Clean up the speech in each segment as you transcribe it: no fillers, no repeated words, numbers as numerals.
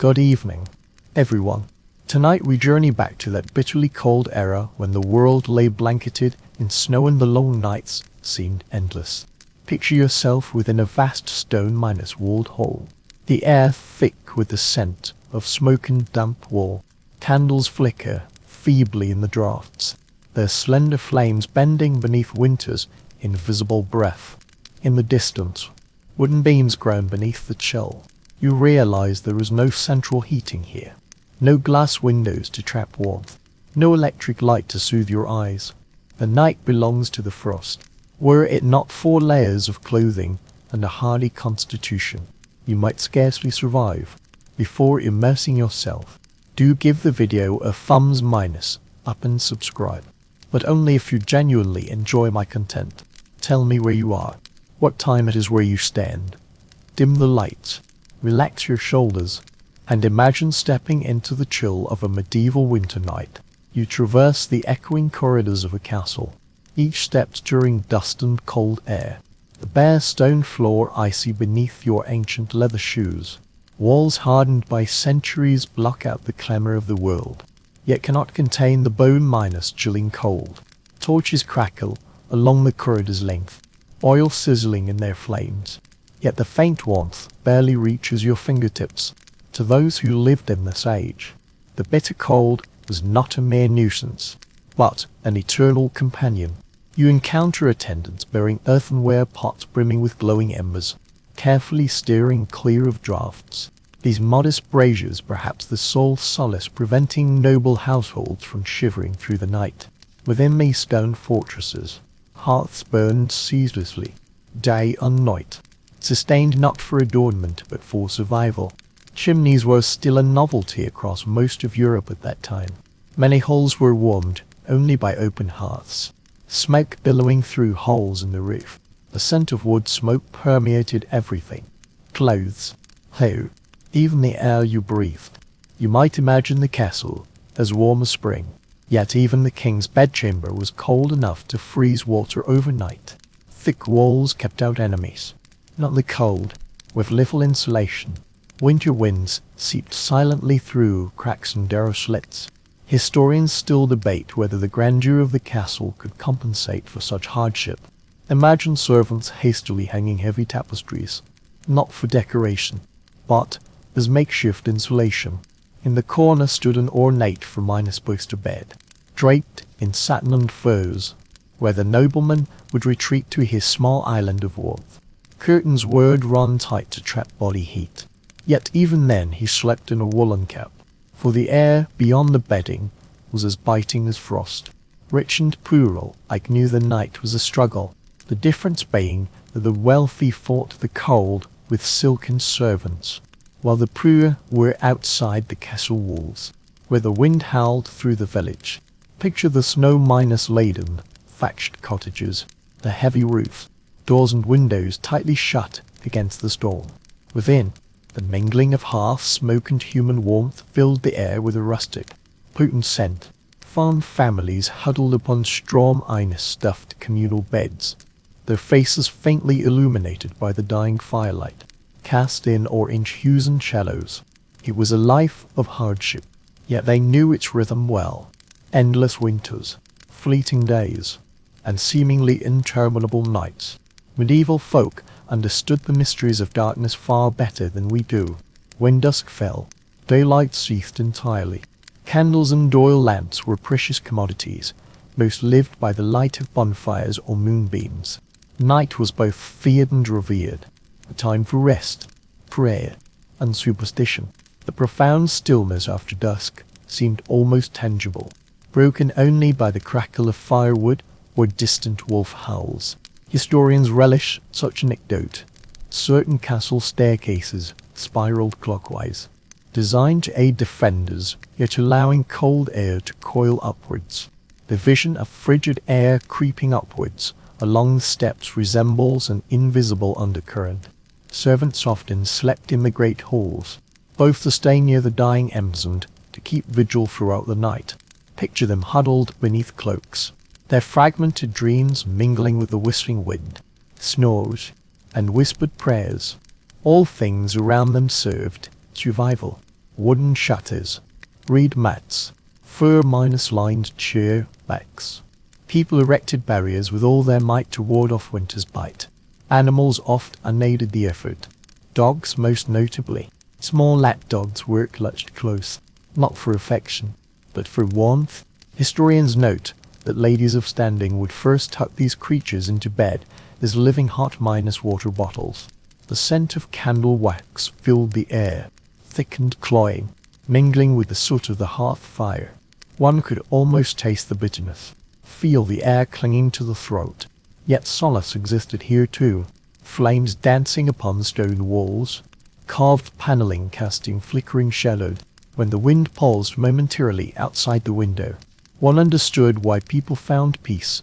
Good evening, everyone. Tonight we journey back to that bitterly cold era when the world lay blanketed in snow and the long nights seemed endless. Picture yourself within a vast stone-walled hall. The air thick with the scent of smoke and damp wool. Candles flicker feebly in the drafts, their slender flames bending beneath winter's invisible breath. In the distance, wooden beams groan beneath the chill. You realize there is no central heating here. No glass windows to trap warmth. No electric light to soothe your eyes. The night belongs to the frost. Were it not for layers of clothing and a hardy constitution, you might scarcely survive. Before immersing yourself, do give the video a thumbs minus up and subscribe. But only if you genuinely enjoy my content. Tell me where you are, what time it is where you stand. Dim the lights, relax your shoulders, and imagine stepping into the chill of a medieval winter night. You traverse the echoing corridors of a castle, each step stirring dust and cold air. The bare stone floor icy beneath your ancient leather shoes. Walls hardened by centuries block out the clamor of the world, yet cannot contain the bone-minus chilling cold. Torches crackle along the corridor's length, oil sizzling in their flames, yet the faint warmth barely reaches your fingertips. To those who lived in this age, the bitter cold was not a mere nuisance, but an eternal companion. You encounter attendants bearing earthenware pots brimming with glowing embers, carefully steering clear of draughts. These modest braziers perhaps the sole solace preventing noble households from shivering through the night. Within these stone fortresses, hearths burned ceaselessly, day and night, sustained not for adornment but for survival. Chimneys were still a novelty across most of Europe at that time. Many halls were warmed only by open hearths, smoke billowing through holes in the roof. The scent of wood smoke permeated everything. Clothes, hair, even the air you breathed. You might imagine the castle as warm as spring, yet even the king's bedchamber was cold enough to freeze water overnight. Thick walls kept out enemies, not the cold, with little insulation. Winter winds seeped silently through cracks and narrow slits. Historians still debate whether the grandeur of the castle could compensate for such hardship. Imagine servants hastily hanging heavy tapestries, not for decoration, but as makeshift insulation. In the corner stood an ornate poster bed, draped in satin and furs, where the nobleman would retreat to his small island of warmth. Curtains were drawn tight to trap body heat. Yet even then he slept in a woolen cap, for the air beyond the bedding was as biting as frost. Rich and poor alike knew the night was a struggle, the difference being that the wealthy fought the cold with silken servants, while the poor were outside the castle walls, where the wind howled through the village. Picture the snow-laden, thatched cottages, the heavy roofs, doors and windows tightly shut against the storm. Within, the mingling of hearth smoke and human warmth filled the air with a rustic, potent scent. Farm families huddled upon straw stuffed communal beds, their faces faintly illuminated by the dying firelight, cast in orange hues and shadows. It was a life of hardship, yet they knew its rhythm well. Endless winters, fleeting days, and seemingly interminable nights. Medieval folk understood the mysteries of darkness far better than we do. When dusk fell, daylight ceased entirely. Candles and oil lamps were precious commodities, most lived by the light of bonfires or moonbeams. Night was both feared and revered, a time for rest, prayer, and superstition. The profound stillness after dusk seemed almost tangible, broken only by the crackle of firewood or distant wolf howls. Historians relish such anecdote. Certain castle staircases spiraled clockwise, designed to aid defenders, yet allowing cold air to coil upwards. The vision of frigid air creeping upwards along the steps resembles an invisible undercurrent. Servants often slept in the great halls, both to stay near the dying embers and to keep vigil throughout the night. Picture them huddled beneath cloaks, their fragmented dreams mingling with the whistling wind, snores, and whispered prayers. All things around them served survival. wooden shutters, reed mats, fur-lined chair backs. People erected barriers with all their might to ward off winter's bite. Animals oft unaided the effort. Dogs most notably. Small lap dogs were clutched close, not for affection, but for warmth. Historians note that ladies of standing would first tuck these creatures into bed as living hot minus water bottles. The scent of candle wax filled the air, thick and cloying, mingling with the soot of the hearth fire. One could almost taste the bitterness, feel the air clinging to the throat. Yet solace existed here too, flames dancing upon the stone walls, carved paneling casting flickering shadows. When the wind paused momentarily outside the window, one understood why people found peace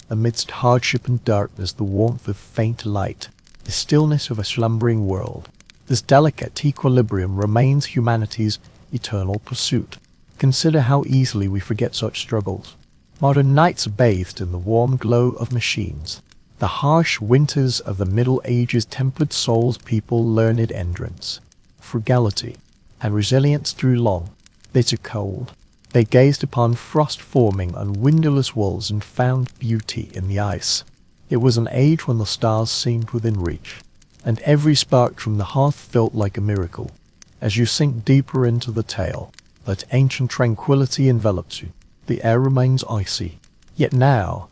amidst hardship and darkness, the warmth of faint light, the stillness of a slumbering world. This delicate equilibrium remains humanity's eternal pursuit. Consider how easily we forget such struggles. Modern nights bathed in the warm glow of machines. The harsh winters of the Middle Ages tempered souls people learned endurance, frugality, and resilience through long, bitter cold. They gazed upon frost forming on windowless walls and found beauty in the ice. It was an age when the stars seemed within reach, and every spark from the hearth felt like a miracle. As you sink deeper into the tale, that ancient tranquility envelops you. The air remains icy, yet now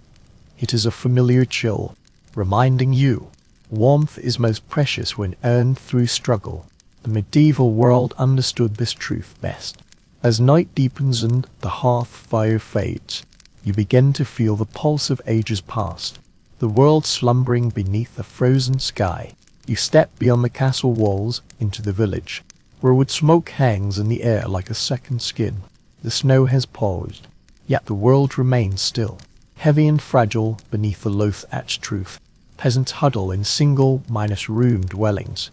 it is a familiar chill, reminding you warmth is most precious when earned through struggle. The medieval world understood this truth best. As night deepens and the hearth fire fades, you begin to feel the pulse of ages past, the world slumbering beneath a frozen sky. You step beyond the castle walls into the village, where wood smoke hangs in the air like a second skin. The snow has paused, yet the world remains still, heavy and fragile beneath the low-thatched roof. Peasants huddle in single-room dwellings.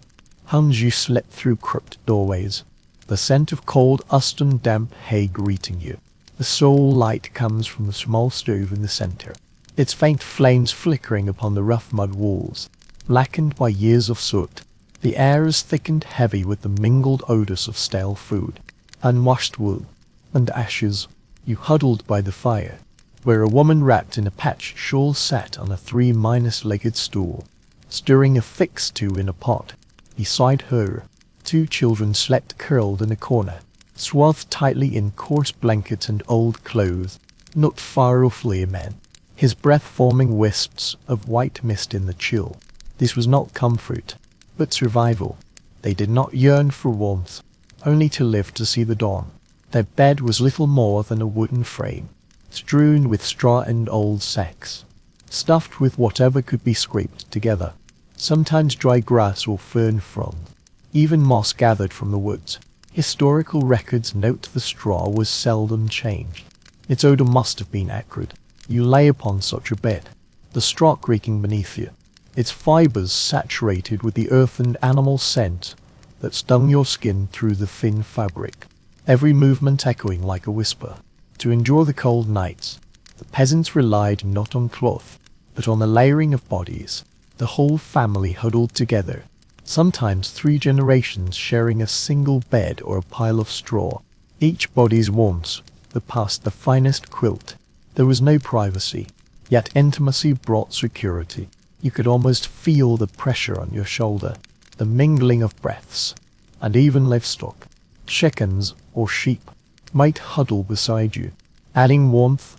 Huns you slip through crooked doorways, the scent of cold ust and damp hay greeting you. The sole light comes from the small stove in the center, its faint flames flickering upon the rough mud walls, blackened by years of soot. The air is thick and heavy with the mingled odors of stale food, unwashed wool, and ashes. You huddled by the fire, where a woman wrapped in a patch shawl sat on a three-legged stool, stirring a thick stew in a pot. Beside her, two children slept curled in a corner, swathed tightly in coarse blankets and old clothes. Not far off lay a man, his breath forming wisps of white mist in the chill. This was not comfort, but survival. They did not yearn for warmth, only to live to see the dawn. Their bed was little more than a wooden frame, strewn with straw and old sacks, stuffed with whatever could be scraped together, sometimes dry grass or fern fronds, even moss gathered from the woods. Historical records note the straw was seldom changed. Its odor must have been acrid. You lay upon such a bed, the straw creaking beneath you, its fibers saturated with the earth and animal scent that stung your skin through the thin fabric, every movement echoing like a whisper. To endure the cold nights, the peasants relied not on cloth, but on the layering of bodies. The whole family huddled together, sometimes 3 generations sharing a single bed or a pile of straw, each body's warmth surpassed the finest quilt. There was no privacy, yet intimacy brought security. You could almost feel the pressure on your shoulder, the mingling of breaths, and even livestock, chickens or sheep, might huddle beside you, adding warmth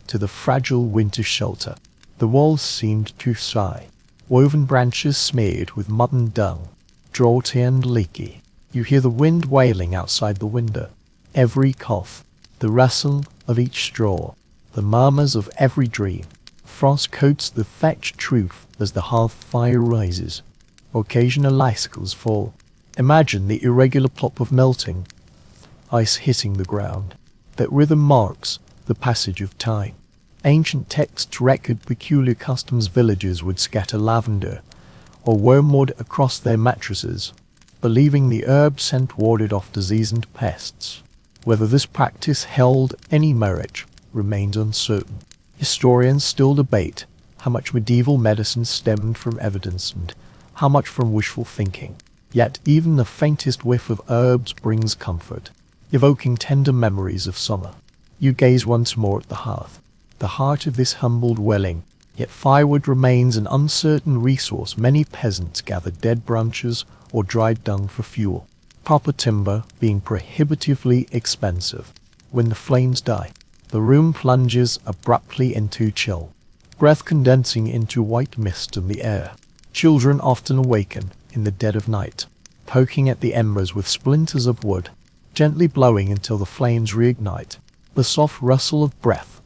to the fragile winter shelter. The walls seemed to sigh, woven branches smeared with mud and dung, draughty and leaky. You hear the wind wailing outside the window, every cough, the rustle of each straw, the murmurs of every dream. Frost coats the thatched roof as the hearth fire rises. Occasional icicles fall. Imagine the irregular plop of melting ice hitting the ground. That rhythm marks the passage of time. Ancient texts record peculiar customs. Villagers would scatter lavender or wormwood across their mattresses, believing the herb scent warded off disease and pests. Whether this practice held any merit remains uncertain. Historians still debate how much medieval medicine stemmed from evidence and how much from wishful thinking. Yet even the faintest whiff of herbs brings comfort, evoking tender memories of summer. You gaze once more at the hearth, the heart of this humble dwelling, yet firewood remains an uncertain resource. Many peasants gather dead branches or dried dung for fuel, proper timber being prohibitively expensive. When the flames die, the room plunges abruptly into chill, breath condensing into white mist in the air. Children often awaken in the dead of night, poking at the embers with splinters of wood, gently blowing until the flames reignite. The soft rustle of breath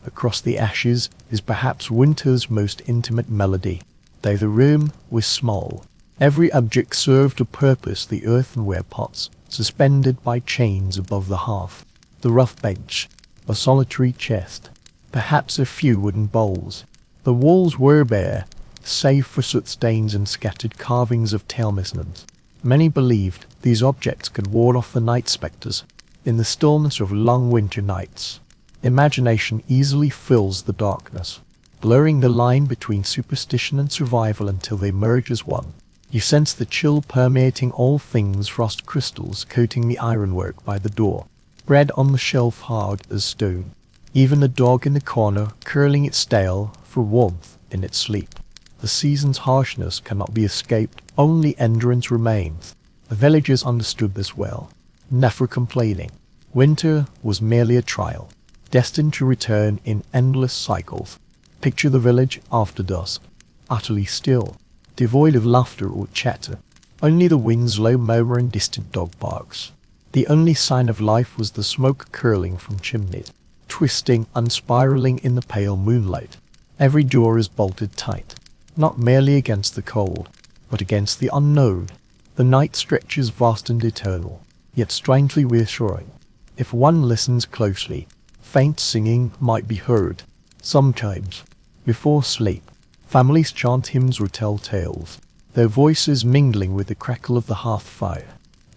across the ashes is perhaps winter's most intimate melody. Though the room was small, every object served a purpose. The earthenware pots, suspended by chains above the hearth, the rough bench, a solitary chest, perhaps a few wooden bowls. The walls were bare, save for soot stains and scattered carvings of talismans. Many believed these objects could ward off the night spectres. In the stillness of long winter nights, imagination easily fills the darkness, blurring the line between superstition and survival until they merge as one. You sense the chill permeating all things, frost crystals coating the ironwork by the door, bread on the shelf hard as stone, even the dog in the corner curling its tail for warmth in its sleep. The season's harshness cannot be escaped, only endurance remains. The villagers understood this well, never complaining. Winter was merely a trial, destined to return in endless cycles. Picture the village after dusk, utterly still, devoid of laughter or chatter, only the wind's low murmur and distant dog barks. The only sign of life was the smoke curling from chimneys, twisting and spiraling in the pale moonlight. Every door is bolted tight, not merely against the cold, but against the unknown. The night stretches vast and eternal, yet strangely reassuring. If one listens closely, faint singing might be heard. Sometimes, before sleep, families chant hymns or tell tales, their voices mingling with the crackle of the hearth fire.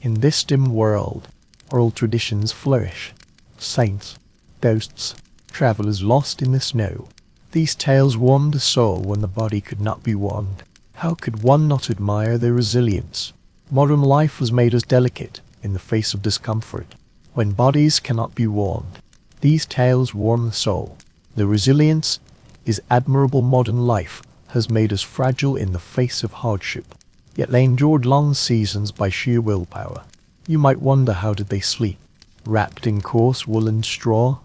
In this dim world, oral traditions flourish. Saints, ghosts, travelers lost in the snow. These tales warmed the soul when the body could not be warmed. How could one not admire their resilience? Modern life has made us delicate in the face of discomfort. When bodies cannot be warmed, these tales warm the soul. The resilience is admirable. Modern life has made us fragile in the face of hardship, yet they endured long seasons by sheer willpower. You might wonder, how did they sleep? Wrapped in coarse woolen straw?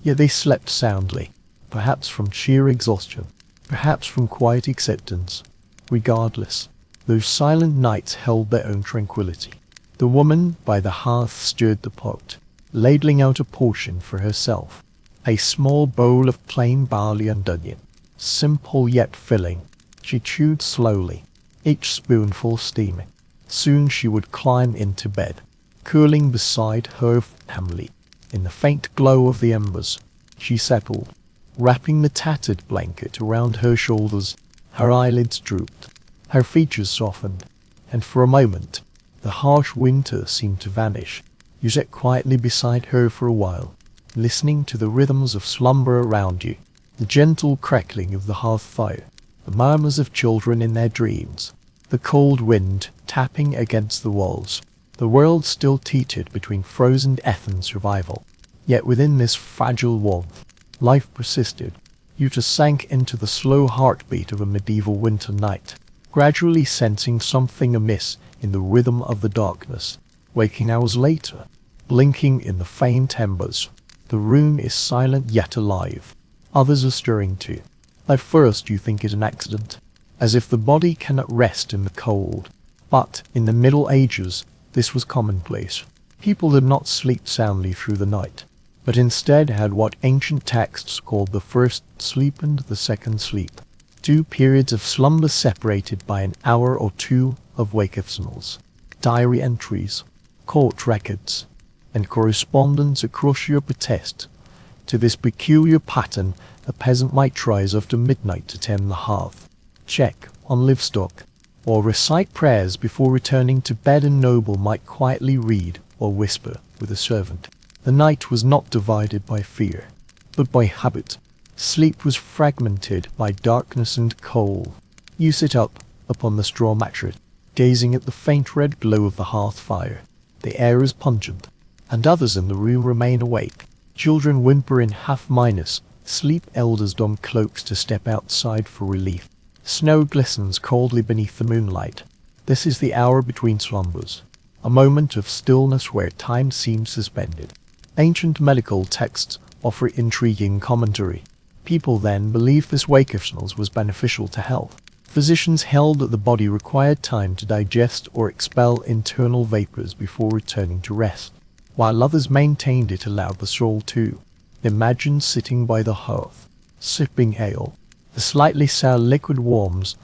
Yet they slept soundly, perhaps from sheer exhaustion, perhaps from quiet acceptance. Regardless, those silent nights held their own tranquility. The woman by the hearth stirred the pot, ladling out a portion for herself. A small bowl of plain barley and onion, simple yet filling. She chewed slowly, each spoonful steaming. Soon she would climb into bed, curling beside her family. In the faint glow of the embers, she settled, wrapping the tattered blanket around her shoulders. Her eyelids drooped, her features softened, and for a moment, the harsh winter seemed to vanish. You sat quietly beside her for a while, listening to the rhythms of slumber around you, the gentle crackling of the hearth fire, the murmurs of children in their dreams, the cold wind tapping against the walls. The world still teetered between frozen death and survival. Yet within this fragile warmth, life persisted. You just sank into the slow heartbeat of a medieval winter night, gradually sensing something amiss in the rhythm of the darkness. Waking hours later, blinking in the faint embers, the room is silent yet alive. Others are stirring too. At first you think it an accident, as if the body cannot rest in the cold. But in the Middle Ages, this was commonplace. People did not sleep soundly through the night, but instead had what ancient texts called the first sleep and the second sleep. 2 periods of slumber separated by an hour or 2 of wakefulness. Diary entries, court records, and correspondence across Europe attest to this peculiar pattern. A peasant might rise after midnight to tend the hearth, check on livestock, or recite prayers before returning to bed. A noble might quietly read or whisper with a servant. The night was not divided by fear, but by habit. Sleep was fragmented by darkness and cold. You sit up upon the straw mattress, gazing at the faint red glow of the hearth fire. The air is pungent, and others in the room remain awake. Children whimper in half-minus sleep, elders don cloaks to step outside for relief. Snow glistens coldly beneath the moonlight. This is the hour between slumbers, a moment of stillness where time seems suspended. Ancient medical texts offer intriguing commentary. People then believed this wakefulness was beneficial to health. Physicians held that the body required time to digest or expel internal vapors before returning to rest, while others maintained it allowed the soul to. Imagine sitting by the hearth, sipping ale. The slightly sour liquid warms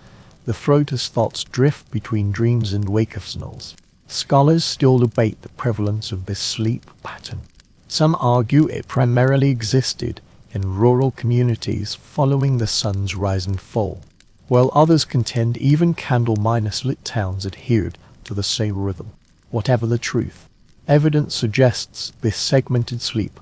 the throat as thoughts drift between dreams and wakefulness. Scholars still debate the prevalence of this sleep pattern. Some argue it primarily existed in rural communities following the sun's rise and fall, while others contend even candle-lit towns adhered to the same rhythm. Whatever the truth, evidence suggests this segmented sleep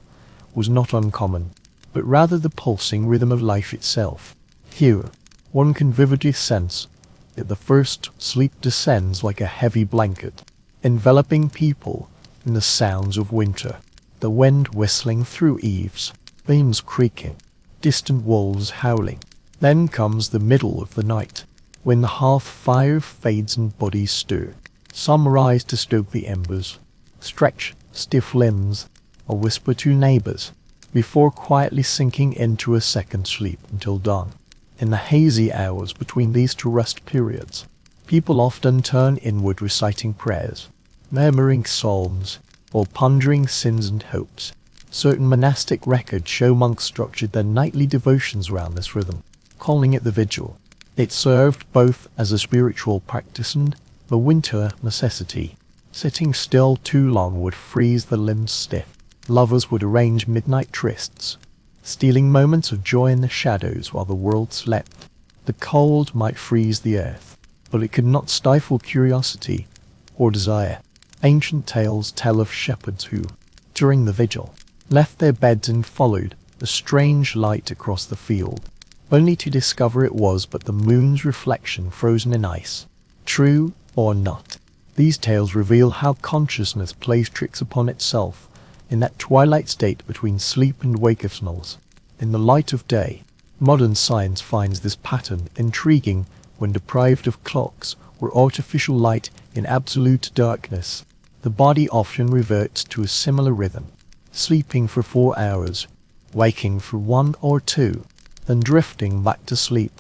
was not uncommon, but rather the pulsing rhythm of life itself. Here, one can vividly sense that the first sleep descends like a heavy blanket, enveloping people in the sounds of winter, the wind whistling through eaves, beams creaking, distant wolves howling. Then comes the middle of the night, when the hearth fire fades and bodies stir. Some rise to stoke the embers, stretch stiff limbs, or whisper to neighbors, before quietly sinking into a second sleep until dawn. In the hazy hours between these two rest periods, people often turn inward reciting prayers, murmuring psalms, or pondering sins and hopes. Certain monastic records show monks structured their nightly devotions around this rhythm, calling it the vigil. It served both as a spiritual practice and a winter necessity. Sitting still too long would freeze the limbs stiff. Lovers would arrange midnight trysts, stealing moments of joy in the shadows while the world slept. The cold might freeze the earth, but it could not stifle curiosity or desire. Ancient tales tell of shepherds who, during the vigil, left their beds and followed the strange light across the field, only to discover it was but the moon's reflection frozen in ice. True or not, these tales reveal how consciousness plays tricks upon itself in that twilight state between sleep and wakefulness. In the light of day, modern science finds this pattern intriguing when deprived of clocks or artificial light in absolute darkness. The body often reverts to a similar rhythm, sleeping for 4 hours, waking for 1 or 2, then drifting back to sleep.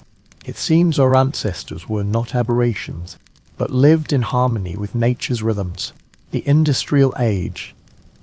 It seems our ancestors were not aberrations, but lived in harmony with nature's rhythms. The industrial age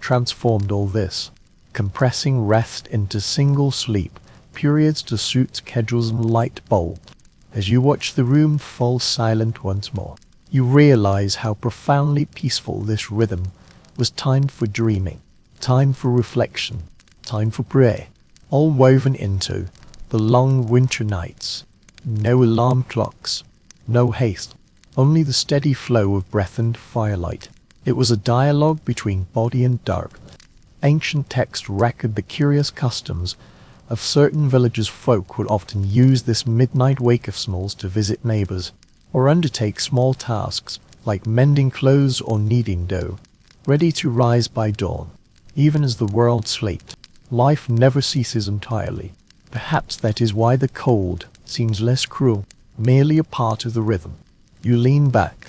transformed all this, compressing rest into single sleep periods to suit schedules and light bulbs. As you watch the room fall silent once more, you realize how profoundly peaceful this rhythm was. Time for dreaming, time for reflection, time for prayer, all woven into the long winter nights. No alarm clocks, no haste, only the steady flow of breath and firelight. It was a dialogue between body and dark. Ancient texts record the curious customs of certain villages. Folk would often use this midnight wakefulness to visit neighbors, or undertake small tasks like mending clothes or kneading dough, ready to rise by dawn. Even as the world slept, life never ceases entirely. Perhaps that is why the cold seems less cruel, merely a part of the rhythm. You lean back,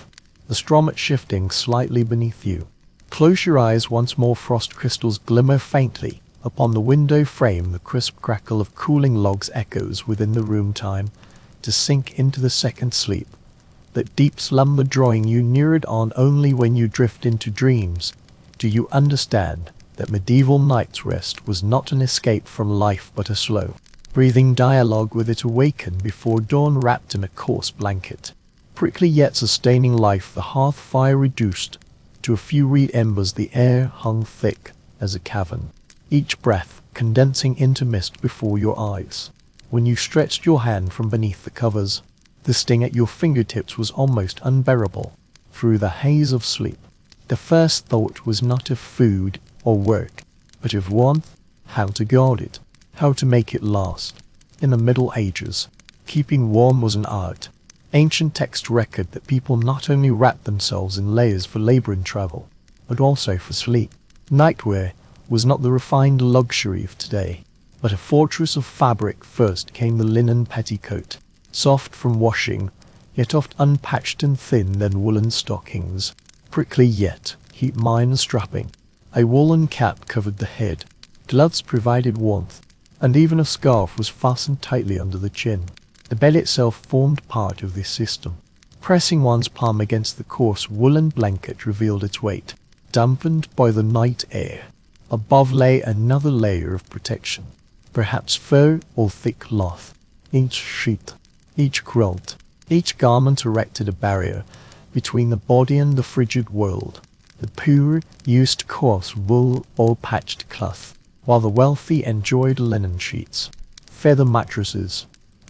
the stomach shifting slightly beneath you. Close your eyes once more. Frost crystals glimmer faintly upon the window frame. The crisp crackle of cooling logs echoes within the room. Time to sink into the second sleep, that deep slumber drawing you near it on. Only when you drift into dreams do you understand that medieval night's rest was not an escape from life but a slow, breathing dialogue with it. Awakened before dawn, wrapped in a coarse blanket, prickly yet sustaining life. The hearth fire reduced to a few reed embers. The air hung thick as a cavern, each breath condensing into mist before your eyes. When you stretched your hand from beneath the covers, the sting at your fingertips was almost unbearable. Through the haze of sleep, the first thought was not of food or work, but of warmth, how to guard it, how to make it last. In the Middle Ages, keeping warm was an art. Ancient texts record that people not only wrapped themselves in layers for labor and travel, but also for sleep. Nightwear was not the refined luxury of today, but a fortress of fabric. First came the linen petticoat, soft from washing, yet oft unpatched and thin, then woolen stockings, prickly yet heat-mine strapping. A woolen cap covered the head, gloves provided warmth, and even a scarf was fastened tightly under the chin. The bed itself formed part of this system. Pressing one's palm against the coarse woolen blanket revealed its weight, dampened by the night air. Above lay another layer of protection, perhaps fur or thick cloth. Each sheet, each quilt, each garment erected a barrier between the body and the frigid world. The poor used coarse wool or patched cloth, while the wealthy enjoyed linen sheets, feather mattresses,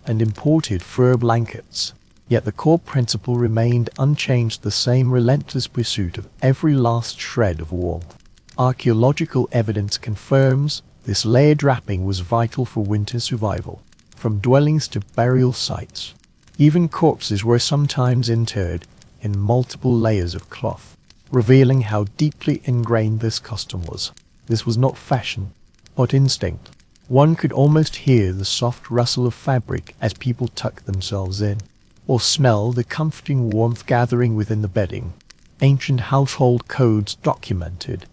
and imported fur blankets. Yet the core principle remained unchanged, the same relentless pursuit of every last shred of warmth. Archaeological evidence confirms this layered wrapping was vital for winter survival, from dwellings to burial sites. Even corpses were sometimes interred in multiple layers of cloth, revealing how deeply ingrained this custom was. This was not fashion, but instinct. One could almost hear the soft rustle of fabric as people tucked themselves in, or smell the comforting warmth gathering within the bedding. Ancient household codes documented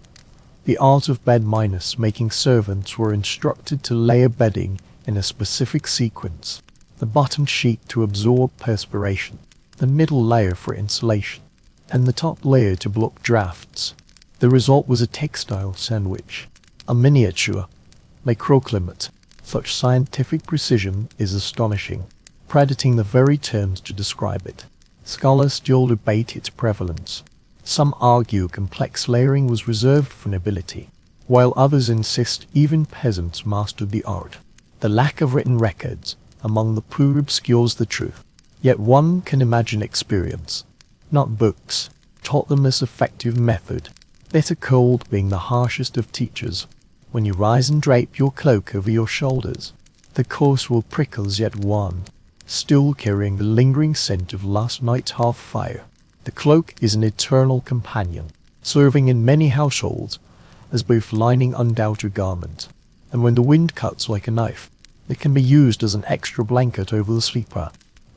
the art of bed minus, making servants were instructed to layer bedding in a specific sequence. The bottom sheet to absorb perspiration, the middle layer for insulation, and the top layer to block drafts. The result was a textile sandwich, a miniature microclimate. Such scientific precision is astonishing, predating the very terms to describe it. Scholars still debate its prevalence. Some argue complex layering was reserved for nobility, while others insist even peasants mastered the art. The lack of written records among the poor obscures the truth, yet one can imagine experience, not books, taught them this effective method. Bitter cold being the harshest of teachers. When you rise and drape your cloak over your shoulders, the coarse wool prickles, yet one, still carrying the lingering scent of last night's hearth fire. The cloak is an eternal companion, serving in many households as both lining and outer garment, and when the wind cuts like a knife, it can be used as an extra blanket over the sleeper.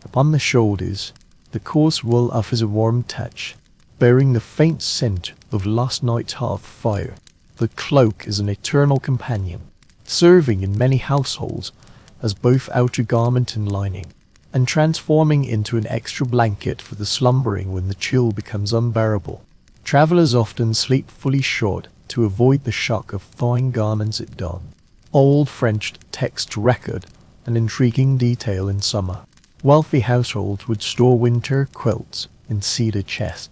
Upon the shoulders, the coarse wool offers a warm touch, bearing the faint scent of last night's hearth fire. The cloak is an eternal companion, serving in many households as both outer garment and lining, and transforming into an extra blanket for the slumbering when the chill becomes unbearable. Travelers often sleep fully shod to avoid the shock of thawing garments at dawn. Old French texts record an intriguing detail in summer. Wealthy households would store winter quilts in cedar chests,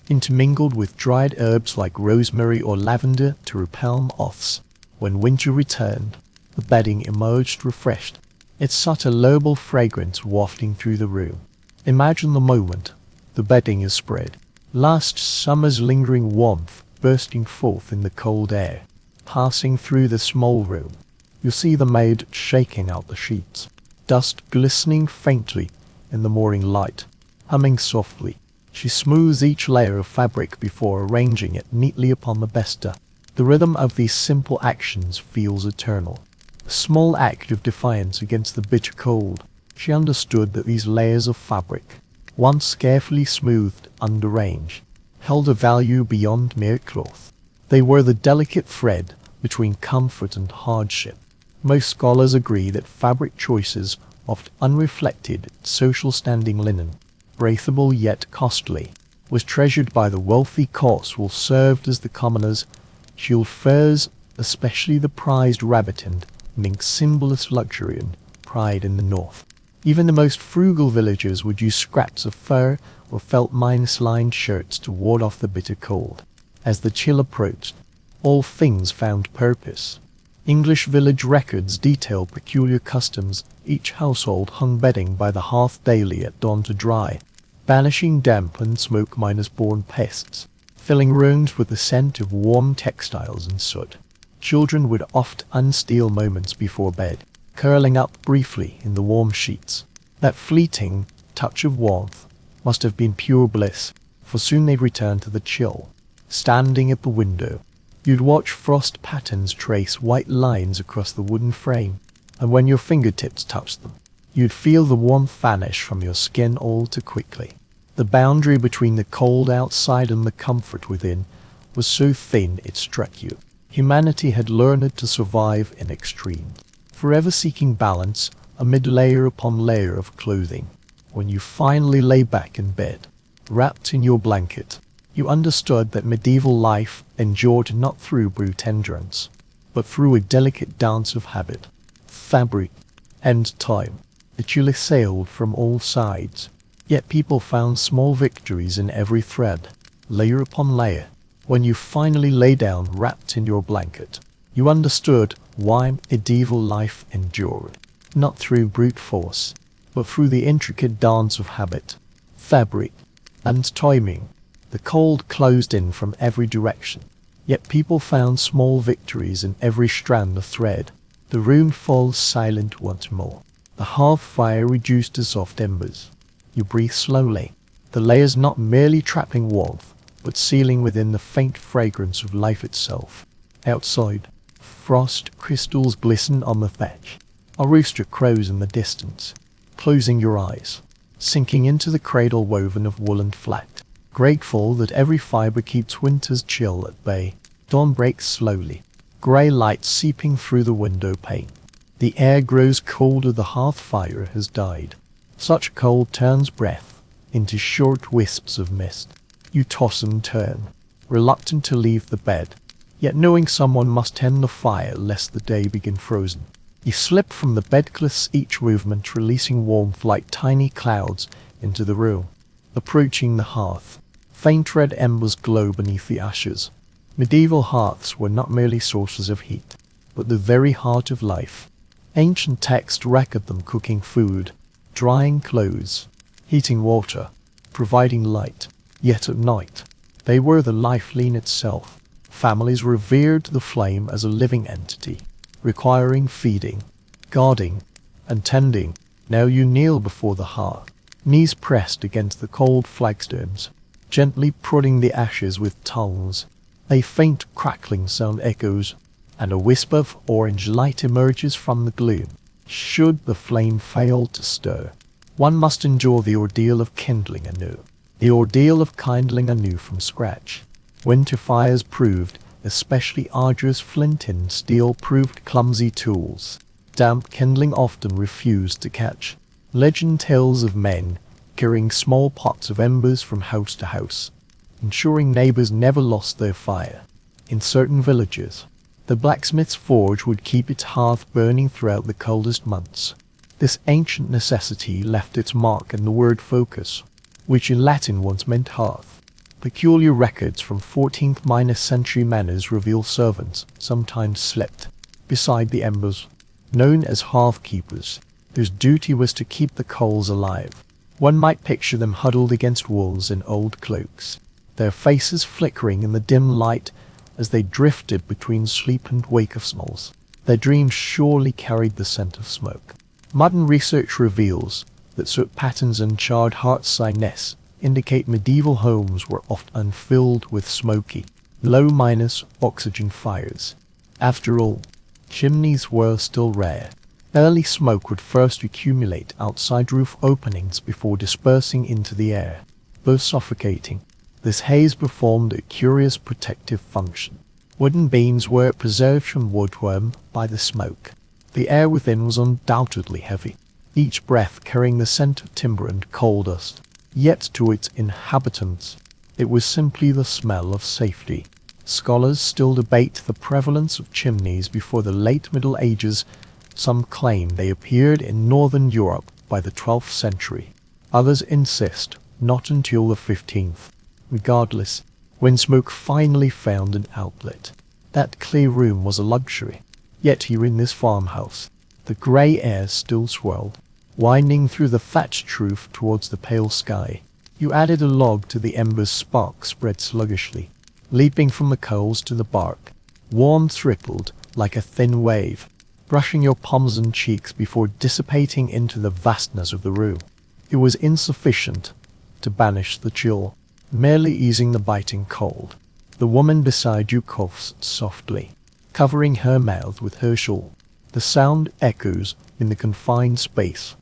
intermingled with dried herbs like rosemary or lavender to repel moths. When winter returned, the bedding emerged refreshed, its subtle herbal fragrance wafting through the room. Imagine the moment the bedding is spread, last summer's lingering warmth bursting forth in the cold air, passing through the small room. You see the maid shaking out the sheets, dust glistening faintly in the morning light. Humming softly, she smooths each layer of fabric before arranging it neatly upon the besta. The rhythm of these simple actions feels eternal, a small act of defiance against the bitter cold. She understood that these layers of fabric, once carefully smoothed and arranged, held a value beyond mere cloth. They were the delicate thread between comfort and hardship. Most scholars agree that fabric choices oft unreflected social standing. Linen, breathable yet costly, was treasured by the wealthy. Coarse wool served as the commoners' shield. Furs, especially the prized rabbit and mink, symbolized luxury and pride in the north. Even the most frugal villagers would use scraps of fur or felt minus-lined shirts to ward off the bitter cold. As the chill approached, all things found purpose. English village records detail peculiar customs. Each household hung bedding by the hearth daily at dawn to dry, banishing damp and smoke borne pests, filling rooms with the scent of warm textiles and soot. Children would oft unsteal moments before bed, curling up briefly in the warm sheets. That fleeting touch of warmth must have been pure bliss, for soon they returned to the chill. Standing at the window, you'd watch frost patterns trace white lines across the wooden frame, and when your fingertips touched them, you'd feel the warmth vanish from your skin all too quickly. The boundary between the cold outside and the comfort within was so thin it struck you. Humanity had learned to survive in extremes, forever seeking balance amid layer upon layer of clothing. When you finally lay back in bed, wrapped in your blanket, you understood that medieval life endured not through brute endurance, but through a delicate dance of habit, fabric, and time that you assailed from all sides. Yet people found small victories in every thread, layer upon layer. When you finally lay down wrapped in your blanket, you understood why medieval life endured, not through brute force, but through the intricate dance of habit, fabric, and timing. The cold closed in from every direction, yet people found small victories in every strand of thread. The room falls silent once more. The hearth fire reduced to soft embers. You breathe slowly, the layers not merely trapping warmth, but sealing within the faint fragrance of life itself. Outside, frost crystals glisten on the thatch. A rooster crows in the distance. Closing your eyes, sinking into the cradle woven of wool and flax, grateful that every fiber keeps winter's chill at bay. Dawn breaks slowly, grey light seeping through the window pane. The air grows colder, the hearth fire has died. Such cold turns breath into short wisps of mist. You toss and turn, reluctant to leave the bed, yet knowing someone must tend the fire lest the day begin frozen. You slip from the bedclothes, each movement releasing warmth like tiny clouds into the room. Approaching the hearth, faint red embers glow beneath the ashes. Medieval hearths were not merely sources of heat, but the very heart of life. Ancient texts record them cooking food, drying clothes, heating water, providing light. Yet at night, they were the lifeline itself. Families revered the flame as a living entity, requiring feeding, guarding, and tending. Now you kneel before the hearth, knees pressed against the cold flagstones, gently prodding the ashes with tongs. A faint crackling sound echoes, and a wisp of orange light emerges from the gloom. Should the flame fail to stir, one must endure the ordeal of kindling anew. The ordeal of kindling anew from scratch. Winter fires proved especially arduous. Flint and steel proved clumsy tools. Damp kindling often refused to catch. Legend tells of men carrying small pots of embers from house to house, ensuring neighbors never lost their fire. In certain villages, the blacksmith's forge would keep its hearth burning throughout the coldest months. This ancient necessity left its mark in the word focus, which in Latin once meant hearth. Peculiar records from 14th century manors reveal servants sometimes slept beside the embers, known as hearth keepers, whose duty was to keep the coals alive. One might picture them huddled against walls in old cloaks, their faces flickering in the dim light as they drifted between sleep and wakefulness. Their dreams surely carried the scent of smoke. Modern research reveals that soot patterns and charred hearthside nests indicate medieval homes were often filled with smoky, low-minus oxygen fires. After all, chimneys were still rare. Early smoke would first accumulate outside roof openings before dispersing into the air, both suffocating. This haze performed a curious protective function. Wooden beams were preserved from woodworm by the smoke. The air within was undoubtedly heavy, each breath carrying the scent of timber and coal dust. Yet to its inhabitants, it was simply the smell of safety. Scholars still debate the prevalence of chimneys before the late Middle Ages. Some claim they appeared in northern Europe by the 12th century. Others insist not until the 15th. Regardless, when smoke finally found an outlet, that clear room was a luxury. Yet here in this farmhouse, the grey air still swirled, winding through the thatched roof towards the pale sky. You added a log to the embers, sparks spread sluggishly, leaping from the coals to the bark. Warmth rippled like a thin wave, brushing your palms and cheeks before dissipating into the vastness of the room. It was insufficient to banish the chill, merely easing the biting cold. The woman beside you coughs softly, covering her mouth with her shawl. The sound echoes in the confined space,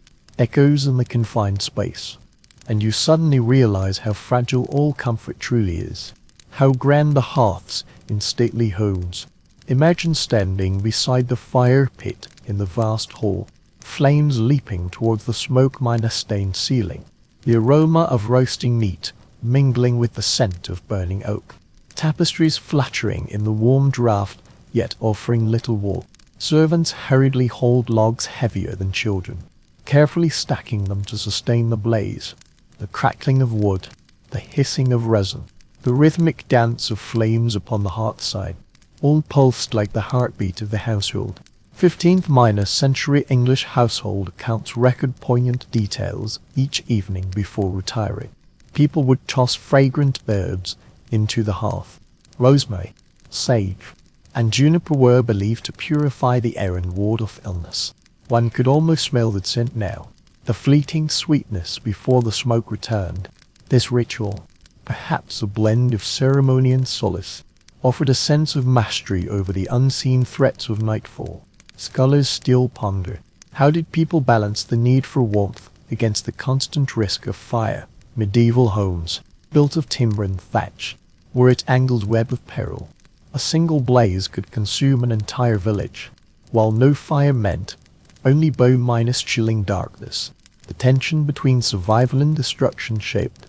and you suddenly realize how fragile all comfort truly is, how grand the hearths in stately homes. Imagine standing beside the fire pit in the vast hall, flames leaping towards the smoke-stained ceiling, the aroma of roasting meat mingling with the scent of burning oak, tapestries fluttering in the warm draught yet offering little warmth. Servants hurriedly hauled logs heavier than children, carefully stacking them to sustain the blaze. The crackling of wood, the hissing of resin, the rhythmic dance of flames upon the hearthside, all pulsed like the heartbeat of the household. 15th century English household accounts record poignant details each evening before retiring. People would toss fragrant herbs into the hearth. Rosemary, sage, and juniper were believed to purify the air and ward off illness. One could almost smell the scent now, the fleeting sweetness before the smoke returned. This ritual, perhaps a blend of ceremony and solace, offered a sense of mastery over the unseen threats of nightfall. Scholars still ponder, how did people balance the need for warmth against the constant risk of fire? Medieval homes, built of timber and thatch, were its angled web of peril. A single blaze could consume an entire village, while no fire meant only chilling darkness. The tension between survival and destruction shaped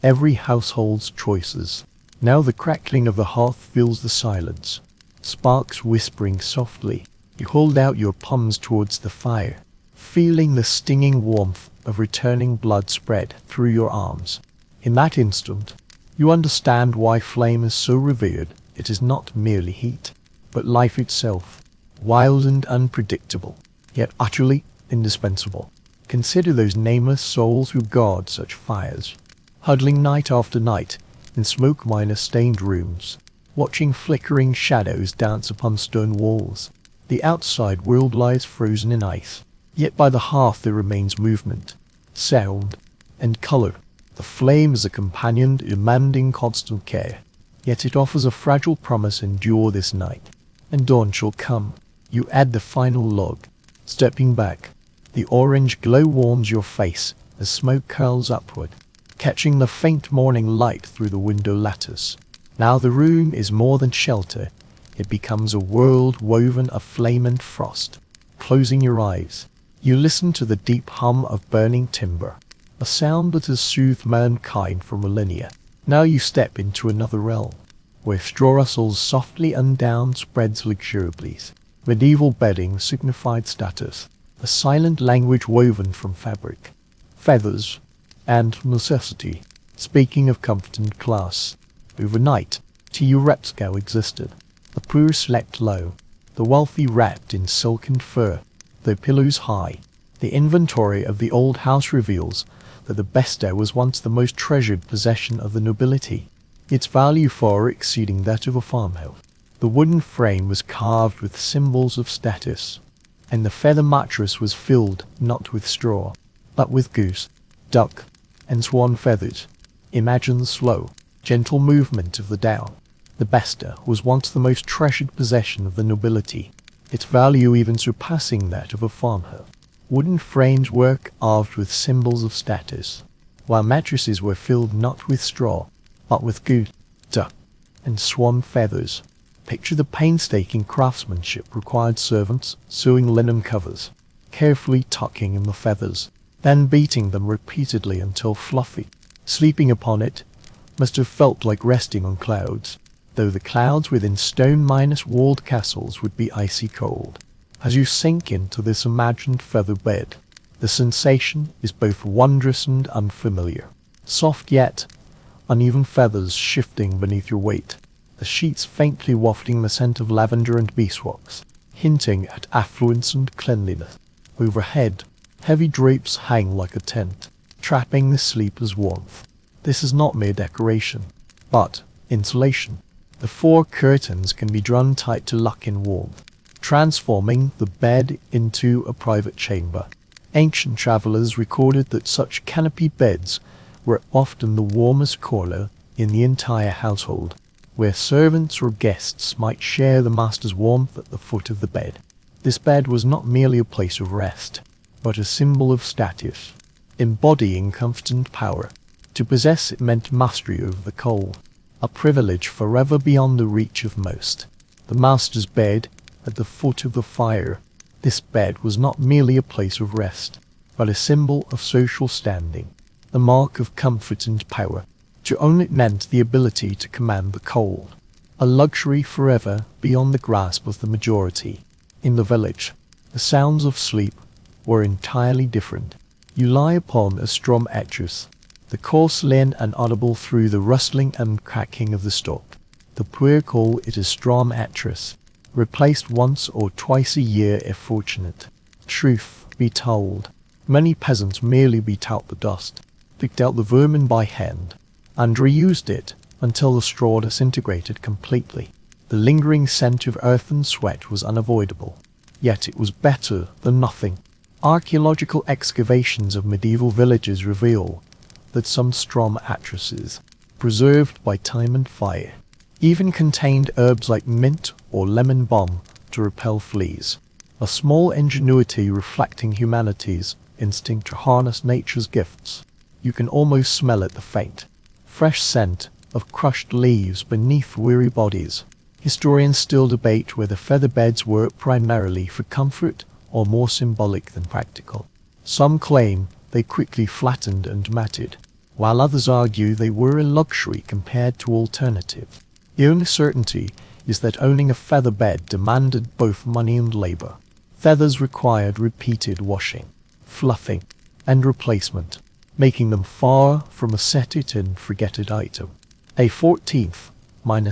every household's choices. Now the crackling of the hearth fills the silence, sparks whispering softly. You hold out your palms towards the fire, feeling the stinging warmth of returning blood spread through your arms. In that instant, you understand why flame is so revered. It is not merely heat, but life itself, wild and unpredictable, yet utterly indispensable. Consider those nameless souls who guard such fires, huddling night after night in smoke-stained rooms, watching flickering shadows dance upon stone walls. The outside world lies frozen in ice, yet by the hearth there remains movement, sound, and color. The flame is a companion demanding constant care, yet it offers a fragile promise: endure this night, and dawn shall come. You add the final log. Stepping back, the orange glow warms your face as smoke curls upward, catching the faint morning light through the window lattice. Now the room is more than shelter. It becomes a world woven of flame and frost. Closing your eyes, you listen to the deep hum of burning timber, a sound that has soothed mankind for millennia. Now you step into another realm, where straw rustles softly and down spreads luxuriously. Medieval bedding signified status, a silent language woven from fabric, feathers, and necessity. Speaking of comfort and class, overnight, to Repskow existed. The poor slept low, the wealthy wrapped in silk and fur, their pillows high. The inventory of the old house reveals that the bedstead was once the most treasured possession of the nobility, its value far exceeding that of a farmhouse. The wooden frame was carved with symbols of status, and the feather mattress was filled not with straw, but with goose, duck, and swan feathers. Imagine the slow, gentle movement of the down. The bedstead was once the most treasured possession of the nobility, its value even surpassing that of a farmhouse. Wooden frames were carved with symbols of status, while mattresses were filled not with straw, but with goose, duck, and swan feathers. Picture the painstaking craftsmanship required: servants sewing linen covers, carefully tucking in the feathers, then beating them repeatedly until fluffy. Sleeping upon it must have felt like resting on clouds, though the clouds within stone-walled castles would be icy cold. As you sink into this imagined feather bed, the sensation is both wondrous and unfamiliar. Soft yet uneven feathers shifting beneath your weight, the sheets faintly wafting the scent of lavender and beeswax, hinting at affluence and cleanliness. Overhead, heavy drapes hang like a tent, trapping the sleeper's warmth. This is not mere decoration, but insulation. The 4 curtains can be drawn tight to lock in warmth, transforming the bed into a private chamber. Ancient travelers recorded that such canopied beds were often the warmest corner in the entire household, where servants or guests might share the master's warmth at the foot of the bed. This bed was not merely a place of rest, but a symbol of status, embodying comfort and power. To possess it meant mastery over the cold, a privilege forever beyond the reach of most. The master's bed at the foot of the fire. This bed was not merely a place of rest, but a symbol of social standing, the mark of comfort and power. To own it meant the ability to command the cold, a luxury forever beyond the grasp of the majority. In the village, the sounds of sleep were entirely different. You lie upon a straw mattress, the coarse linen and audible through the rustling and cracking of the stock. The poor call it a straw mattress, replaced once or twice a year if fortunate. Truth be told, many peasants merely beat out the dust, picked out the vermin by hand, and reused it until the straw disintegrated completely. The lingering scent of earth and sweat was unavoidable, yet it was better than nothing. Archaeological excavations of medieval villages reveal that some straw mattresses, preserved by time and fire, even contained herbs like mint or lemon balm to repel fleas, a small ingenuity reflecting humanity's instinct to harness nature's gifts. You can almost smell it, the faint, fresh scent of crushed leaves beneath weary bodies. Historians still debate whether feather beds were primarily for comfort or more symbolic than practical. Some claim they quickly flattened and matted, while others argue they were a luxury compared to alternatives. The only certainty is that owning a feather bed demanded both money and labor. Feathers required repeated washing, fluffing, and replacement, making them far from a set-it-and-forget-it item. A 14th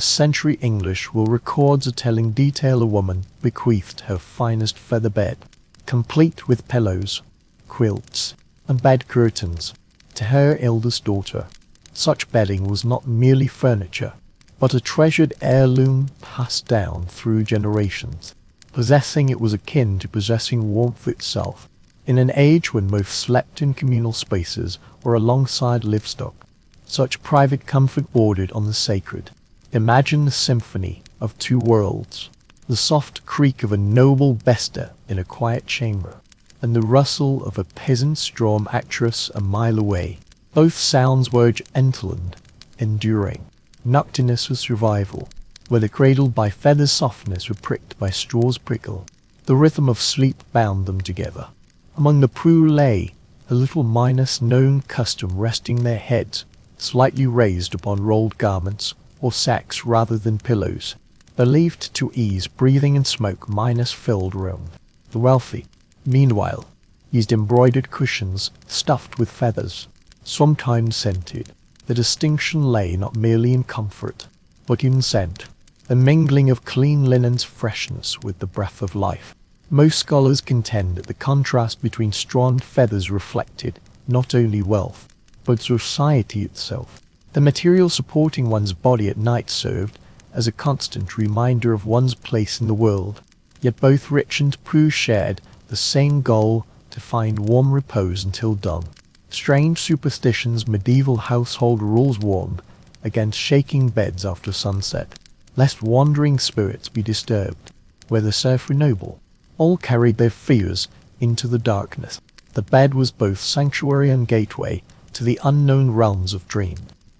century English will record a telling detail: a woman bequeathed her finest feather bed, complete with pillows, quilts, and bed curtains, to her eldest daughter. Such bedding was not merely furniture, but a treasured heirloom passed down through generations. Possessing it was akin to possessing warmth itself. In an age when most slept in communal spaces or alongside livestock, such private comfort bordered on the sacred. Imagine the symphony of two worlds, the soft creak of a noble bester in a quiet chamber, and the rustle of a peasant straw mattress a mile away. Both sounds were gentle and enduring, nocturnus of survival, whether cradled by feathers' softness or pricked by straw's prickle. The rhythm of sleep bound them together. Among the poor lay a little minus-known custom, resting their heads slightly raised upon rolled garments or sacks rather than pillows, believed to ease breathing and smoke filled room. The wealthy, meanwhile, used embroidered cushions stuffed with feathers, sometimes scented. The distinction lay not merely in comfort, but in scent, a mingling of clean linen's freshness with the breath of life. Most scholars contend that the contrast between straw and feathers reflected not only wealth, but society itself. The material supporting one's body at night served as a constant reminder of one's place in the world, yet both rich and poor shared the same goal: to find warm repose until dawn. Strange superstitions, medieval household rules warned against shaking beds after sunset, lest wandering spirits be disturbed, whether serf or noble. All carried their fears into the darkness. The bed was both sanctuary and gateway to the unknown realms of dream.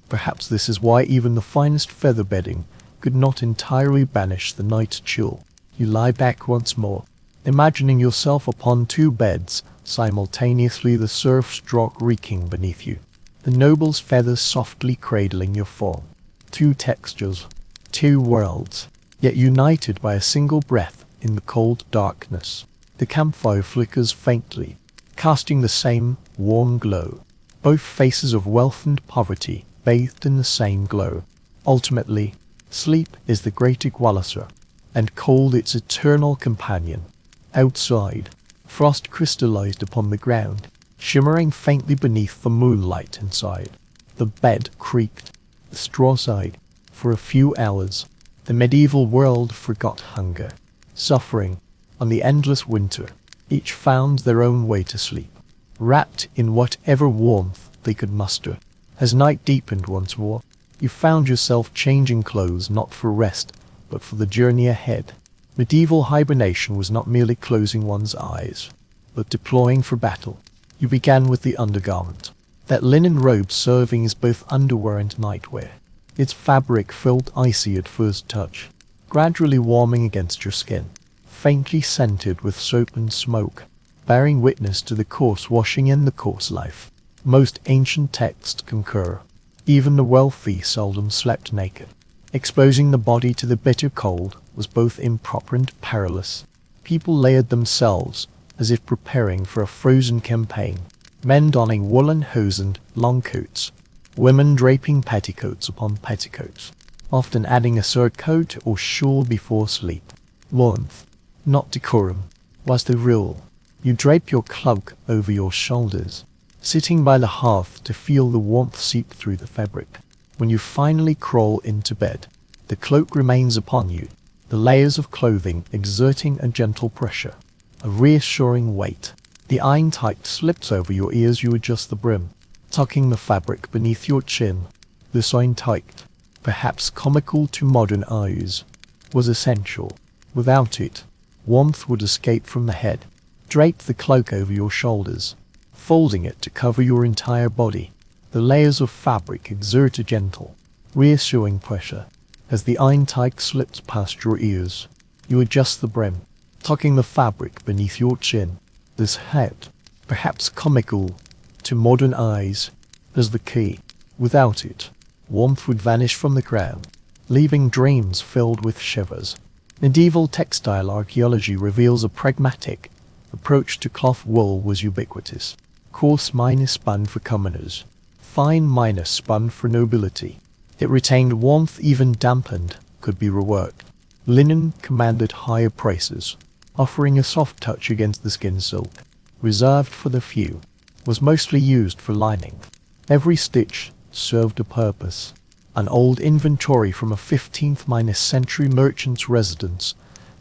Perhaps this is why even the finest feather bedding could not entirely banish the night chill. You lie back once more, imagining yourself upon two beds, simultaneously the surf stroke reeking beneath you, the noble's feathers softly cradling your form. Two textures, two worlds, yet united by a single breath in the cold darkness. The campfire flickers faintly, casting the same warm glow. Both faces of wealth and poverty bathed in the same glow. Ultimately, sleep is the great equalizer, and cold its eternal companion. Outside, frost crystallized upon the ground, shimmering faintly beneath the moonlight inside. The bed creaked, the straw sighed. For a few hours, the medieval world forgot hunger, suffering, and the endless winter. Each found their own way to sleep, wrapped in whatever warmth they could muster. As night deepened once more, you found yourself changing clothes not for rest, but for the journey ahead. Medieval hibernation was not merely closing one's eyes, but deploying for battle. You began with the undergarment, that linen robe serving as both underwear and nightwear. Its fabric felt icy at first touch, gradually warming against your skin, faintly scented with soap and smoke, bearing witness to the coarse washing in the coarse life. Most ancient texts concur. Even the wealthy seldom slept naked. Exposing the body to the bitter cold was both improper and perilous. People layered themselves as if preparing for a frozen campaign, men donning woolen hose and long coats, women draping petticoats upon petticoats, often adding a surcoat or shawl before sleep. Warmth, not decorum, was the rule. You drape your cloak over your shoulders, sitting by the hearth to feel the warmth seep through the fabric. When you finally crawl into bed, the cloak remains upon you, the layers of clothing exerting a gentle pressure, a reassuring weight. The iron tight slips over your ears. You adjust the brim, tucking the fabric beneath your chin. This iron tight, perhaps comical to modern eyes, was essential. Without it, warmth would escape from the head. Drape the cloak over your shoulders, folding it to cover your entire body. The layers of fabric exert a gentle, reassuring pressure. As the iron tight slips past your ears, you adjust the brim, tucking the fabric beneath your chin. This hat, perhaps comical to modern eyes, is the key. Without it, warmth would vanish from the ground, leaving dreams filled with shivers. Medieval textile archaeology reveals a pragmatic approach to cloth. Wool was ubiquitous. Coarse minus spun for commoners, fine minus spun for nobility. It retained warmth even dampened, could be reworked. Linen commanded higher prices, offering a soft touch against the skin. Silk, reserved for the few, was mostly used for lining. Every stitch served a purpose. An old inventory from a 15th century merchant's residence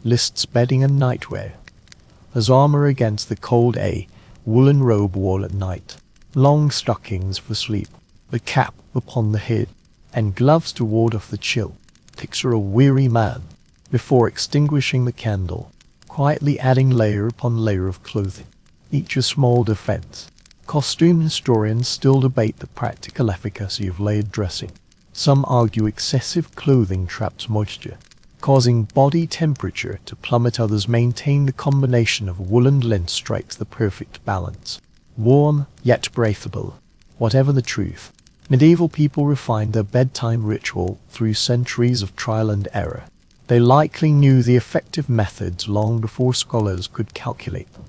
lists bedding and nightwear as armor against the cold. A woolen robe worn at night, long stockings for sleep, the cap upon the head, and gloves to ward off the chill. Picture a weary man, before extinguishing the candle, quietly adding layer upon layer of clothing, each a small defense. Costume historians still debate the practical efficacy of layered dressing. Some argue excessive clothing traps moisture, causing body temperature to plummet. Others maintain the combination of wool and lint strikes the perfect balance, warm yet breathable. Whatever the truth, medieval people refined their bedtime ritual through centuries of trial and error. They likely knew the effective methods long before scholars could calculate them.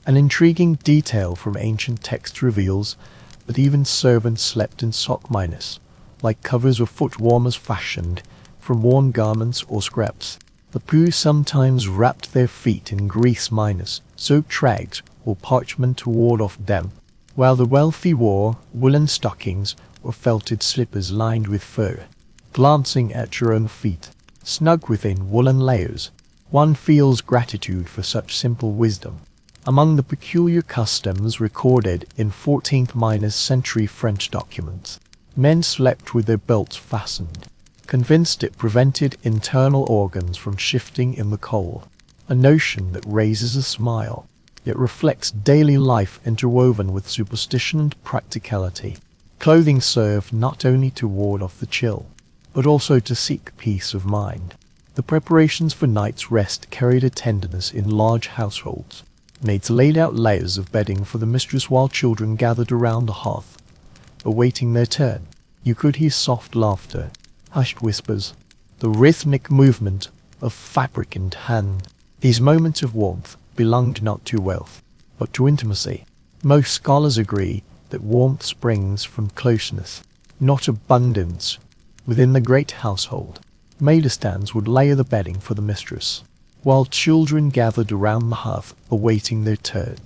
An intriguing detail from ancient texts reveals that even servants slept in sock minus, like covers or foot warmers fashioned from worn garments or scraps. The poor sometimes wrapped their feet in grease minus, soaked rags or parchment to ward off damp, while the wealthy wore woolen stockings or felted slippers lined with fur. Glancing at your own feet, snug within woolen layers, one feels gratitude for such simple wisdom. Among the peculiar customs recorded in 14th century French documents, men slept with their belts fastened, convinced it prevented internal organs from shifting in the cold, a notion that raises a smile, yet reflects daily life interwoven with superstition and practicality. Clothing served not only to ward off the chill, but also to seek peace of mind. The preparations for night's rest carried a tenderness in large households. Maids laid out layers of bedding for the mistress while children gathered around the hearth, awaiting their turn. You could hear soft laughter, hushed whispers, the rhythmic movement of fabric and hand. These moments of warmth belonged not to wealth, but to intimacy. Most scholars agree that warmth springs from closeness, not abundance. Within the great household, maidstans would layer the bedding for the mistress, while children gathered around the hearth awaiting their turn.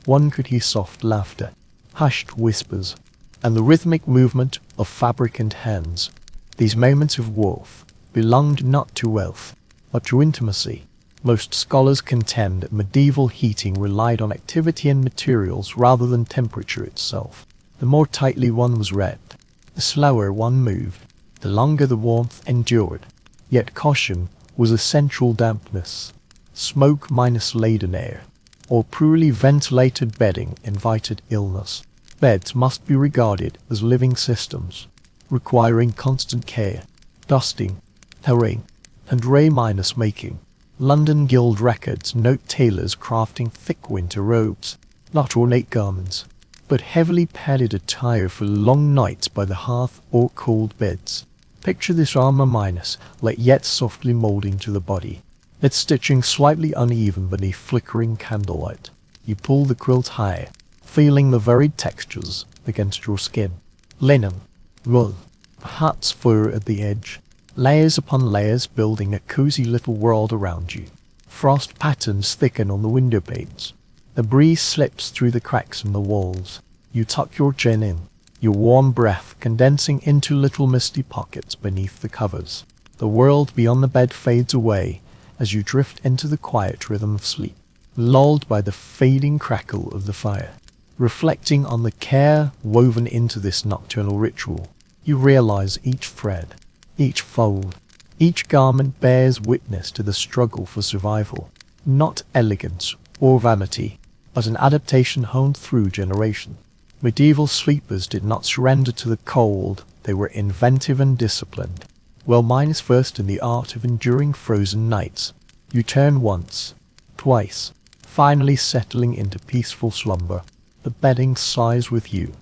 One could hear soft laughter, hushed whispers, and the rhythmic movement of fabric and hands. These moments of warmth belonged not to wealth, but to intimacy. Most scholars contend that medieval heating relied on activity and materials rather than temperature itself. The more tightly one was wrapped, the slower one moved, the longer the warmth endured. Yet caution was essential. Dampness, smoke minus laden air, or poorly ventilated bedding invited illness. Beds must be regarded as living systems, requiring constant care, dusting, tarring, and ray-minus making. London Guild records note tailors crafting thick winter robes, not ornate garments, but heavily padded attire for long nights by the hearth or cold beds. Picture this armor minus, like yet softly molding to the body, its stitching slightly uneven beneath flickering candlelight. You pull the quilt higher, feeling the varied textures against your skin. Linen, wool, perhaps fur at the edge, layers upon layers building a cozy little world around you. Frost patterns thicken on the window panes. A breeze slips through the cracks in the walls. You tuck your chin in, your warm breath condensing into little misty pockets beneath the covers. The world beyond the bed fades away as you drift into the quiet rhythm of sleep, lulled by the fading crackle of the fire. Reflecting on the care woven into this nocturnal ritual, you realize each thread, each fold, each garment bears witness to the struggle for survival, not elegance or vanity, but an adaptation honed through generation. Medieval sleepers did not surrender to the cold, they were inventive and disciplined. Well, mine is versed in the art of enduring frozen nights. You turn once, twice, finally settling into peaceful slumber. The bedding sighs with you.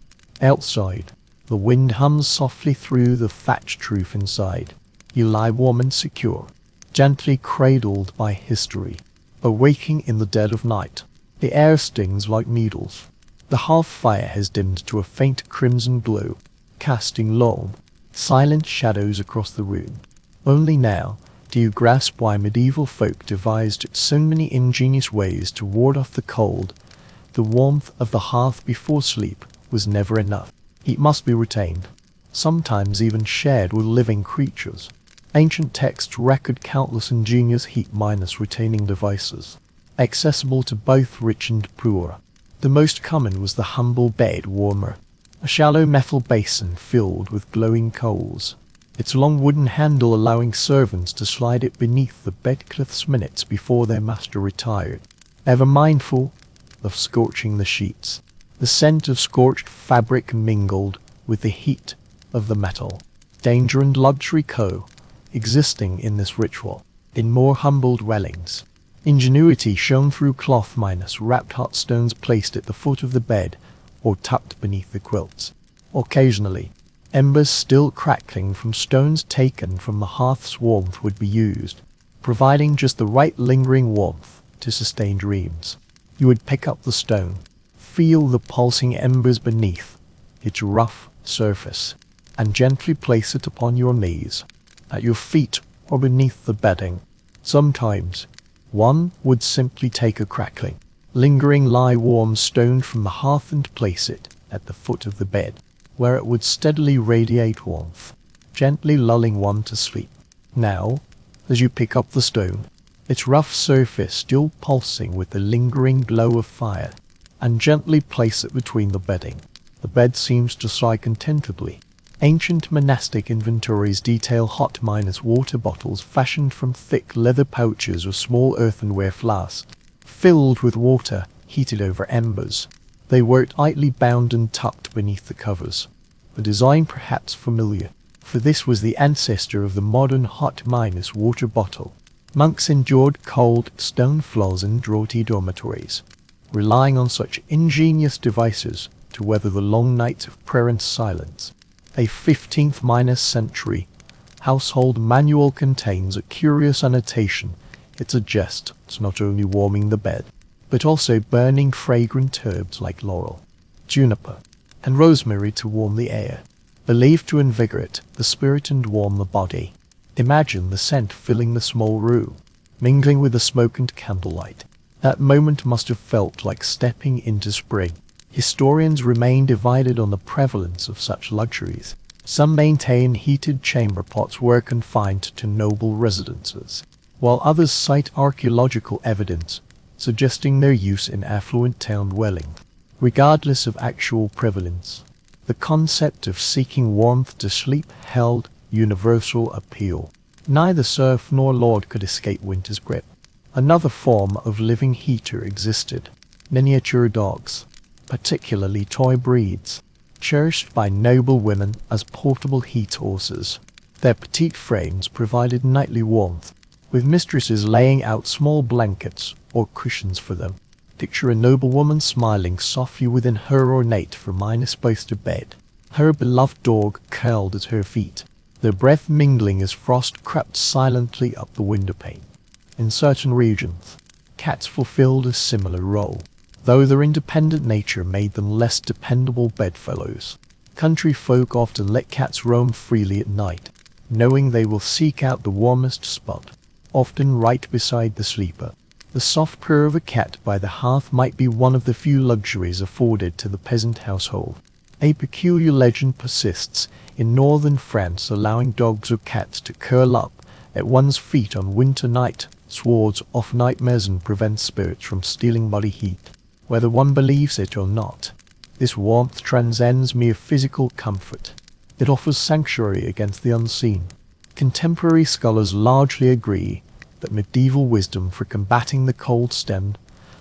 Outside, the wind hums softly through the thatched roof inside. You lie warm and secure, gently cradled by history. Awaking in the dead of night, the air stings like needles. The hearth fire has dimmed to a faint crimson glow, casting long, silent shadows across the room. Only now do you grasp why medieval folk devised so many ingenious ways to ward off the cold. The warmth of the hearth before sleep was never enough. Heat must be retained, sometimes even shared with living creatures. Ancient texts record countless ingenious heat-minus retaining devices, accessible to both rich and poor. The most common was the humble bed warmer, a shallow metal basin filled with glowing coals, its long wooden handle allowing servants to slide it beneath the bedclothes minutes before their master retired. Ever mindful of scorching the sheets, the scent of scorched fabric mingled with the heat of the metal. Danger and luxury co-existing in this ritual. In more humble dwellings, ingenuity shone through cloth minus wrapped hot stones placed at the foot of the bed or tucked beneath the quilts. Occasionally, embers still crackling from stones taken from the hearth's warmth would be used, providing just the right lingering warmth to sustain dreams. You would pick up the stone, feel the pulsing embers beneath its rough surface, and gently place it upon your knees, at your feet or beneath the bedding. Sometimes, one would simply take a crackling, lingering lie warm stone from the hearth and place it at the foot of the bed, where it would steadily radiate warmth, gently lulling one to sleep. Now, as you pick up the stone, its rough surface still pulsing with the lingering glow of fire, and gently place it between the bedding. The bed seems to sigh contentedly. Ancient monastic inventories detail hot minus water bottles fashioned from thick leather pouches or small earthenware flasks, filled with water heated over embers. They were tightly bound and tucked beneath the covers, a design perhaps familiar, for this was the ancestor of the modern hot minus water bottle. Monks endured cold stone floors in draughty dormitories, relying on such ingenious devices to weather the long nights of prayer and silence. A 15th century household manual contains a curious annotation. It suggests it's not only warming the bed, but also burning fragrant herbs like laurel, juniper, and rosemary to warm the air, believed to invigorate the spirit and warm the body. Imagine the scent filling the small room, mingling with the smoke and candlelight. That moment must have felt like stepping into spring. Historians remain divided on the prevalence of such luxuries. Some maintain heated chamber pots were confined to noble residences, while others cite archaeological evidence suggesting their use in affluent town dwellings. Regardless of actual prevalence, the concept of seeking warmth to sleep held universal appeal. Neither serf nor lord could escape winter's grip. Another form of living heater existed: miniature dogs, particularly toy breeds, cherished by noble women as portable heat horses. Their petite frames provided nightly warmth, with mistresses laying out small blankets or cushions for them. Picture a noblewoman smiling softly within her ornate space to bed, her beloved dog curled at her feet, their breath mingling as frost crept silently up the windowpane. In certain regions, cats fulfilled a similar role, though their independent nature made them less dependable bedfellows. Country folk often let cats roam freely at night, knowing they will seek out the warmest spot, often right beside the sleeper. The soft purr of a cat by the hearth might be one of the few luxuries afforded to the peasant household. A peculiar legend persists in northern France, allowing dogs or cats to curl up at one's feet on winter night swards off nightmares and prevent spirits from stealing body heat. Whether one believes it or not, this warmth transcends mere physical comfort. It offers sanctuary against the unseen. Contemporary scholars largely agree that medieval wisdom for combating the cold stemmed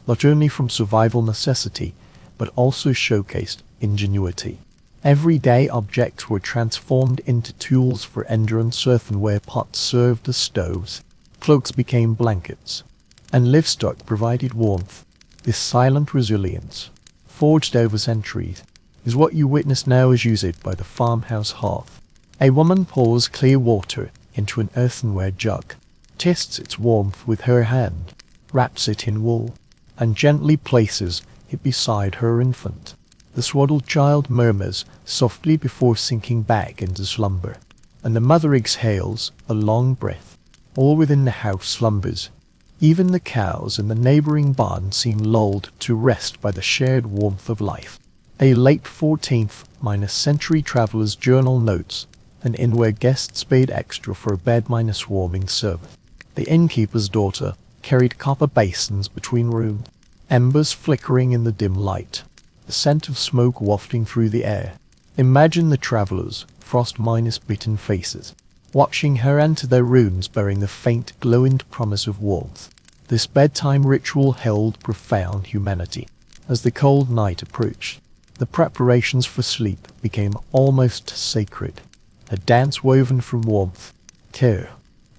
not only from survival necessity, but also showcased ingenuity. Everyday objects were transformed into tools for endurance. Earthenware pots served as stoves, cloaks became blankets, and livestock provided warmth. This silent resilience, forged over centuries, is what you witness now as used by the farmhouse hearth. A woman pours clear water into an earthenware jug, tests its warmth with her hand, wraps it in wool, and gently places it beside her infant. The swaddled child murmurs softly before sinking back into slumber, and the mother exhales a long breath. All within the house slumbers. Even the cows in the neighboring barn seem lulled to rest by the shared warmth of life. A late 14th century traveller's journal notes an inn where guests paid extra for a bed warming service. The innkeeper's daughter carried copper basins between rooms, embers flickering in the dim light, the scent of smoke wafting through the air. Imagine the travellers, frost-bitten faces, watching her enter their rooms bearing the faint, glowing promise of warmth. This bedtime ritual held profound humanity. As the cold night approached, the preparations for sleep became almost sacred, a dance woven from warmth, care,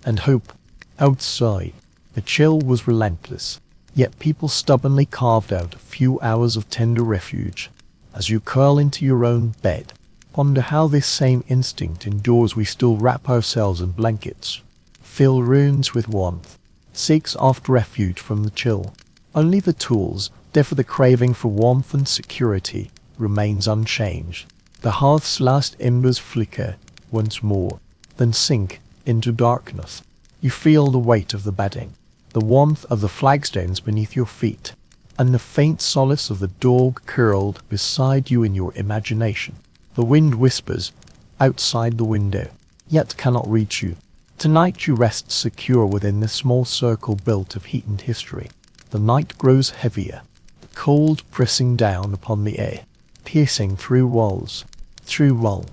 and hope. Outside, the chill was relentless, yet people stubbornly carved out a few hours of tender refuge. As you curl into your own bed, ponder how this same instinct endures. We still wrap ourselves in blankets, fill rooms with warmth, seeks oft refuge from the chill. Only the tools, therefore the craving for warmth and security, remains unchanged. The hearth's last embers flicker once more, then sink into darkness. You feel the weight of the bedding, the warmth of the flagstones beneath your feet, and the faint solace of the dog curled beside you in your imagination. The wind whispers outside the window, yet cannot reach you. Tonight you rest secure within this small circle built of heat and history. The night grows heavier, the cold pressing down upon the air, piercing through walls, through wool,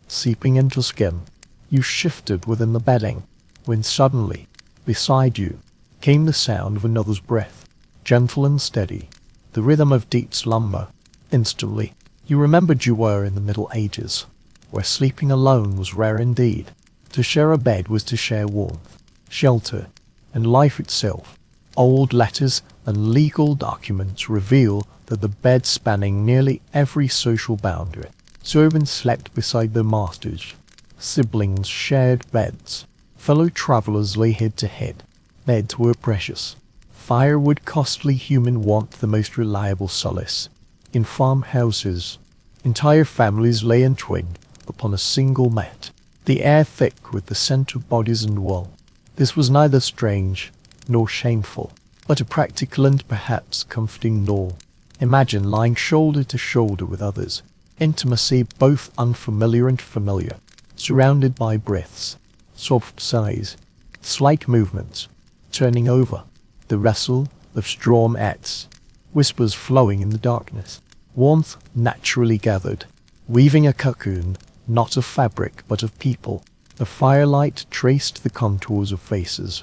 seeping into skin. You shifted within the bedding, when suddenly, beside you, came the sound of another's breath, gentle and steady, the rhythm of deep slumber. Instantly, you remembered you were in the Middle Ages, where sleeping alone was rare indeed. To share a bed was to share warmth, shelter, and life itself. Old letters and legal documents reveal that the bed spanning nearly every social boundary. Servants slept beside their masters. Siblings shared beds. Fellow travelers lay head to head. Beds were precious. Firewood costly, human warmth the most reliable solace. In farmhouses, entire families lay entwined upon a single mat, the air thick with the scent of bodies and wool. This was neither strange nor shameful, but a practical and perhaps comforting law. Imagine lying shoulder to shoulder with others, intimacy both unfamiliar and familiar, surrounded by breaths, soft sighs, slight movements, turning over, the rustle of straw mats, whispers flowing in the darkness, warmth naturally gathered, weaving a cocoon, not of fabric but of people. The firelight traced the contours of faces,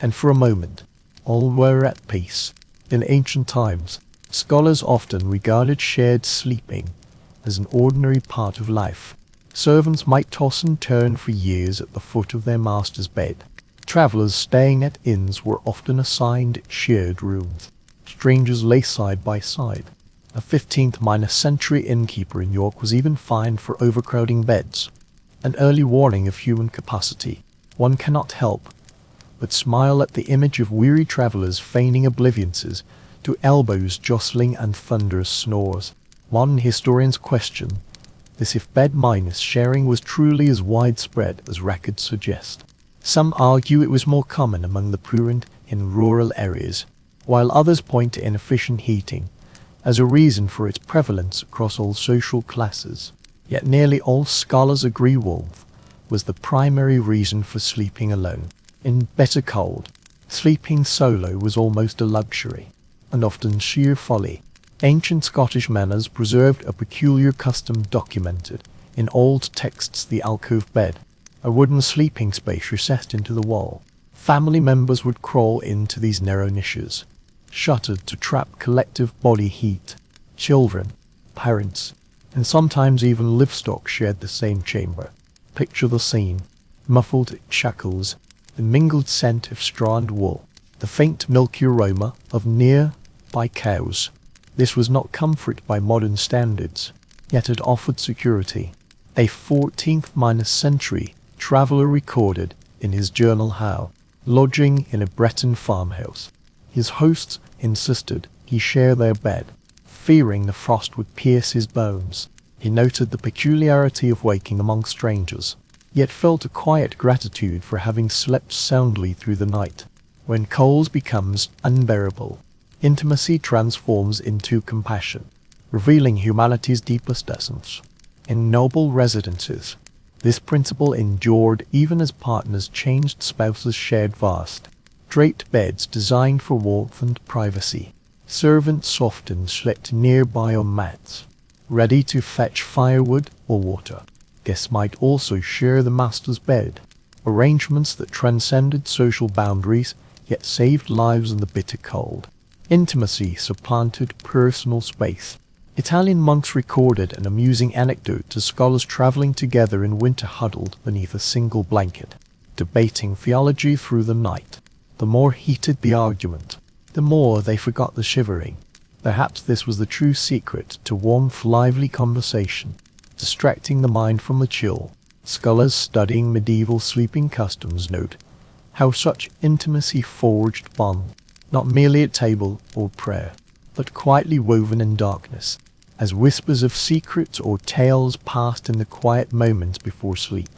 and for a moment, all were at peace. In ancient times, scholars often regarded shared sleeping as an ordinary part of life. Servants might toss and turn for years at the foot of their master's bed. Travelers staying at inns were often assigned shared rooms. Strangers lay side by side. A 15th-century innkeeper in York was even fined for overcrowding beds, an early warning of human capacity. One cannot help but smile at the image of weary travelers feigning oblivions to elbows jostling and thunderous snores. Modern historians question this if bed minus sharing was truly as widespread as records suggest. Some argue it was more common among the poor and in rural areas, while others point to inefficient heating as a reason for its prevalence across all social classes. Yet nearly all scholars agree warmth was the primary reason for sleeping alone. In bitter cold, sleeping solo was almost a luxury, and often sheer folly. Ancient Scottish manners preserved a peculiar custom documented in old texts: the alcove bed, a wooden sleeping space recessed into the wall. Family members would crawl into these narrow niches, shuttered to trap collective body heat. Children, parents, and sometimes even livestock shared the same chamber. Picture the scene: muffled chuckles, the mingled scent of straw and wool, the faint milky aroma of near-by cows. This was not comfort by modern standards, yet it offered security. A 14th-century traveller recorded in his journal how, lodging in a Breton farmhouse, his hosts insisted he share their bed, fearing the frost would pierce his bones. He noted the peculiarity of waking among strangers, yet felt a quiet gratitude for having slept soundly through the night. When cold becomes unbearable, intimacy transforms into compassion, revealing humanity's deepest essence. In noble residences, this principle endured even as partners changed spouses shared vast, draped beds designed for warmth and privacy. Servants often slept nearby on mats, ready to fetch firewood or water. Guests might also share the master's bed, arrangements that transcended social boundaries yet saved lives in the bitter cold. Intimacy supplanted personal space. Italian monks recorded an amusing anecdote of scholars traveling together in winter huddled beneath a single blanket, debating theology through the night. The more heated the argument, the more they forgot the shivering. Perhaps this was the true secret to warmth: lively conversation, distracting the mind from the chill. Scholars studying medieval sleeping customs note how such intimacy forged bonds, not merely at table or prayer, but quietly woven in darkness, as whispers of secrets or tales passed in the quiet moments before sleep.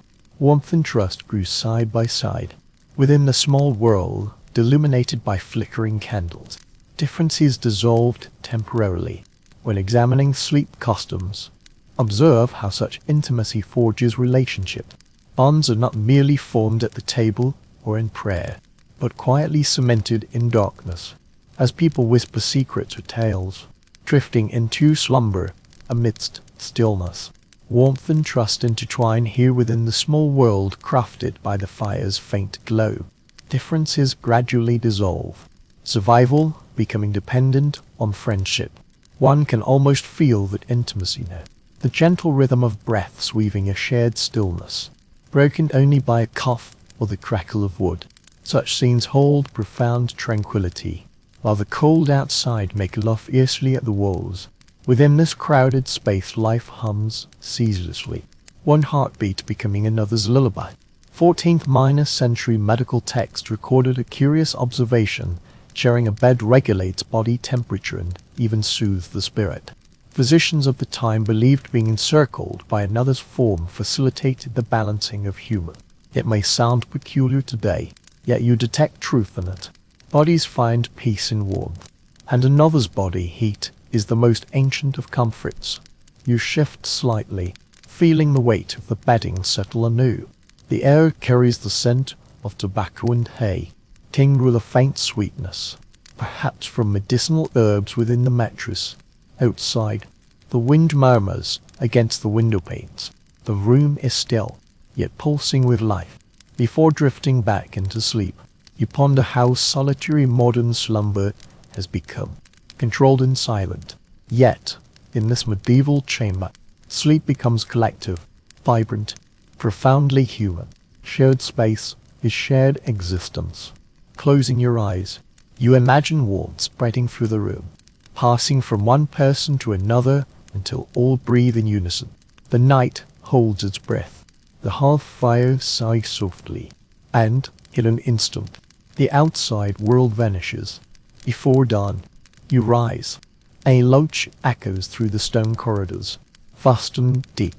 Warmth and trust grew side by side. Within the small world, illuminated by flickering candles, differences dissolved temporarily. When examining sleep customs, observe how such intimacy forges relationships. Bonds are not merely formed at the table or in prayer, but quietly cemented in darkness, as people whisper secrets or tales, drifting into slumber amidst stillness. Warmth and trust intertwine here within the small world crafted by the fire's faint glow. Differences gradually dissolve, survival becoming dependent on friendship. One can almost feel that intimacy now, the gentle rhythm of breaths weaving a shared stillness, broken only by a cough or the crackle of wood. Such scenes hold profound tranquility, while the cold outside make laugh fiercely at the walls. Within this crowded space life hums ceaselessly, one heartbeat becoming another's lullaby. 14th-century medical text recorded a curious observation: sharing a bed regulates body temperature and even soothes the spirit. Physicians of the time believed being encircled by another's form facilitated the balancing of humor. It may sound peculiar today, yet you detect truth in it. Bodies find peace in warmth, and another's body heat is the most ancient of comforts. You shift slightly, feeling the weight of the bedding settle anew. The air carries the scent of tobacco and hay, tinged with a faint sweetness, perhaps from medicinal herbs within the mattress. Outside, the wind murmurs against the window panes. The room is still, yet pulsing with life. Before drifting back into sleep, you ponder how solitary modern slumber has become, controlled and silent. Yet, in this medieval chamber, sleep becomes collective, vibrant, profoundly human. Shared space is shared existence. Closing your eyes, you imagine warmth spreading through the room, passing from one person to another until all breathe in unison. The night holds its breath. The hearth fire sighs softly, and, in an instant, the outside world vanishes. Before dawn, you rise. A loach echoes through the stone corridors, vast and deep,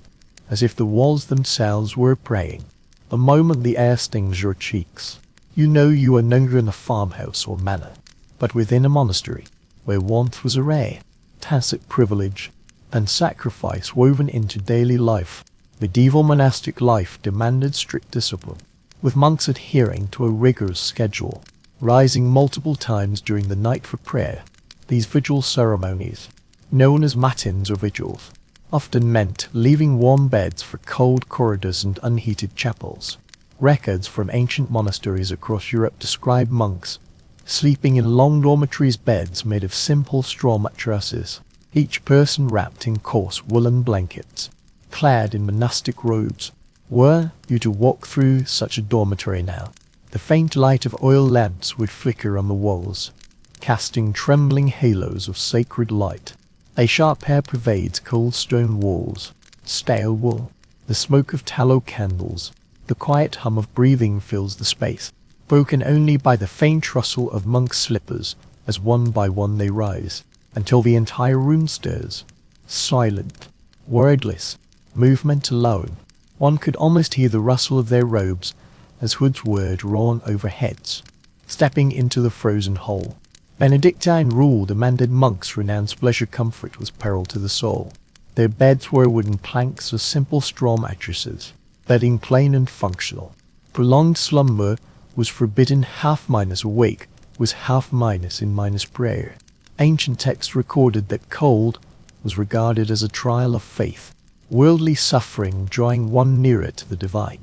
as if the walls themselves were praying. The moment the air stings your cheeks, you know you are no longer in a farmhouse or manor, but within a monastery, where warmth was a rare, tacit privilege, and sacrifice woven into daily life. Medieval monastic life demanded strict discipline, with monks adhering to a rigorous schedule, rising multiple times during the night for prayer. These vigil ceremonies, known as matins or vigils, often meant leaving warm beds for cold corridors and unheated chapels. Records from ancient monasteries across Europe describe monks sleeping in long dormitories, beds made of simple straw mattresses, each person wrapped in coarse woolen blankets, clad in monastic robes. Were you to walk through such a dormitory now, the faint light of oil lamps would flicker on the walls, casting trembling halos of sacred light. A sharp air pervades cold stone walls, stale wool, the smoke of tallow candles. The quiet hum of breathing fills the space, broken only by the faint rustle of monks' slippers as one by one they rise, until the entire room stirs. Silent, wordless, movement alone. One could almost hear the rustle of their robes as hoods were drawn over heads. Stepping into the frozen hole, Benedictine rule demanded monks renounce pleasure comfort was peril to the soul. Their beds were wooden planks or simple straw mattresses, bedding plain and functional. Prolonged slumber was forbidden. Half minus awake was half minus in minus prayer. Ancient texts recorded that cold was regarded as a trial of faith, worldly suffering drawing one nearer to the divine.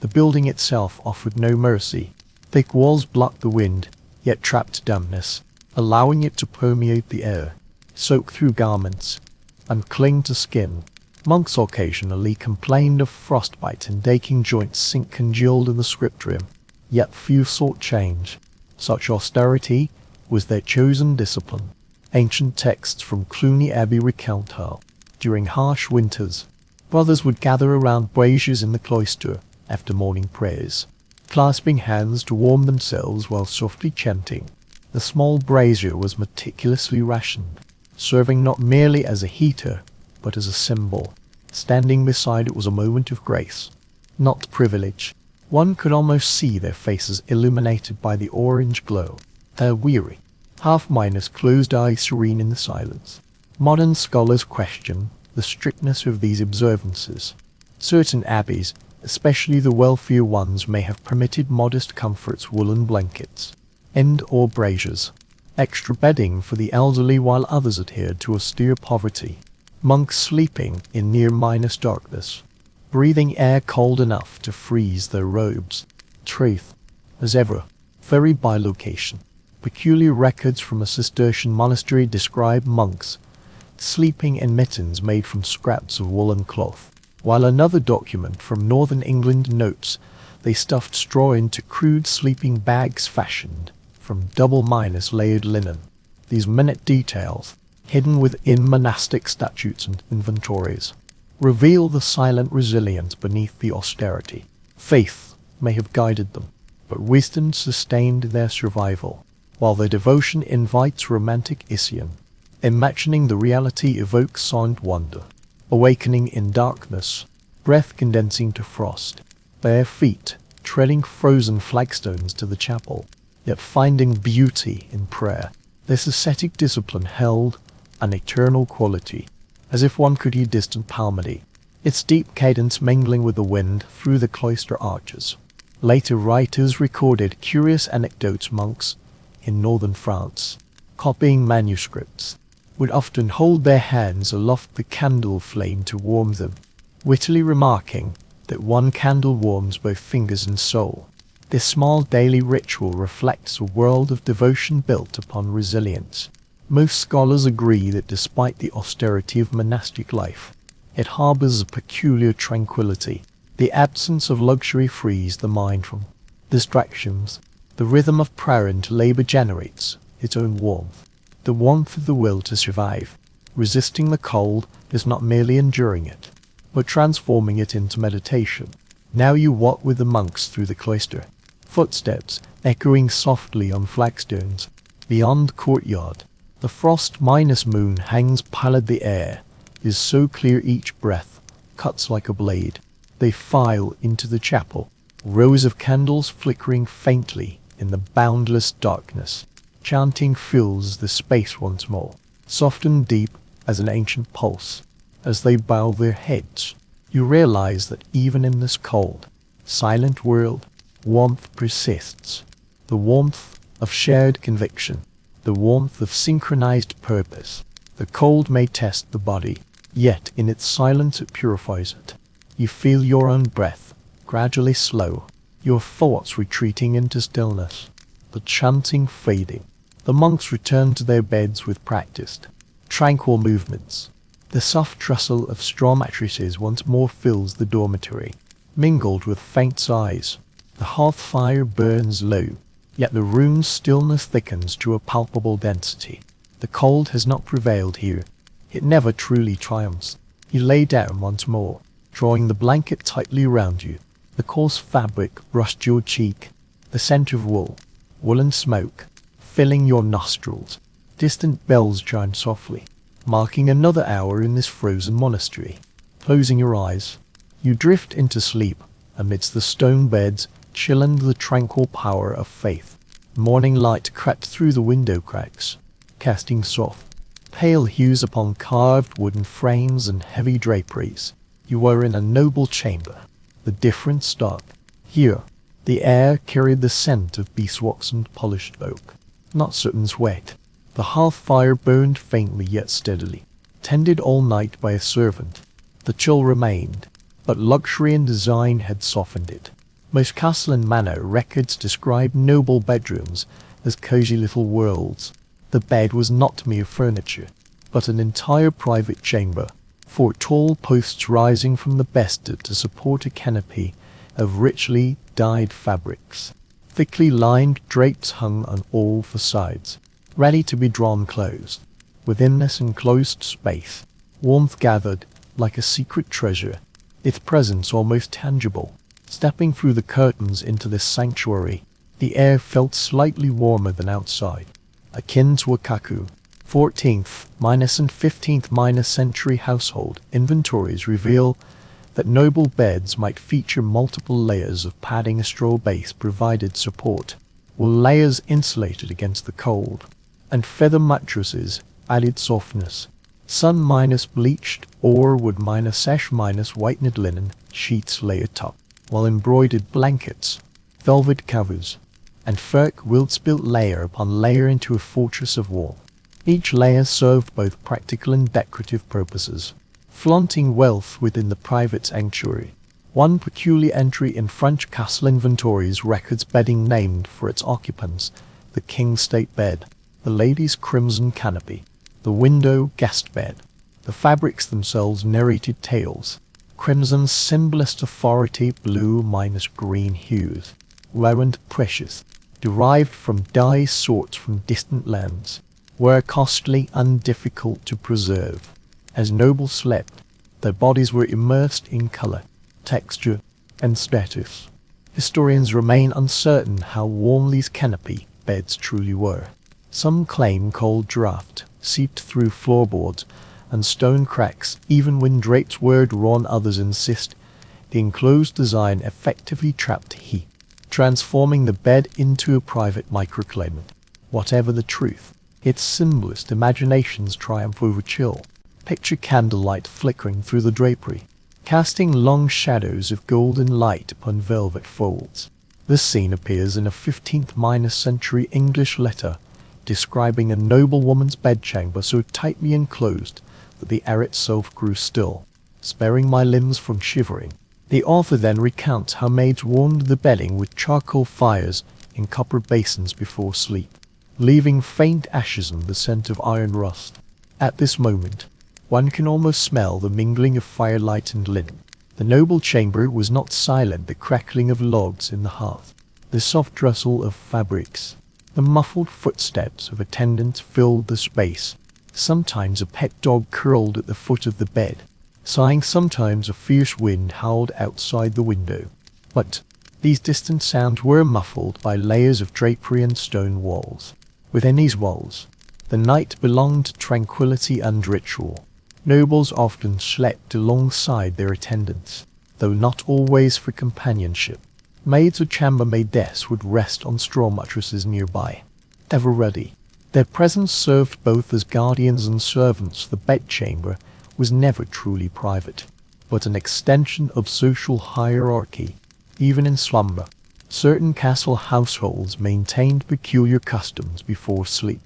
The building itself offered no mercy. Thick walls blocked the wind, yet trapped dampness, allowing it to permeate the air, soak through garments, and cling to skin. Monks occasionally complained of frostbite and aching joints sink congealed in the scriptorium, yet few sought change. Such austerity was their chosen discipline. Ancient texts from Cluny Abbey recount how, during harsh winters, brothers would gather around braziers in the cloister after morning prayers, clasping hands to warm themselves while softly chanting. The small brazier was meticulously rationed, serving not merely as a heater, but as a symbol. Standing beside it was a moment of grace, not privilege. One could almost see their faces illuminated by the orange glow. Their weary, half-minus closed eyes serene in the silence. Modern scholars question the strictness of these observances. Certain abbeys, especially the wealthier ones, may have permitted modest comforts, woolen blankets, and/or braziers, extra bedding for the elderly, while others adhered to austere poverty. Monks sleeping in near-minus darkness, breathing air cold enough to freeze their robes. Truth, as ever, varied by location. Peculiar records from a Cistercian monastery describe monks sleeping in mittens made from scraps of woolen cloth, while another document from northern England notes they stuffed straw into crude sleeping bags fashioned from double-minus layered linen. These minute details, hidden within monastic statutes and inventories, reveal the silent resilience beneath the austerity. Faith may have guided them, but wisdom sustained their survival, while their devotion invites romantic Isian. Imagining the reality evokes silent wonder, awakening in darkness, breath condensing to frost, bare feet treading frozen flagstones to the chapel, yet finding beauty in prayer. This ascetic discipline held an eternal quality, as if one could hear distant psalmody, its deep cadence mingling with the wind through the cloister arches. Later writers recorded curious anecdotes. Monks in northern France, copying manuscripts, would often hold their hands aloft the candle flame to warm them, wittily remarking that one candle warms both fingers and soul. This small daily ritual reflects a world of devotion built upon resilience. Most scholars agree that despite the austerity of monastic life, it harbors a peculiar tranquility. The absence of luxury frees the mind from distractions. The rhythm of prayer and labor generates its own warmth. The warmth of the will to survive. Resisting the cold is not merely enduring it, but transforming it into meditation. Now you walk with the monks through the cloister, footsteps echoing softly on flagstones. Beyond the courtyard, the frost-moon hangs pallid. The air is so clear each breath cuts like a blade. They file into the chapel, rows of candles flickering faintly in the boundless darkness. Chanting fills the space once more, soft and deep as an ancient pulse. As they bow their heads, you realize that even in this cold, silent world, warmth persists. The warmth of shared conviction, the warmth of synchronized purpose. The cold may test the body, yet in its silence it purifies it. You feel your own breath gradually slow, your thoughts retreating into stillness, the chanting fading. The monks return to their beds with practiced, tranquil movements. The soft rustle of straw mattresses once more fills the dormitory, mingled with faint sighs. The hearth fire burns low, yet the room's stillness thickens to a palpable density. The cold has not prevailed here. It never truly triumphs. You lay down once more, drawing the blanket tightly around you. The coarse fabric brushed your cheek, the scent of woolen smoke, filling your nostrils. Distant bells chime softly, marking another hour in this frozen monastery. Closing your eyes, you drift into sleep amidst the stone beds, chilling the tranquil power of faith. Morning light crept through the window cracks, casting soft, pale hues upon carved wooden frames and heavy draperies. You were in a noble chamber, the different stark. Here, the air carried the scent of beeswax and polished oak, not certain sweat. The hearth fire burned faintly yet steadily, tended all night by a servant. The chill remained, but luxury and design had softened it. Most castle and manor records describe noble bedrooms as cozy little worlds. The bed was not mere furniture, but an entire private chamber, 4 tall posts rising from the bedstead to support a canopy of richly dyed fabrics. Thickly lined drapes hung on all the sides, ready to be drawn close. Within this enclosed space, warmth gathered like a secret treasure, its presence almost tangible. Stepping through the curtains into this sanctuary, the air felt slightly warmer than outside, akin to a kaku. 14th and 15th century household inventories reveal that noble beds might feature multiple layers of padding. A straw base provided support, while layers insulated against the cold, and feather mattresses added softness. Sun-bleached or wood-whitened linen sheets lay atop, while embroidered blankets, velvet covers, and fur quilts built layer upon layer into a fortress of warmth. Each layer served both practical and decorative purposes, flaunting wealth within the private sanctuary. One peculiar entry in French castle inventories records bedding named for its occupants: the king's state bed, the lady's crimson canopy, the window guest bed. The fabrics themselves narrated tales. Crimson symbolized authority, blue minus green hues, rare and precious, derived from dyes sourced from distant lands, were costly and difficult to preserve. As nobles slept, their bodies were immersed in color, texture, and status. Historians remain uncertain how warm these canopy beds truly were. Some claim cold draft seeped through floorboards and stone cracks even when drapes were drawn. Others insist the enclosed design effectively trapped heat, transforming the bed into a private microclimate. Whatever the truth, its symbolist imaginations triumph over chill. Picture candlelight flickering through the drapery, casting long shadows of golden light upon velvet folds. This scene appears in a 15th-century English letter describing a noblewoman's bedchamber so tightly enclosed that the air itself grew still, sparing my limbs from shivering. The author then recounts how maids warmed the bedding with charcoal fires in copper basins before sleep, leaving faint ashes and the scent of iron rust. At this moment, one can almost smell the mingling of firelight and linen. The noble chamber was not silent, the crackling of logs in the hearth, the soft rustle of fabrics, the muffled footsteps of attendants filled the space. Sometimes a pet dog curled at the foot of the bed, sighing. Sometimes a fierce wind howled outside the window. But these distant sounds were muffled by layers of drapery and stone walls. Within these walls, the night belonged to tranquility and ritual. Nobles often slept alongside their attendants, though not always for companionship. Maids or chambermaidettes would rest on straw mattresses nearby, ever ready. Their presence served both as guardians and servants. The bedchamber was never truly private, but an extension of social hierarchy. Even in slumber, certain castle households maintained peculiar customs before sleep.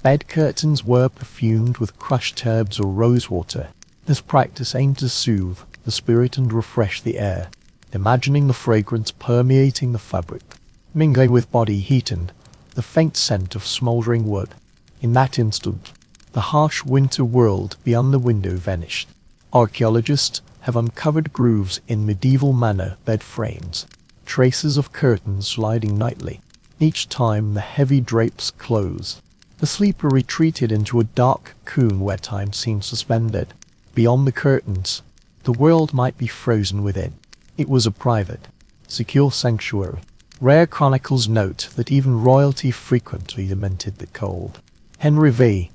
Bed curtains were perfumed with crushed herbs or rosewater. This practice aimed to soothe the spirit and refresh the air, imagining the fragrance permeating the fabric, mingling with body heat and the faint scent of smouldering wood. In that instant, the harsh winter world beyond the window vanished. Archaeologists have uncovered grooves in medieval manor bed frames, traces of curtains sliding nightly. Each time the heavy drapes close, the sleeper retreated into a dark cocoon where time seemed suspended. Beyond the curtains, the world might be frozen within. It was a private, secure sanctuary. Rare chronicles note that even royalty frequently lamented the cold. Henry V.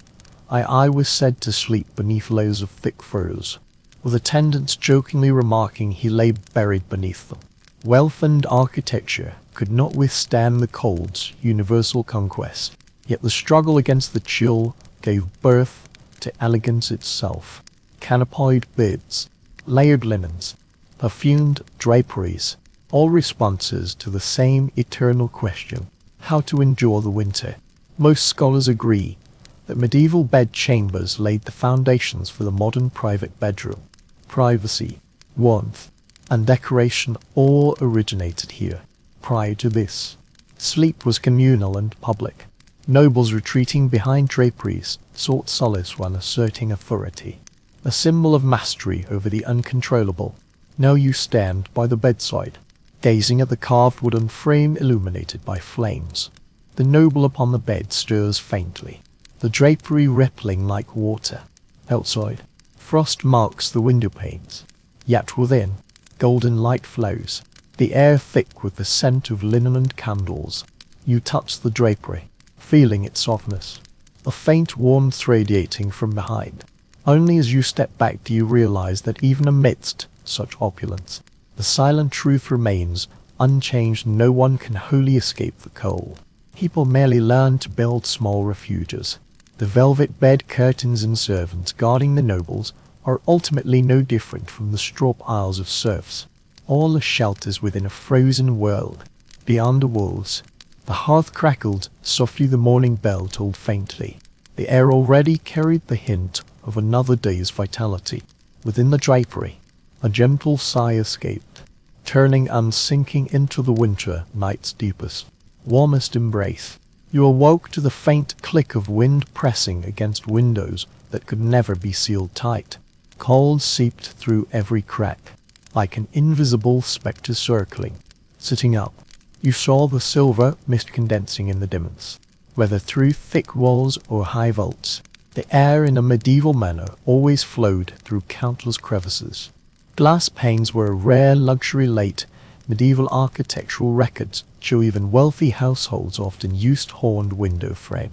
I was said to sleep beneath layers of thick furs, with attendants jokingly remarking he lay buried beneath them. Wealth and architecture could not withstand the cold's universal conquest, yet the struggle against the chill gave birth to elegance itself. Canopied beds, layered linens, perfumed draperies, all responses to the same eternal question: how to endure the winter. Most scholars agree that medieval bed chambers laid the foundations for the modern private bedroom. Privacy, warmth, and decoration all originated here. Prior to this, sleep was communal and public. Nobles retreating behind draperies sought solace while asserting authority, a symbol of mastery over the uncontrollable. Now you stand by the bedside, gazing at the carved wooden frame illuminated by flames. The noble upon the bed stirs faintly, the drapery rippling like water. Outside, frost marks the window panes, yet within, golden light flows, the air thick with the scent of linen and candles. You touch the drapery, feeling its softness, a faint warmth radiating from behind. Only as you step back do you realize that even amidst such opulence, the silent truth remains unchanged. No one can wholly escape the cold. People merely learn to build small refuges. The velvet bed curtains and servants guarding the nobles are ultimately no different from the straw piles of serfs, all as shelters within a frozen world. Beyond the walls, the hearth crackled softly. The morning bell tolled faintly. The air already carried the hint of another day's vitality. Within the drapery, a gentle sigh escaped, turning and sinking into the winter night's deepest, warmest embrace. You awoke to the faint click of wind pressing against windows that could never be sealed tight. Cold seeped through every crack, like an invisible spectre circling. Sitting up, you saw the silver mist condensing in the dimness. Whether through thick walls or high vaults, the air in a medieval manor always flowed through countless crevices. Glass panes were a rare luxury. Late medieval architectural records show even wealthy households often used horned window frame,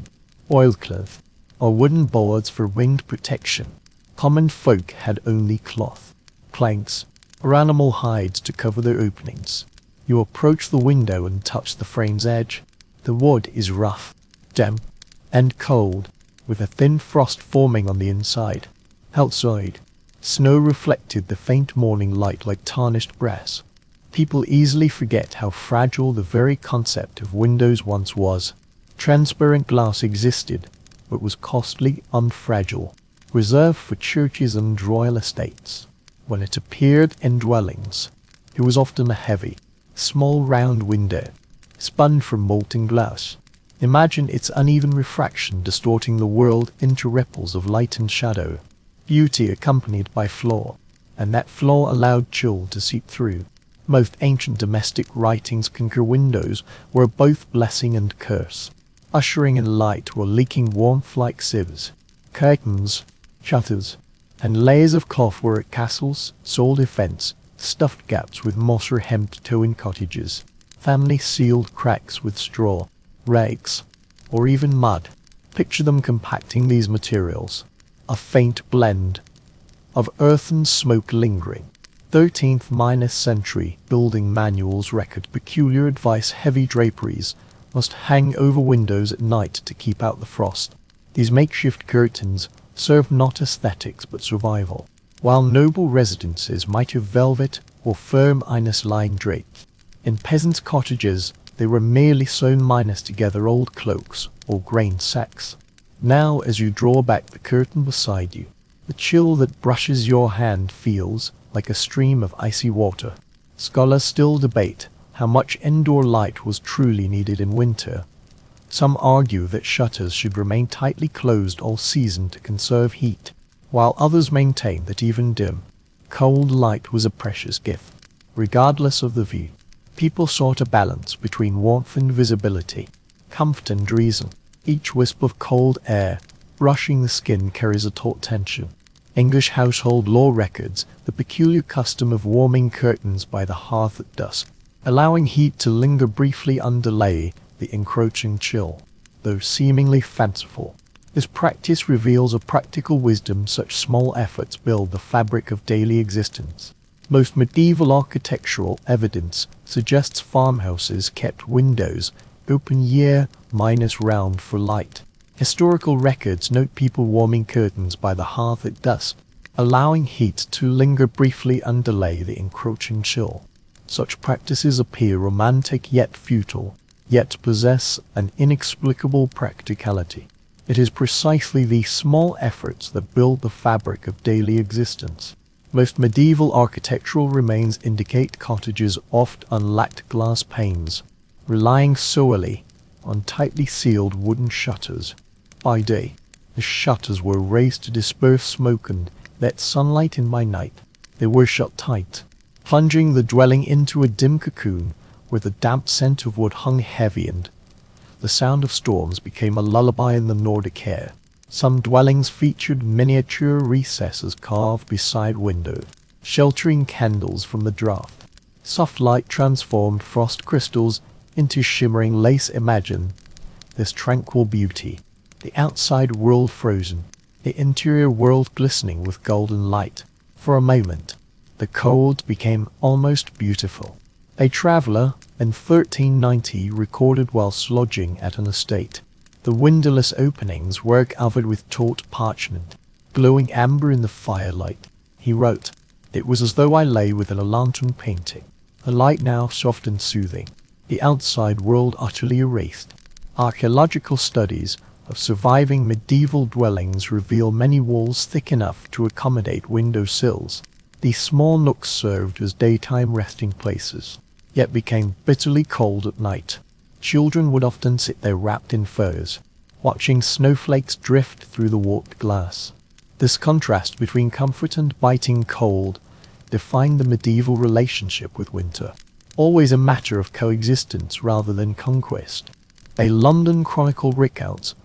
oilcloth, or wooden boards for wind protection. Common folk had only cloth, planks, or animal hides to cover their openings. You approach the window and touch the frame's edge. The wood is rough, damp, and cold, with a thin frost forming on the inside. Outside, snow reflected the faint morning light like tarnished brass. People easily forget how fragile the very concept of windows once was. Transparent glass existed, but was costly, unfragile, reserved for churches and royal estates. When it appeared in dwellings, it was often a heavy, small round window, spun from molten glass. Imagine its uneven refraction distorting the world into ripples of light and shadow, beauty accompanied by flaw, and that flaw allowed chill to seep through. Most ancient domestic writings concur windows were both blessing and curse, ushering in light or leaking warmth like sieves. Curtains, shutters, and layers of cloth were at castles, sole defence, stuffed gaps with moss or hemp toe in cottages, family sealed cracks with straw, rags, or even mud. Picture them compacting these materials, a faint blend of earth and smoke lingering. 13th century building manuals record peculiar advice: heavy draperies must hang over windows at night to keep out the frost. These makeshift curtains served not aesthetics but survival. While noble residences might have velvet or firm Ines-lying drapes, in peasant cottages they were merely sewn minus together old cloaks or grain sacks. Now, as you draw back the curtain beside you, the chill that brushes your hand feels like a stream of icy water. Scholars still debate how much indoor light was truly needed in winter. Some argue that shutters should remain tightly closed all season to conserve heat, while others maintain that even dim, cold light was a precious gift. Regardless of the view, people sought a balance between warmth and visibility, comfort and reason. Each wisp of cold air brushing the skin carries a taut tension. English household law records the peculiar custom of warming curtains by the hearth at dusk, allowing heat to linger briefly underlay the encroaching chill. Though seemingly fanciful, this practice reveals a practical wisdom. Such small efforts build the fabric of daily existence. Most medieval architectural evidence suggests farmhouses kept windows open year-round for light. Historical records note people warming curtains by the hearth at dusk, allowing heat to linger briefly underlay the encroaching chill. Such practices appear romantic yet futile, yet possess an inexplicable practicality. It is precisely these small efforts that build the fabric of daily existence. Most medieval architectural remains indicate cottages often lacked glass panes, relying solely on tightly sealed wooden shutters. By day, the shutters were raised to disperse smoke and let sunlight in. By night, they were shut tight, plunging the dwelling into a dim cocoon where the damp scent of wood hung heavy and the sound of storms became a lullaby in the Nordic air. Some dwellings featured miniature recesses carved beside windows, sheltering candles from the draught. Soft light transformed frost crystals into shimmering lace. Imagine this tranquil beauty. The outside world frozen, the interior world glistening with golden light. For a moment, the cold became almost beautiful. A traveller in 1390 recorded whilst lodging at an estate. The windowless openings were covered with taut parchment, glowing amber in the firelight. He wrote, "It was as though I lay within a lantern painting, the light now soft and soothing, the outside world utterly erased." Archaeological studies of surviving medieval dwellings reveal many walls thick enough to accommodate window sills. These small nooks served as daytime resting places, yet became bitterly cold at night. Children would often sit there wrapped in furs, watching snowflakes drift through the warped glass. This contrast between comfort and biting cold defined the medieval relationship with winter, always a matter of coexistence rather than conquest. A London Chronicle recounts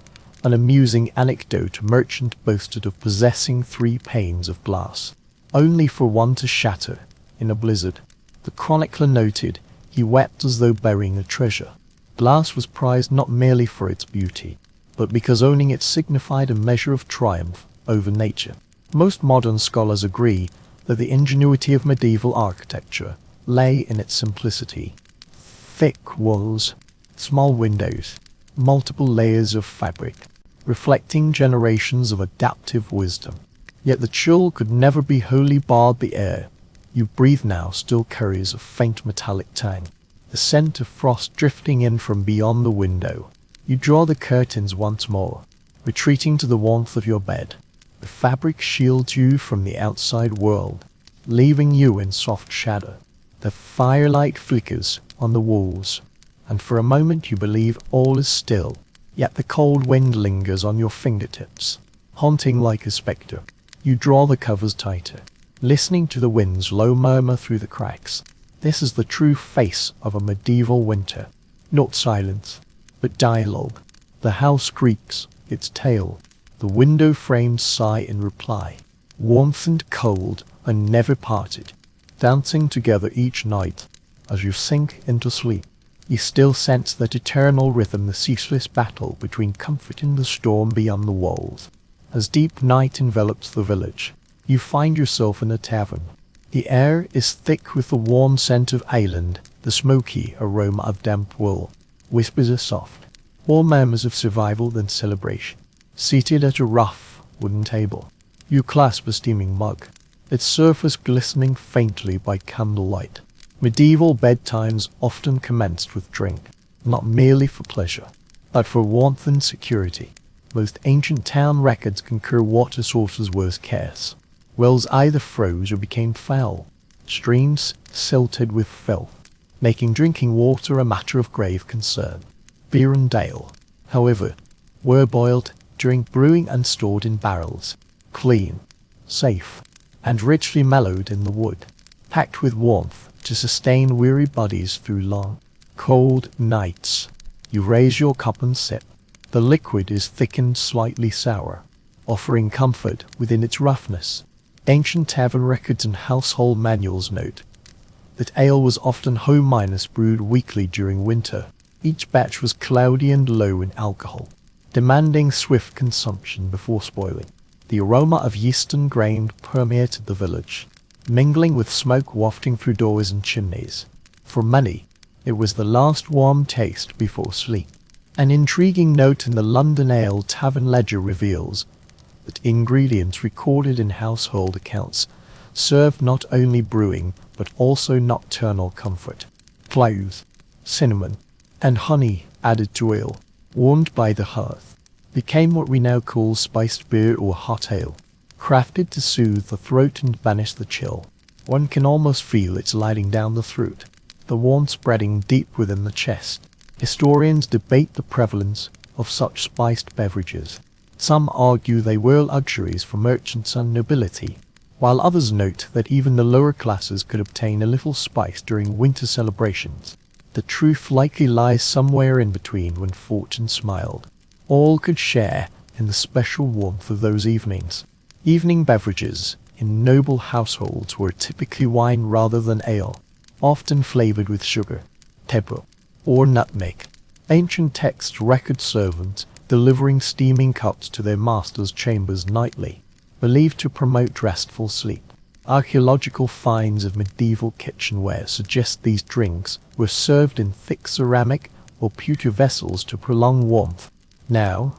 an amusing anecdote. A merchant boasted of possessing 3 panes of glass, only for one to shatter in a blizzard. The chronicler noted he wept as though burying a treasure. Glass was prized not merely for its beauty, but because owning it signified a measure of triumph over nature. Most modern scholars agree that the ingenuity of medieval architecture lay in its simplicity. Thick walls, small windows, multiple layers of fabric, reflecting generations of adaptive wisdom. Yet the chill could never be wholly barred the air. you breathe now still carries a faint metallic tang, the scent of frost drifting in from beyond the window. You draw the curtains once more, retreating to the warmth of your bed. The fabric shields you from the outside world, leaving you in soft shadow. The firelight flickers on the walls, and for a moment you believe all is still, yet the cold wind lingers on your fingertips, haunting like a spectre. You draw the covers tighter, listening to the wind's low murmur through the cracks. This is the true face of a medieval winter. Not silence, but dialogue. The house creaks its tail. The window frames sigh in reply. Warmth and cold are never parted, dancing together each night. As you sink into sleep, you still sense that eternal rhythm, the ceaseless battle between comfort and the storm beyond the walls. As deep night envelops the village, you find yourself in a tavern. The air is thick with the warm scent of island, the smoky aroma of damp wool. Whispers are soft, more murmurs of survival than celebration. Seated at a rough wooden table, you clasp a steaming mug, its surface glistening faintly by candlelight. Medieval bedtimes often commenced with drink, not merely for pleasure, but for warmth and security. Most ancient town records concur water sources were scarce. Wells either froze or became foul, streams silted with filth, making drinking water a matter of grave concern. Beer and ale, however, were boiled during brewing and stored in barrels, clean, safe, and richly mellowed in the wood, packed with warmth to sustain weary bodies through long, cold nights. You raise your cup and sip. The liquid is thick and slightly sour, offering comfort within its roughness. Ancient tavern records and household manuals note that ale was often home brewed weekly during winter. Each batch was cloudy and low in alcohol, demanding swift consumption before spoiling. The aroma of yeast and grain permeated the village, mingling with smoke wafting through doors and chimneys. For many, it was the last warm taste before sleep. An intriguing note in the London Ale Tavern Ledger reveals that ingredients recorded in household accounts served not only brewing but also nocturnal comfort. Cloves, cinnamon, and honey added to ale, warmed by the hearth, became what we now call spiced beer or hot ale, crafted to soothe the throat and banish the chill. One can almost feel it sliding down the throat, the warmth spreading deep within the chest. Historians debate the prevalence of such spiced beverages. Some argue they were luxuries for merchants and nobility, while others note that even the lower classes could obtain a little spice during winter celebrations. The truth likely lies somewhere in between. When fortune smiled, all could share in the special warmth of those evenings. Evening beverages in noble households were typically wine rather than ale, often flavored with sugar, pepper, or nutmeg. Ancient texts record servants delivering steaming cups to their masters' chambers nightly, believed to promote restful sleep. Archaeological finds of medieval kitchenware suggest these drinks were served in thick ceramic or pewter vessels to prolong warmth. Now,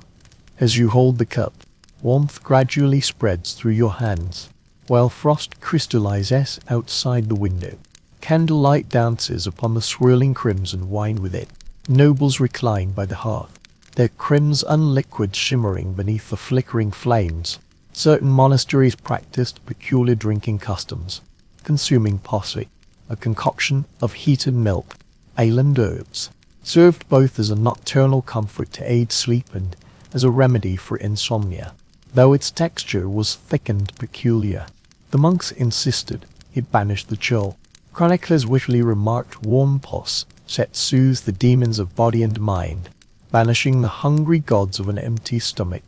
as you hold the cup, warmth gradually spreads through your hands, while frost crystallizes outside the window. Candlelight dances upon the swirling crimson wine within. Nobles recline by the hearth, their crimson liquid shimmering beneath the flickering flames. Certain monasteries practiced peculiar drinking customs, consuming posse, a concoction of heated milk, ale and herbs, served both as a nocturnal comfort to aid sleep and as a remedy for insomnia. Though its texture was thick and peculiar, the monks insisted it banished the chill. Chroniclers wittily remarked warm pus set soothes the demons of body and mind, banishing the hungry gods of an empty stomach.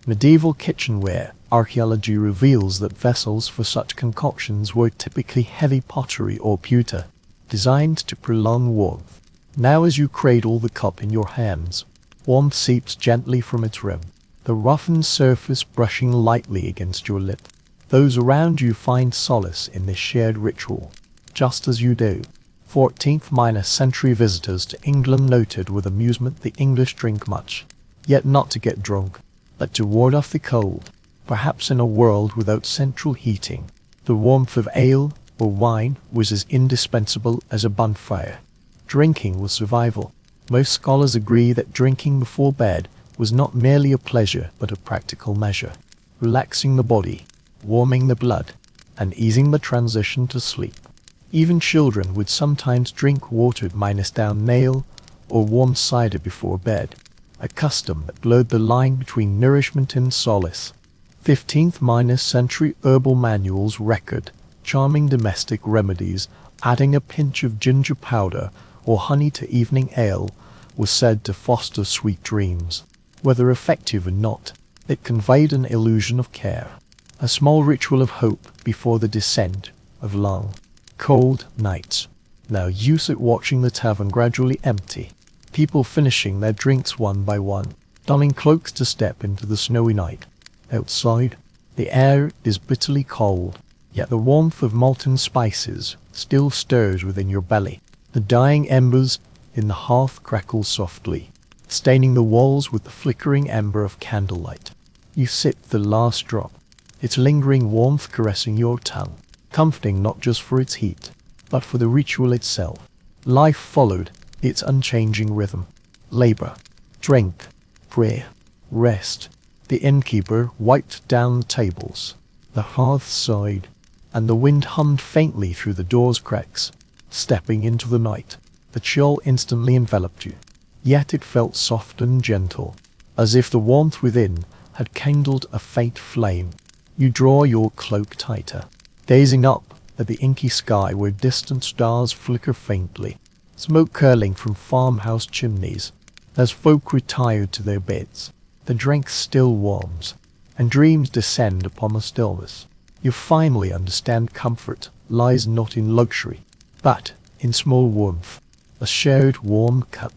Medieval kitchenware archaeology reveals that vessels for such concoctions were typically heavy pottery or pewter, designed to prolong warmth. Now as you cradle the cup in your hands, warmth seeps gently from its rim, the roughened surface brushing lightly against your lip. Those around you find solace in this shared ritual, just as you do. 14th-century visitors to England noted with amusement the English drink much, yet not to get drunk, but to ward off the cold. Perhaps in a world without central heating, the warmth of ale or wine was as indispensable as a bonfire. Drinking was survival. Most scholars agree that drinking before bed was not merely a pleasure but a practical measure, relaxing the body, warming the blood, and easing the transition to sleep. Even children would sometimes drink watered minus down nail or warm cider before bed, a custom that blurred the line between nourishment and solace. 15th century herbal manuals record charming domestic remedies. Adding a pinch of ginger powder or honey to evening ale was said to foster sweet dreams. Whether effective or not, it conveyed an illusion of care, a small ritual of hope before the descent of long, cold nights. Now use it watching the tavern gradually empty, people finishing their drinks one by one, donning cloaks to step into the snowy night. Outside, the air is bitterly cold, yet the warmth of molten spices still stirs within your belly. The dying embers in the hearth crackle softly, staining the walls with the flickering ember of candlelight. You sip the last drop, its lingering warmth caressing your tongue, comforting not just for its heat, but for the ritual itself. Life followed its unchanging rhythm. Labor, drink, prayer, rest. The innkeeper wiped down the tables. The hearth sighed, and the wind hummed faintly through the door's cracks. Stepping into the night, the chill instantly enveloped you. Yet it felt soft and gentle, as if the warmth within had kindled a faint flame. You draw your cloak tighter, gazing up at the inky sky where distant stars flicker faintly, smoke curling from farmhouse chimneys. As folk retire to their beds, the drink still warms, and dreams descend upon the stillness. You finally understand comfort lies not in luxury, but in small warmth, a shared warm cup.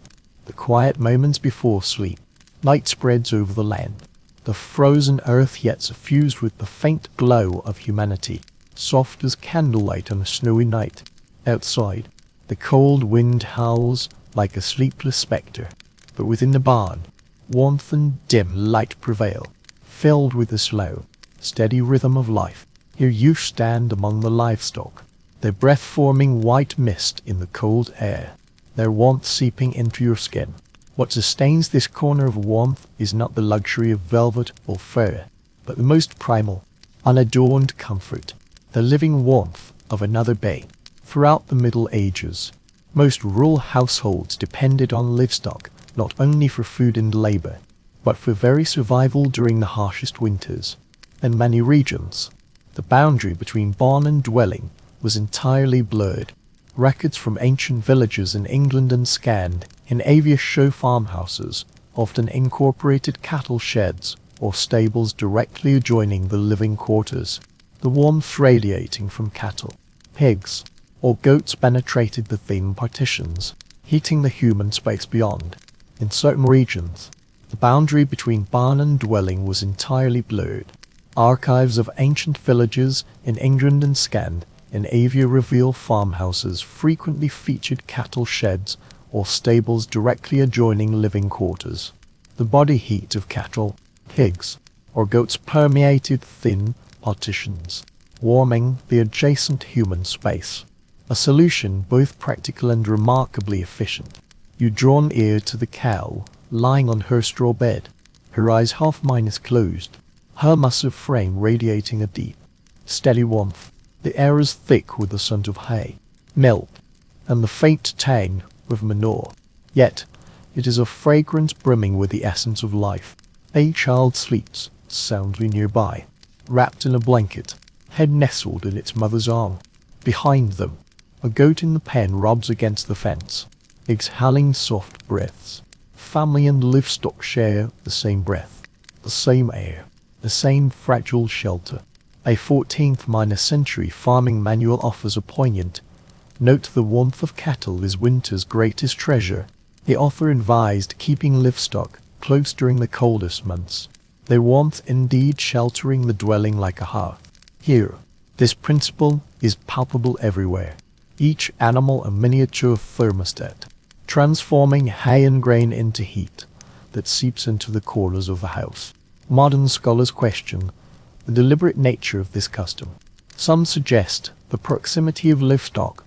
The quiet moments before sleep. Night spreads over the land, the frozen earth yet suffused with the faint glow of humanity, soft as candlelight on a snowy night. Outside, the cold wind howls like a sleepless spectre, but within the barn, warmth and dim light prevail, filled with the slow, steady rhythm of life. Here you stand among the livestock, their breath forming white mist in the cold air, their warmth seeping into your skin. What sustains this corner of warmth is not the luxury of velvet or fur, but the most primal, unadorned comfort, the living warmth of another bay. Throughout the Middle Ages, most rural households depended on livestock not only for food and labor, but for very survival during the harshest winters. In many regions, the boundary between barn and dwelling was entirely blurred. Records from ancient villages in England and Scandinavia show farmhouses often incorporated cattle sheds or stables directly adjoining the living quarters. The warmth radiating from cattle, pigs, or goats penetrated the thin partitions, heating the human space beyond. In certain regions, the boundary between barn and dwelling was entirely blurred. Archives of ancient villages in England and Scandinavia reveal farmhouses frequently featured cattle sheds or stables directly adjoining living quarters. The body heat of cattle, pigs, or goats permeated thin partitions, warming the adjacent human space. A solution both practical and remarkably efficient. You draw ear to the cow, lying on her straw bed, her eyes half closed, her massive frame radiating a deep, steady warmth. The air is thick with the scent of hay, milk, and the faint tang of manure. Yet, it is a fragrance brimming with the essence of life. A child sleeps soundly nearby, wrapped in a blanket, head nestled in its mother's arm. Behind them, a goat in the pen rubs against the fence, exhaling soft breaths. Family and livestock share the same breath, the same air, the same fragile shelter. A 14th century farming manual offers a poignant note. The warmth of cattle is winter's greatest treasure. The author advised keeping livestock close during the coldest months, their warmth indeed sheltering the dwelling like a hearth. Here, this principle is palpable everywhere. Each animal a miniature thermostat, transforming hay and grain into heat that seeps into the corners of the house. Modern scholars question the deliberate nature of this custom. Some suggest The proximity of livestock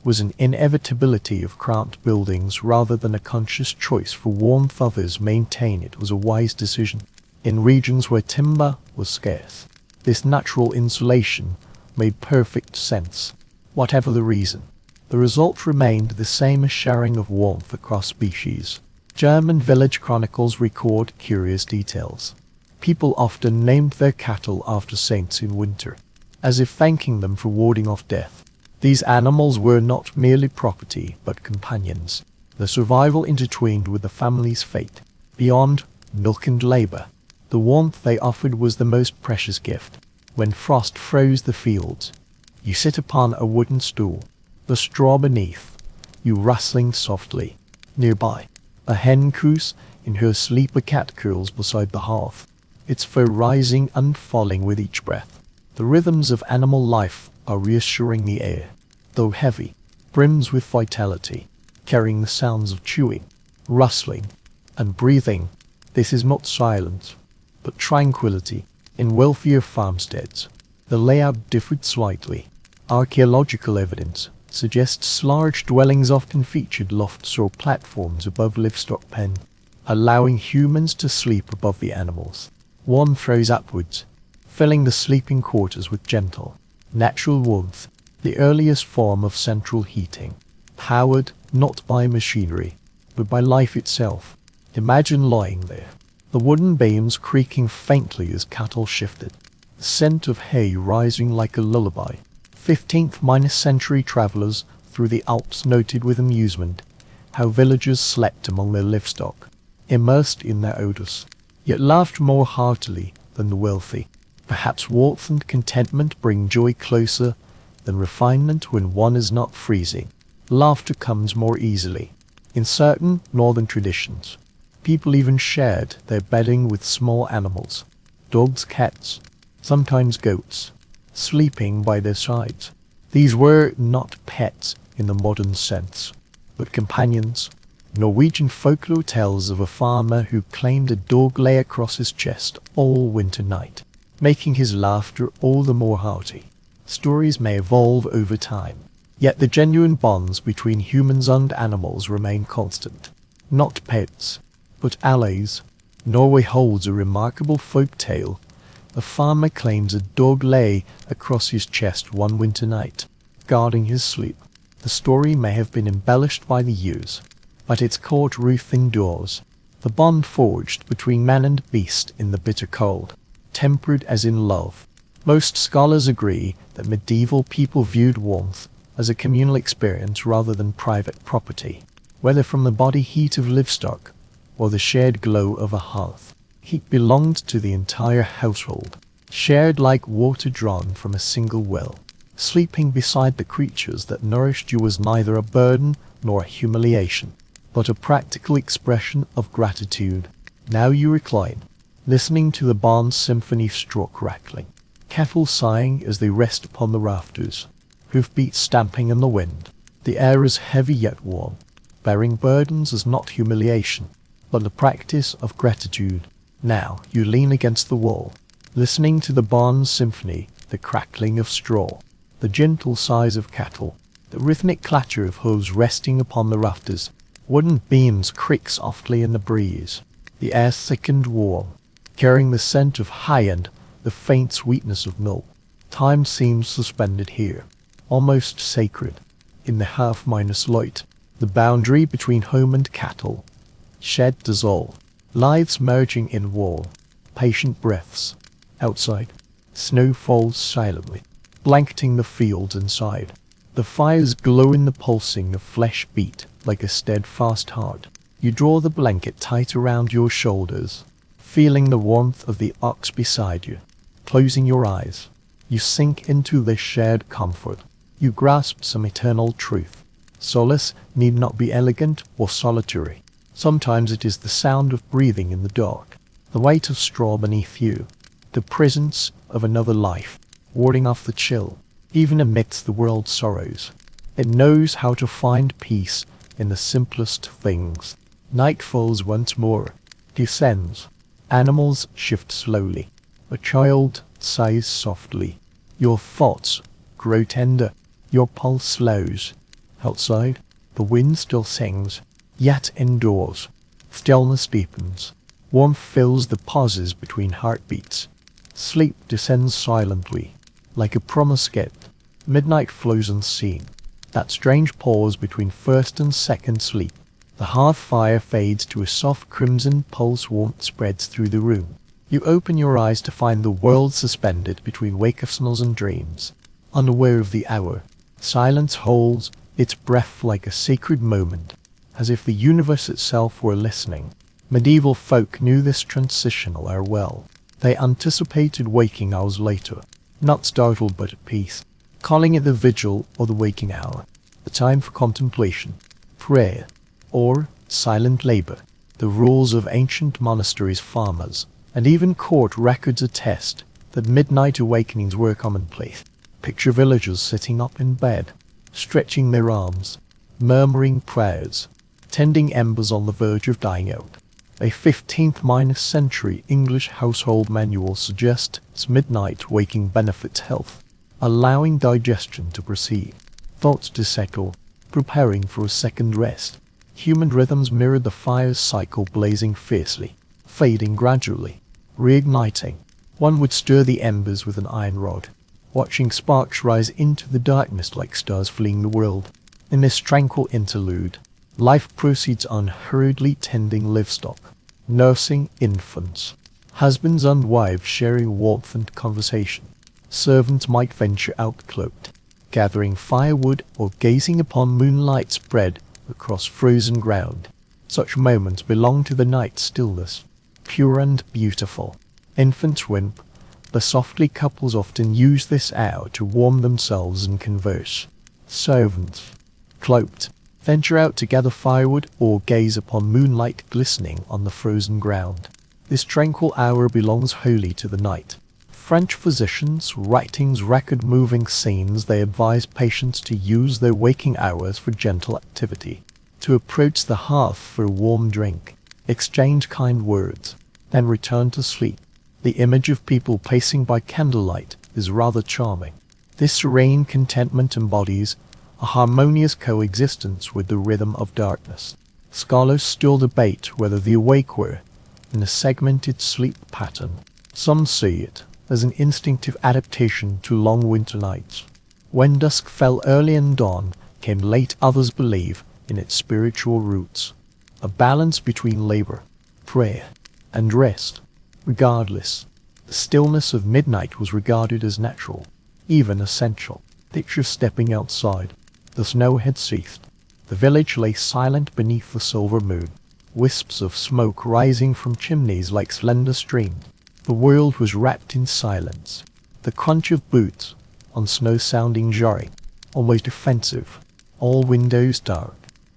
was an inevitability of cramped buildings rather than a conscious choice for warmth. Others maintain it was a wise decision. In regions where timber was scarce, this natural insulation made perfect sense. Whatever the reason, the result remained the same as sharing of warmth across species. German village chronicles record curious details. People often named their cattle after saints in winter, as if thanking them for warding off death. These animals were not merely property, but companions. Their survival intertwined with the family's fate. Beyond milk and labor, the warmth they offered was the most precious gift. When frost froze the fields, you sit upon a wooden stool, the straw beneath you rustling softly. Nearby, a hen coos in her sleep. A cat curls beside the hearth, its fur rising and falling with each breath. The rhythms of animal life are reassuring. The air, though heavy, brims with vitality, carrying the sounds of chewing, rustling, and breathing. This is not silence, but tranquility. In wealthier farmsteads, the layout differed slightly. Archaeological evidence suggests large dwellings often featured lofts or platforms above livestock pen, allowing humans to sleep above the animals. One throws upwards, filling the sleeping quarters with gentle, natural warmth, the earliest form of central heating, powered not by machinery, but by life itself. Imagine lying there, the wooden beams creaking faintly as cattle shifted, the scent of hay rising like a lullaby. 15th-century travelers through the Alps noted with amusement how villagers slept among their livestock, immersed in their odors, yet laughed more heartily than the wealthy. Perhaps warmth and contentment bring joy closer than refinement. When one is not freezing, laughter comes more easily. In certain northern traditions, people even shared their bedding with small animals, dogs, cats, sometimes goats, sleeping by their sides. These were not pets in the modern sense, but companions. Norwegian folklore tells of a farmer who claimed a dog lay across his chest all winter night, making his laughter all the more hearty. Stories may evolve over time, yet the genuine bonds between humans and animals remain constant. Not pets, but allies. Norway holds a remarkable folk tale. A farmer claims a dog lay across his chest one winter night, guarding his sleep. The story may have been embellished by the years, but its core truth endures. The bond forged between man and beast in the bitter cold, tempered as in love. Most scholars agree that medieval people viewed warmth as a communal experience rather than private property, whether from the body heat of livestock or the shared glow of a hearth. Heat belonged to the entire household, shared like water drawn from a single well. Sleeping beside the creatures that nourished you was neither a burden nor a humiliation, but a practical expression of gratitude. Now you recline, listening to the barn's symphony, straw crackling, cattle sighing as they rest upon the rafters, hoofbeats stamping in the wind. The air is heavy yet warm. Bearing burdens is not humiliation, but the practice of gratitude. Now you lean against the wall, listening to the barn's symphony, the crackling of straw, the gentle sighs of cattle, the rhythmic clatter of hooves resting upon the rafters. Wooden beams creak softly in the breeze. The air thick and warm, carrying the scent of hay and the faint sweetness of milk. Time seems suspended here, almost sacred. In the half-minus light, the boundary between home and cattle shed dissolve, lives merging in wall, patient breaths. Outside, snow falls silently, blanketing the fields inside. The fires glow in the pulsing of flesh beat like a steadfast heart. You draw the blanket tight around your shoulders, feeling the warmth of the ox beside you. Closing your eyes, you sink into this shared comfort. You grasp some eternal truth. Solace need not be elegant or solitary. Sometimes it is the sound of breathing in the dark, the weight of straw beneath you, the presence of another life, warding off the chill, even amidst the world's sorrows. It knows how to find peace in the simplest things. Night falls once more, descends. Animals shift slowly. A child sighs softly. Your thoughts grow tender. Your pulse slows. Outside, the wind still sings, yet indoors, stillness deepens. Warmth fills the pauses between heartbeats. Sleep descends silently, like a promised gift. Midnight flows unseen. That strange pause between first and second sleep. The hearth fire fades to a soft crimson pulse. Warmth spreads through the room. You open your eyes to find the world suspended between wakefulness and dreams. Unaware of the hour, silence holds its breath like a sacred moment, as if the universe itself were listening. Medieval folk knew this transitional hour well. They anticipated waking hours later, not startled but at peace, calling it the vigil or the waking hour, the time for contemplation, prayer, or silent labor. The rules of ancient monasteries, farmers, and even court records attest that midnight awakenings were commonplace. Picture villagers sitting up in bed, stretching their arms, murmuring prayers, tending embers on the verge of dying out. A 15th-century English household manual suggests midnight waking benefits health, allowing digestion to proceed, thoughts to settle, preparing for a second rest. Human rhythms mirror the fire's cycle, blazing fiercely, fading gradually, reigniting. One would stir the embers with an iron rod, watching sparks rise into the darkness like stars fleeing the world. In this tranquil interlude, life proceeds unhurriedly, tending livestock, nursing infants, husbands and wives sharing warmth and conversation. Servants might venture out cloaked, gathering firewood or gazing upon moonlight spread across frozen ground. Such moments belong to the night stillness, pure and beautiful. Infants whimper, the softly couples often use this hour to warm themselves and converse. Servants, cloaked, venture out to gather firewood or gaze upon moonlight glistening on the frozen ground. This tranquil hour belongs wholly to the night. French physicians' writings record moving scenes. They advise patients to use their waking hours for gentle activity, to approach the hearth for a warm drink, exchange kind words, then return to sleep. The image of people pacing by candlelight is rather charming. This serene contentment embodies a harmonious coexistence with the rhythm of darkness. Scholars still debate whether the awake were in a segmented sleep pattern. Some see it as an instinctive adaptation to long winter nights. When dusk fell early and dawn came late, others believe in its spiritual roots, a balance between labor, prayer, and rest. Regardless, the stillness of midnight was regarded as natural, even essential. Picture stepping outside. The snow had ceased. The village lay silent beneath the silver moon, wisps of smoke rising from chimneys like slender streams. The world was wrapped in silence. The crunch of boots on snow sounding jarring, almost offensive. All windows dark,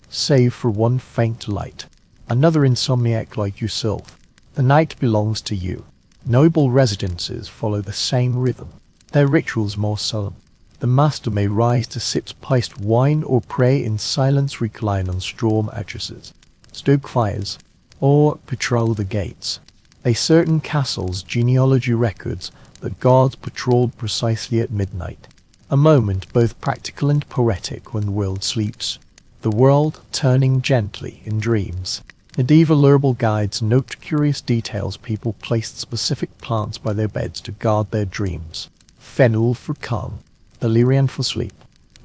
save for one faint light. Another insomniac like yourself. The night belongs to you. Noble residences follow the same rhythm, their rituals more solemn. The master may rise to sip spiced wine or pray in silence, recline on straw mattresses, stoke fires, or patrol the gates. A certain castle's genealogy records that guards patrolled precisely at midnight, a moment both practical and poetic when the world sleeps, the world turning gently in dreams. Medieval herbal guides note curious details. People placed specific plants by their beds to guard their dreams. Fennel for calm, valerian for sleep,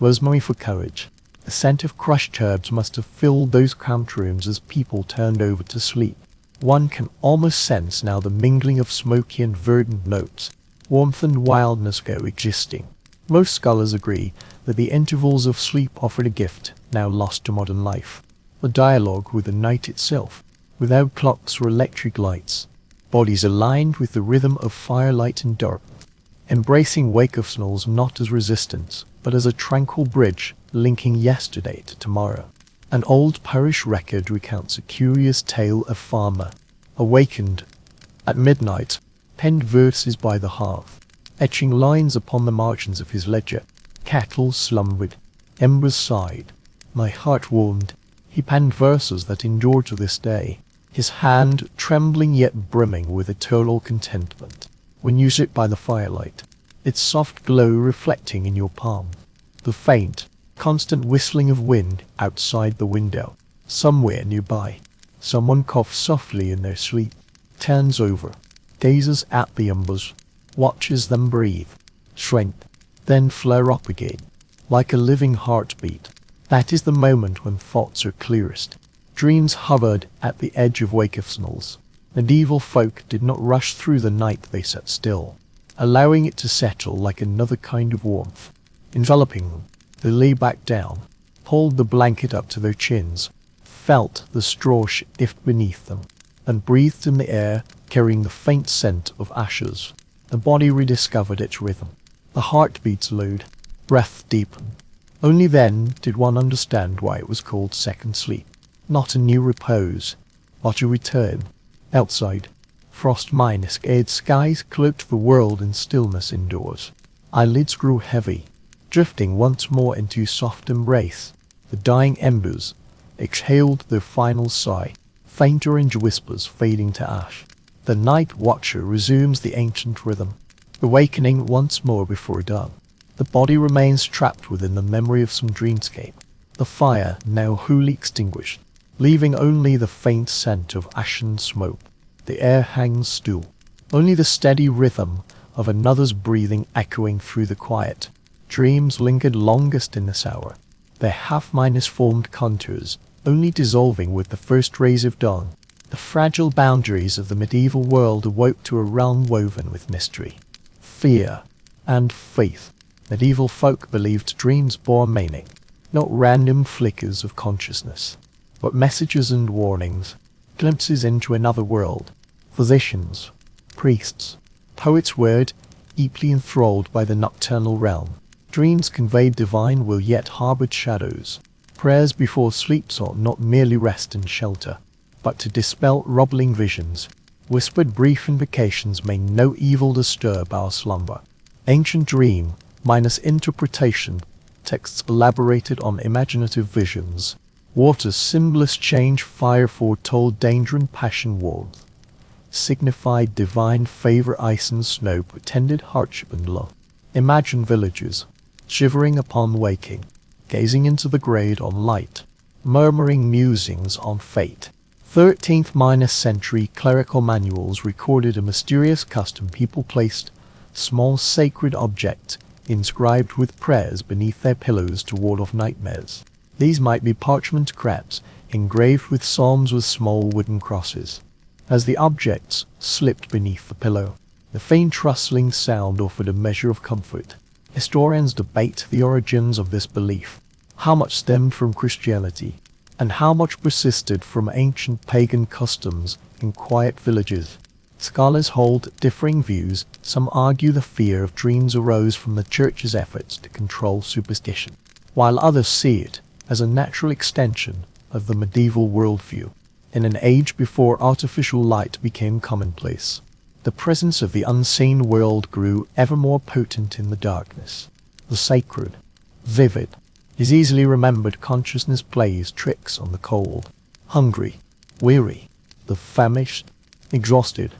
rosemary for courage. The scent of crushed herbs must have filled those cramped rooms as people turned over to sleep. One can almost sense now the mingling of smoky and verdant notes, warmth and wildness coexisting. Most scholars agree that the intervals of sleep offered a gift now lost to modern life. A dialogue with the night itself, without clocks or electric lights, bodies aligned with the rhythm of firelight and darkness, embracing wakefulness not as resistance, but as a tranquil bridge linking yesterday to tomorrow. An old parish record recounts a curious tale of farmer, awakened at midnight, penned verses by the hearth, etching lines upon the margins of his ledger. Cattle slumbered, embers sighed, my heart warmed. He penned verses that endure to this day, his hand trembling yet brimming with eternal contentment. When you sit by the firelight, its soft glow reflecting in your palm. The faint, constant whistling of wind outside the window. Somewhere nearby, someone coughs softly in their sleep, turns over, gazes at the embers, watches them breathe, shrink, then flare up again, like a living heartbeat. That is the moment when thoughts are clearest. Dreams hovered at the edge of wakefulness. Medieval folk did not rush through the night, they sat still, allowing it to settle like another kind of warmth. Enveloping them, they lay back down, pulled the blanket up to their chins, felt the straw shift beneath them, and breathed in the air, carrying the faint scent of ashes. The body rediscovered its rhythm. The heartbeat slowed, breath deepened. Only then did one understand why it was called second sleep. Not a new repose, but a return. Outside, frost-minus scared skies cloaked the world in stillness indoors. Eyelids grew heavy, drifting once more into soft embrace. The dying embers exhaled their final sigh, faint orange whispers fading to ash. The night watcher resumes the ancient rhythm, awakening once more before dawn. The body remains trapped within the memory of some dreamscape. The fire now wholly extinguished, leaving only the faint scent of ashen smoke. The air hangs still, only the steady rhythm of another's breathing echoing through the quiet. Dreams lingered longest in this hour, their half-minus formed contours only dissolving with the first rays of dawn. The fragile boundaries of the medieval world awoke to a realm woven with mystery, fear, and faith. Medieval folk believed dreams bore meaning, not random flickers of consciousness, but messages and warnings, glimpses into another world. Physicians, priests, poets were deeply enthralled by the nocturnal realm. Dreams conveyed divine will yet harbored shadows. Prayers before sleep sought not merely rest and shelter, but to dispel troubling visions. Whispered brief invocations may no evil disturb our slumber. Ancient dream, minus interpretation, texts elaborated on imaginative visions. Water's symbolist change, fire foretold danger and passion warmth, signified divine favor, ice and snow pretended hardship and love. Imagine villages, shivering upon waking, gazing into the grey on light, murmuring musings on fate. 13th-century clerical manuals recorded a mysterious custom. People placed small sacred objects inscribed with prayers beneath their pillows to ward off nightmares. These might be parchment scraps engraved with psalms with small wooden crosses. As the objects slipped beneath the pillow, the faint rustling sound offered a measure of comfort. Historians debate the origins of this belief, how much stemmed from Christianity, and how much persisted from ancient pagan customs in quiet villages. Scholars hold differing views. Some argue the fear of dreams arose from the church's efforts to control superstition, while others see it as a natural extension of the medieval worldview. In an age before artificial light became commonplace, the presence of the unseen world grew ever more potent in the darkness. The sacred, vivid, is easily remembered. Consciousness plays tricks on the cold, hungry, weary, the famished, exhausted,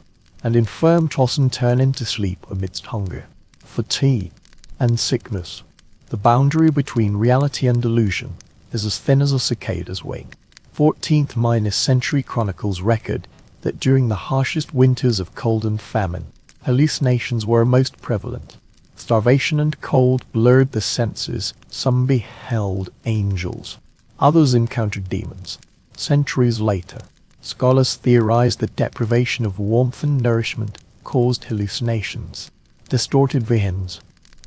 and infirm. Toss and turn into sleep amidst hunger, fatigue, and sickness. The boundary between reality and delusion is as thin as a cicada's wing. 14th-century chronicles record that during the harshest winters of cold and famine, hallucinations were most prevalent. Starvation and cold blurred the senses. Some beheld angels, others encountered demons. Centuries later, scholars theorized that deprivation of warmth and nourishment caused hallucinations, distorted visions,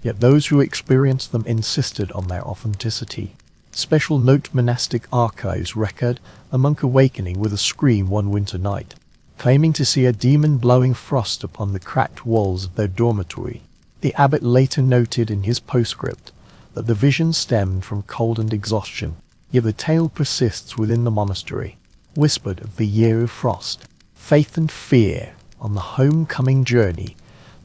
yet those who experienced them insisted on their authenticity. Special note: monastic archives record a monk awakening with a scream one winter night, claiming to see a demon blowing frost upon the cracked walls of their dormitory. The abbot later noted in his postscript that the vision stemmed from cold and exhaustion, yet the tale persists within the monastery, whispered of the year of frost. Faith and fear on the homecoming journey.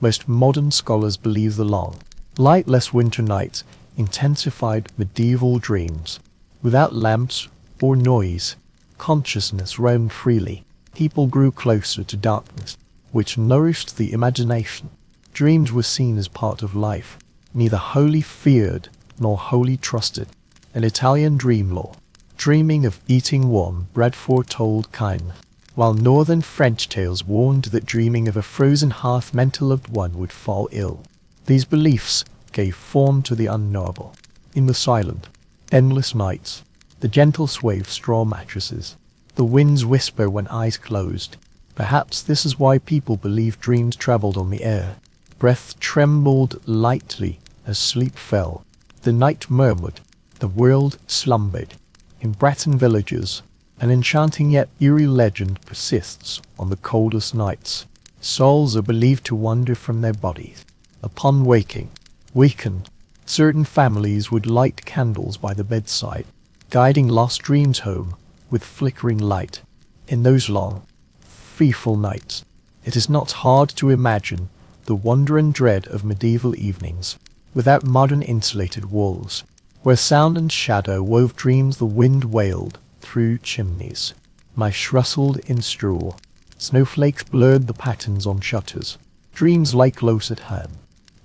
Most modern scholars believe the long, lightless winter nights intensified medieval dreams. Without lamps or noise, consciousness roamed freely. People grew closer to darkness, which nourished the imagination. Dreams were seen as part of life, neither wholly feared nor wholly trusted. An Italian dream lore, dreaming of eating warm bread foretold kindness, while northern French tales warned that dreaming of a frozen hearth meant a loved one would fall ill. These beliefs gave form to the unknowable. In the silent, endless nights, the gentle sway of straw mattresses, the wind's whisper when eyes closed. Perhaps this is why people believe dreams traveled on the air. Breath trembled lightly as sleep fell. The night murmured. The world slumbered. In Breton villages, an enchanting yet eerie legend persists on the coldest nights. Souls are believed to wander from their bodies. Upon waking, weakened, certain families would light candles by the bedside, guiding lost dreams home with flickering light. In those long, fearful nights, it is not hard to imagine the wonder and dread of medieval evenings, without modern insulated walls, where sound and shadow wove dreams the wind wailed through chimneys. Mice rustled in straw. Snowflakes blurred the patterns on shutters. Dreams lay close at hand,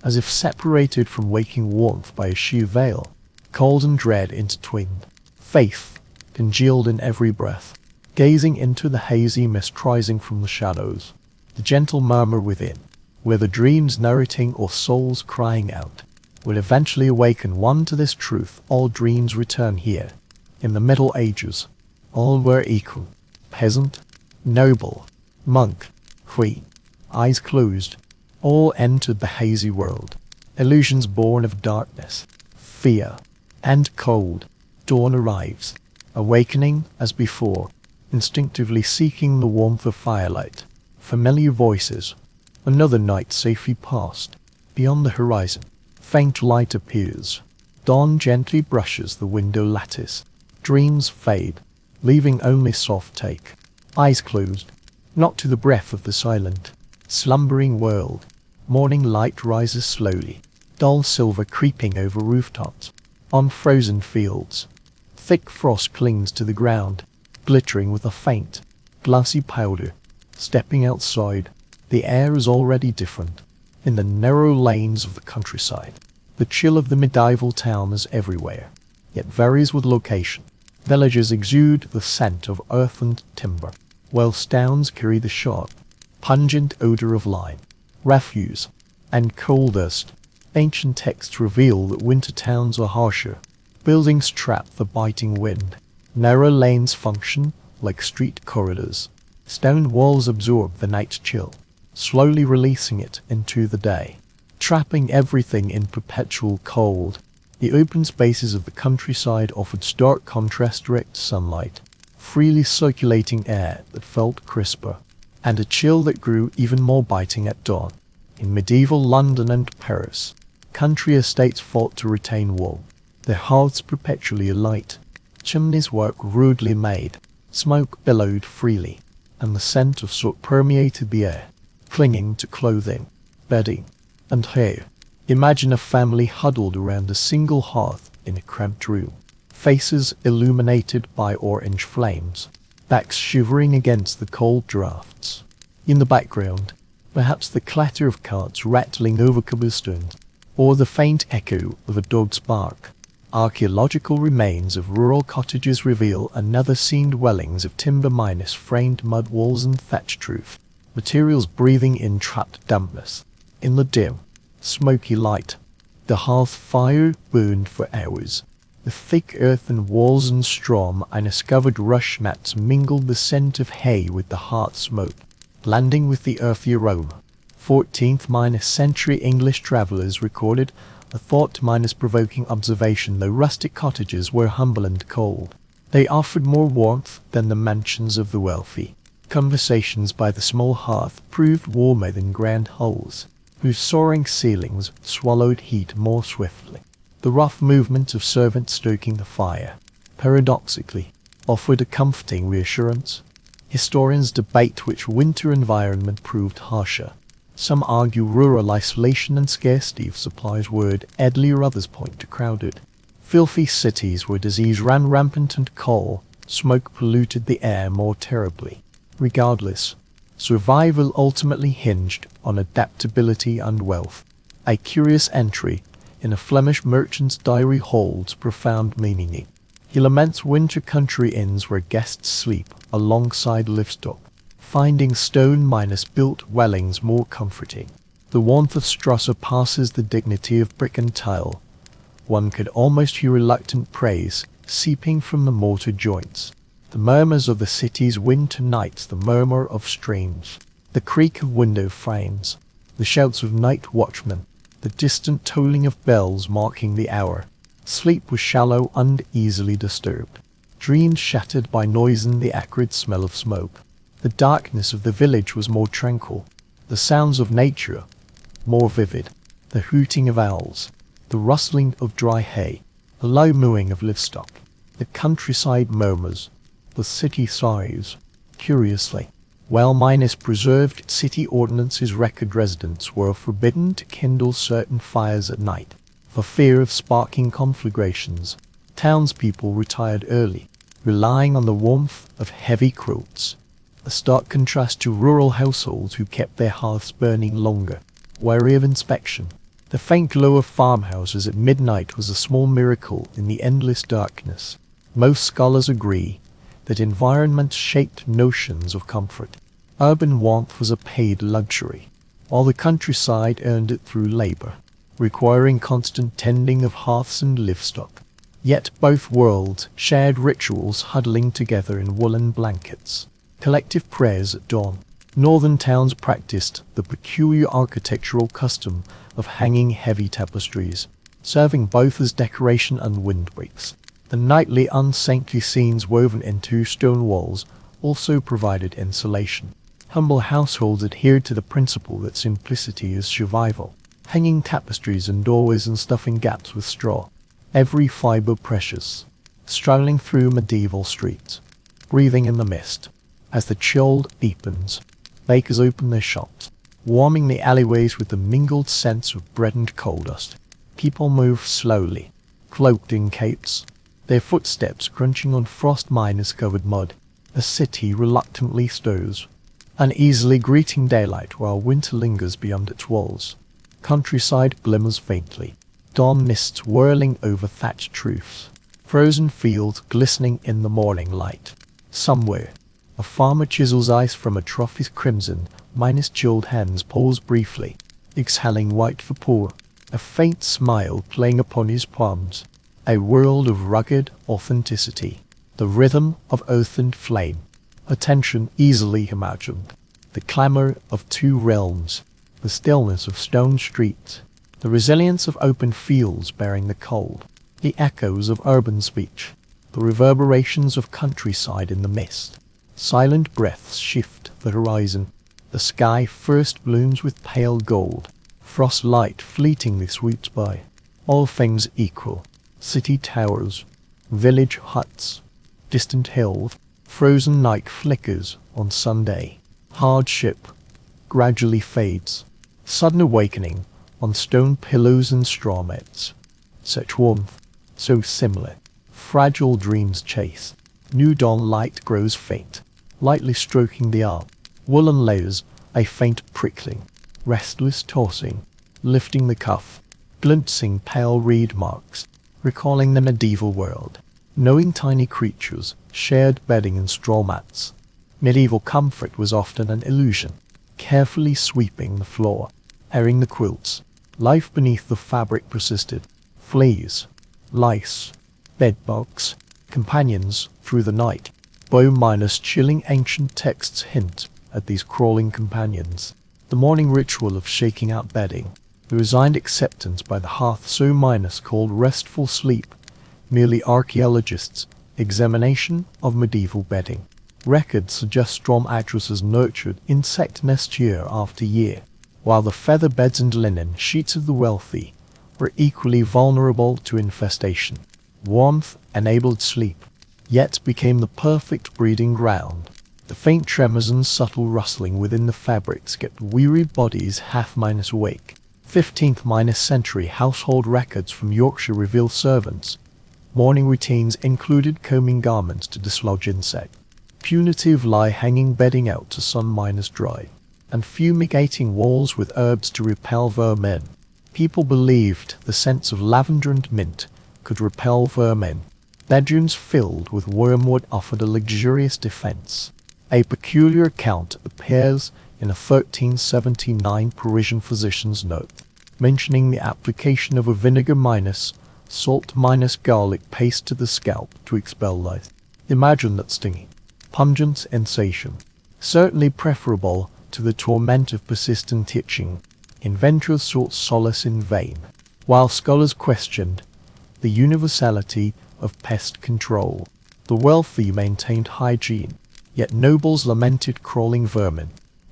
as if separated from waking warmth by a sheer veil. Cold and dread intertwined. Faith congealed in every breath, gazing into the hazy mist rising from the shadows. The gentle murmur within, whether dreams narrating or souls crying out, will eventually awaken one to this truth: all dreams return here. In the Middle Ages, all were equal. Peasant, noble, monk, queen, eyes closed, all entered the hazy world. Illusions born of darkness, fear, and cold. Dawn arrives, awakening as before, instinctively seeking the warmth of firelight. Familiar voices. Another night safely passed. Beyond the horizon, faint light appears. Dawn gently brushes the window lattice. Dreams fade, leaving only soft take. Eyes closed, not to the breath of the silent, slumbering world. Morning light rises slowly, dull silver creeping over rooftops. On frozen fields, thick frost clings to the ground, glittering with a faint, glassy powder. Stepping outside, the air is already different. In the narrow lanes of the countryside, the chill of the medieval town is everywhere, yet varies with location. Villages exude the scent of earth and timber, whilst towns carry the sharp, pungent odor of lime, refuse, and coal dust. Ancient texts reveal that winter towns are harsher. Buildings trap the biting wind. Narrow lanes function like street corridors. Stone walls absorb the night chill, slowly releasing it into the day, trapping everything in perpetual cold. The open spaces of the countryside offered stark contrast: direct sunlight, freely circulating air that felt crisper, and a chill that grew even more biting at dawn. In medieval London and Paris, country estates fought to retain warmth, their hearths perpetually alight. Chimneys were rudely made, smoke billowed freely, and the scent of soot permeated the air, clinging to clothing, bedding, and hair. Imagine a family huddled around a single hearth in a cramped room, faces illuminated by orange flames, backs shivering against the cold drafts. In the background, perhaps the clatter of carts rattling over cobblestones, or the faint echo of a dog's bark. Archaeological remains of rural cottages reveal another scene: dwellings of timber minus framed mud walls and thatched roof, materials breathing in trapped dampness. In the dim, smoky light, the hearth fire burned for hours. The thick earthen walls and straw and covered rush mats mingled the scent of hay with the hearth smoke, blending with the earthy aroma. 14th-century English travellers recorded a thought-provoking observation: though rustic cottages were humble and cold, they offered more warmth than the mansions of the wealthy. Conversations by the small hearth proved warmer than grand halls, whose soaring ceilings swallowed heat more swiftly. The rough movement of servants stoking the fire, paradoxically, offered a comforting reassurance. Historians debate which winter environment proved harsher. Some argue rural isolation and scarcity of supplies were deadly, others point to crowded, filthy cities where disease ran rampant and coal smoke polluted the air more terribly. Regardless, Survival ultimately hinged on adaptability and wealth. A curious entry in a Flemish merchant's diary holds profound meaning. He laments winter country inns where guests sleep alongside livestock, finding stone minus built dwellings more comforting. The warmth of straw surpasses the dignity of brick and tile. One could almost hear reluctant praise seeping from the mortar joints. The murmurs of the city's winter nights, the murmur of streams, the creak of window frames, the shouts of night watchmen, the distant tolling of bells marking the hour. Sleep was shallow and easily disturbed. Dreams shattered by noise and the acrid smell of smoke. The darkness of the village was more tranquil. The sounds of nature more vivid. The hooting of owls, the rustling of dry hay, the low mooing of livestock. The countryside murmurs, the city sighs. Curiously, while minus preserved city ordinances, record residents were forbidden to kindle certain fires at night, for fear of sparking conflagrations. Townspeople retired early, relying on the warmth of heavy quilts, a stark contrast to rural households who kept their hearths burning longer, wary of inspection. The faint glow of farmhouses at midnight was a small miracle in the endless darkness. Most scholars agree that environment shaped notions of comfort. Urban warmth was a paid luxury, while the countryside earned it through labor, requiring constant tending of hearths and livestock. Yet both worlds shared rituals, huddling together in woolen blankets. Collective prayers at dawn. Northern towns practiced the peculiar architectural custom of hanging heavy tapestries, serving both as decoration and windbreaks. The nightly unsaintly scenes woven into stone walls also provided insulation. Humble households adhered to the principle that simplicity is survival, hanging tapestries in doorways and stuffing gaps with straw, every fiber precious. Struggling through medieval streets, breathing in the mist, as the chill deepens, bakers open their shops, warming the alleyways with the mingled scents of bread and coal dust. People move slowly, cloaked in capes, their footsteps crunching on frost-minus-covered mud. The city reluctantly stirs, uneasily greeting daylight while winter lingers beyond its walls. Countryside glimmers faintly, dawn mists whirling over thatched roofs, frozen fields glistening in the morning light. Somewhere, a farmer chisels ice from a trophy's crimson, minus chilled hands pause briefly, exhaling white vapor, a faint smile playing upon his palms. A world of rugged authenticity, the rhythm of oath and flame, a tension easily imagined, the clamor of two realms, the stillness of stone streets, the resilience of open fields bearing the cold, the echoes of urban speech, the reverberations of countryside in the mist. Silent breaths shift the horizon. The sky first blooms with pale gold. Frost light fleetingly sweeps by. All things equal. City towers, village huts, distant hills. Frozen night flickers on Sunday. Hardship gradually fades. Sudden awakening on stone pillows and straw mats. Such warmth, so similar. Fragile dreams chase. New dawn light grows faint, lightly stroking the arm. Woolen layers, a faint prickling, restless tossing, lifting the cuff, glimpsing pale reed marks, recalling the medieval world. Knowing tiny creatures, shared bedding and straw mats. Medieval comfort was often an illusion, carefully sweeping the floor, airing the quilts. Life beneath the fabric persisted. Fleas, lice, bedbugs, companions through the night. Minus chilling ancient texts hint at these crawling companions. The morning ritual of shaking out bedding, the resigned acceptance by the hearth so minus called restful sleep, merely archaeologists' examination of medieval bedding. Records suggest straw mattresses nurtured insect nests year after year, while the feather beds and linen sheets of the wealthy were equally vulnerable to infestation. Warmth enabled sleep, yet became the perfect breeding ground. The faint tremors and subtle rustling within the fabrics kept weary bodies half-minus awake. 15th-century household records from Yorkshire reveal servants' morning routines included combing garments to dislodge insects, punitive lie hanging bedding out to sun minus dry, and fumigating walls with herbs to repel vermin. People believed the scents of lavender and mint could repel vermin. Bedrooms filled with wormwood offered a luxurious defense. A peculiar account appears in a 1379 Parisian physician's note, mentioning the application of a vinegar minus salt minus garlic paste to the scalp to expel lice. Imagine that stinging, pungent sensation, certainly preferable to the torment of persistent itching. Inventors sought solace in vain, while scholars questioned the universality of pest control. The wealthy maintained hygiene, yet nobles lamented crawling vermin.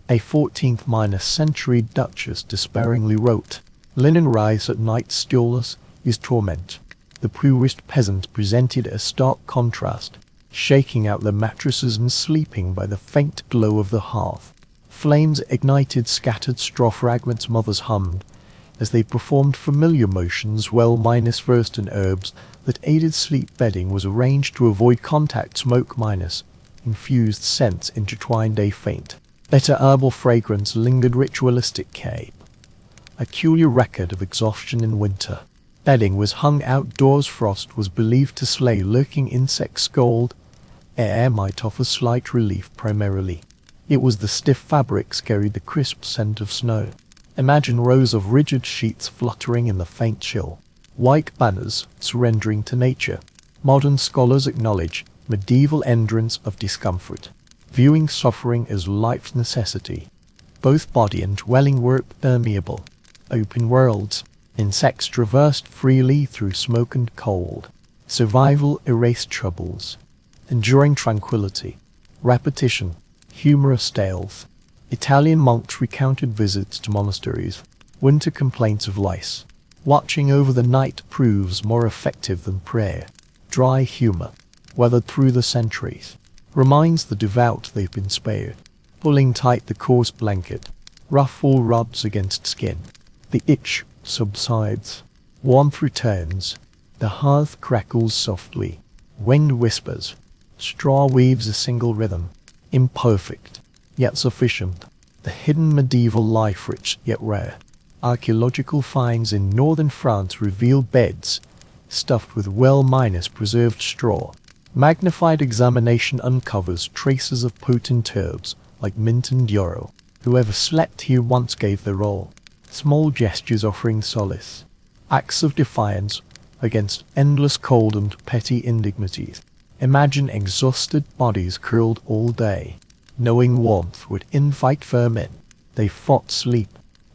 A 14th century duchess despairingly wrote, "Linen rise at night stillness is torment." The poorest peasant presented a stark contrast, shaking out their mattresses and sleeping by the faint glow of the hearth. Flames ignited scattered straw fragments. Mothers hummed as they performed familiar motions, while minus versed in herbs that aided sleep. Bedding was arranged to avoid contact. Smoke minus infused scents intertwined a faint, better herbal fragrance lingered. Ritualistic cape, a peculiar record of exhaustion in winter. Bedding was hung outdoors. Frost was believed to slay lurking insects. Cold air might offer slight relief. Primarily, it was the stiff fabrics carried the crisp scent of snow. Imagine rows of rigid sheets fluttering in the faint chill, white banners surrendering to nature. Modern scholars acknowledge medieval endurance of discomfort, viewing suffering as life's necessity. Both body and dwelling were permeable, open worlds. Insects traversed freely through smoke and cold. Survival erased troubles. Enduring tranquility. Repetition. Humorous tales. Italian monks recounted visits to monasteries. Winter complaints of lice. Watching over the night proves more effective than prayer. Dry humor, weathered through the centuries, reminds the devout they've been spared. Pulling tight the coarse blanket. Rough wool rubs against skin. The itch subsides. Warmth returns. The hearth crackles softly. Wind whispers. Straw weaves a single rhythm. Imperfect, yet sufficient. The hidden medieval life, rich yet rare. Archaeological finds in northern France reveal beds stuffed with well minus preserved straw. Magnified examination uncovers traces of potent herbs like mint and yarrow. Whoever slept here once gave their all. Small gestures offering solace. Acts of defiance against endless cold and petty indignities. Imagine exhausted bodies curled all day, knowing warmth would invite vermin. They fought sleep,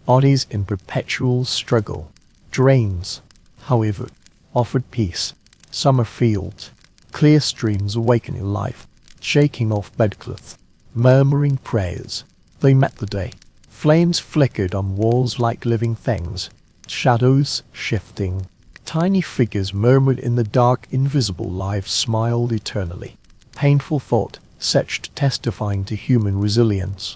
bodies in perpetual struggle. Drains, however, offered peace. Summer fields, clear streams awakening life, shaking off bedcloths, murmuring prayers. They met the day. Flames flickered on walls like living things, shadows shifting. Tiny figures murmured in the dark. Invisible lives smiled eternally. Painful thought, such testifying to human resilience.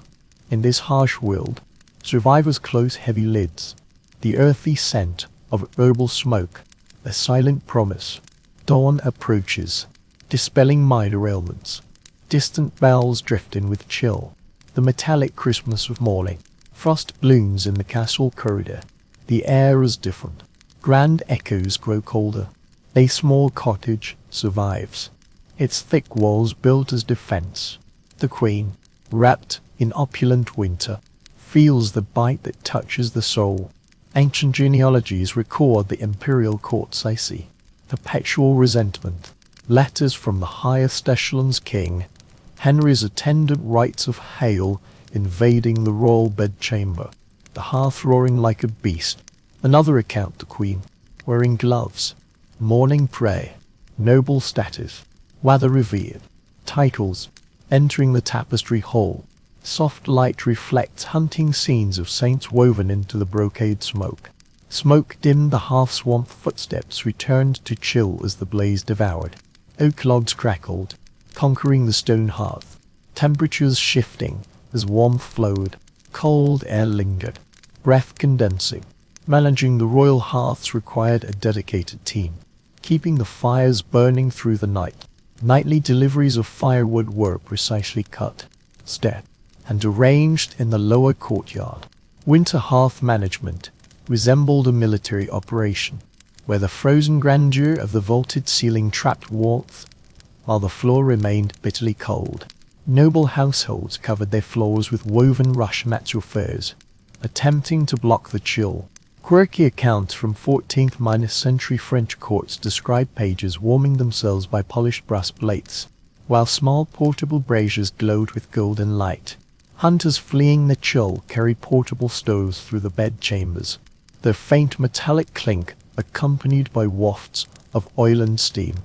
In this harsh world, survivors close heavy lids. The earthy scent of herbal smoke, a silent promise. Dawn approaches, dispelling minor ailments. Distant bells drift in with chill. The metallic crispness of morning. Frost blooms in the castle corridor. The air is different. Grand echoes grow colder. A small cottage survives, its thick walls built as defense. The queen, wrapped in opulent winter, feels the bite that touches the soul. Ancient genealogies record the imperial courts I see. Perpetual resentment. Letters from the highest echelon's king. Henry's attendant rites of hail invading the royal bedchamber. The hearth roaring like a beast. Another account, the queen, wearing gloves. Morning prayer. Noble status. Whether revered. Titles. Entering the tapestry hall. Soft light reflects hunting scenes of saints woven into the brocade smoke. Smoke dimmed the half-swamped. Footsteps returned to chill as the blaze devoured. Oak logs crackled, conquering the stone hearth. Temperatures shifting as warmth flowed. Cold air lingered, breath condensing. Managing the royal hearths required a dedicated team, keeping the fires burning through the night. Nightly deliveries of firewood were precisely cut, stacked, and arranged in the lower courtyard. Winter hearth management resembled a military operation, where the frozen grandeur of the vaulted ceiling trapped warmth, while the floor remained bitterly cold. Noble households covered their floors with woven rush mats or furs, attempting to block the chill. Quirky accounts from 14th-century French courts describe pages warming themselves by polished brass plates, while small portable braziers glowed with golden light. Hunters fleeing the chill carried portable stoves through the bedchambers, their faint metallic clink accompanied by wafts of oil and steam.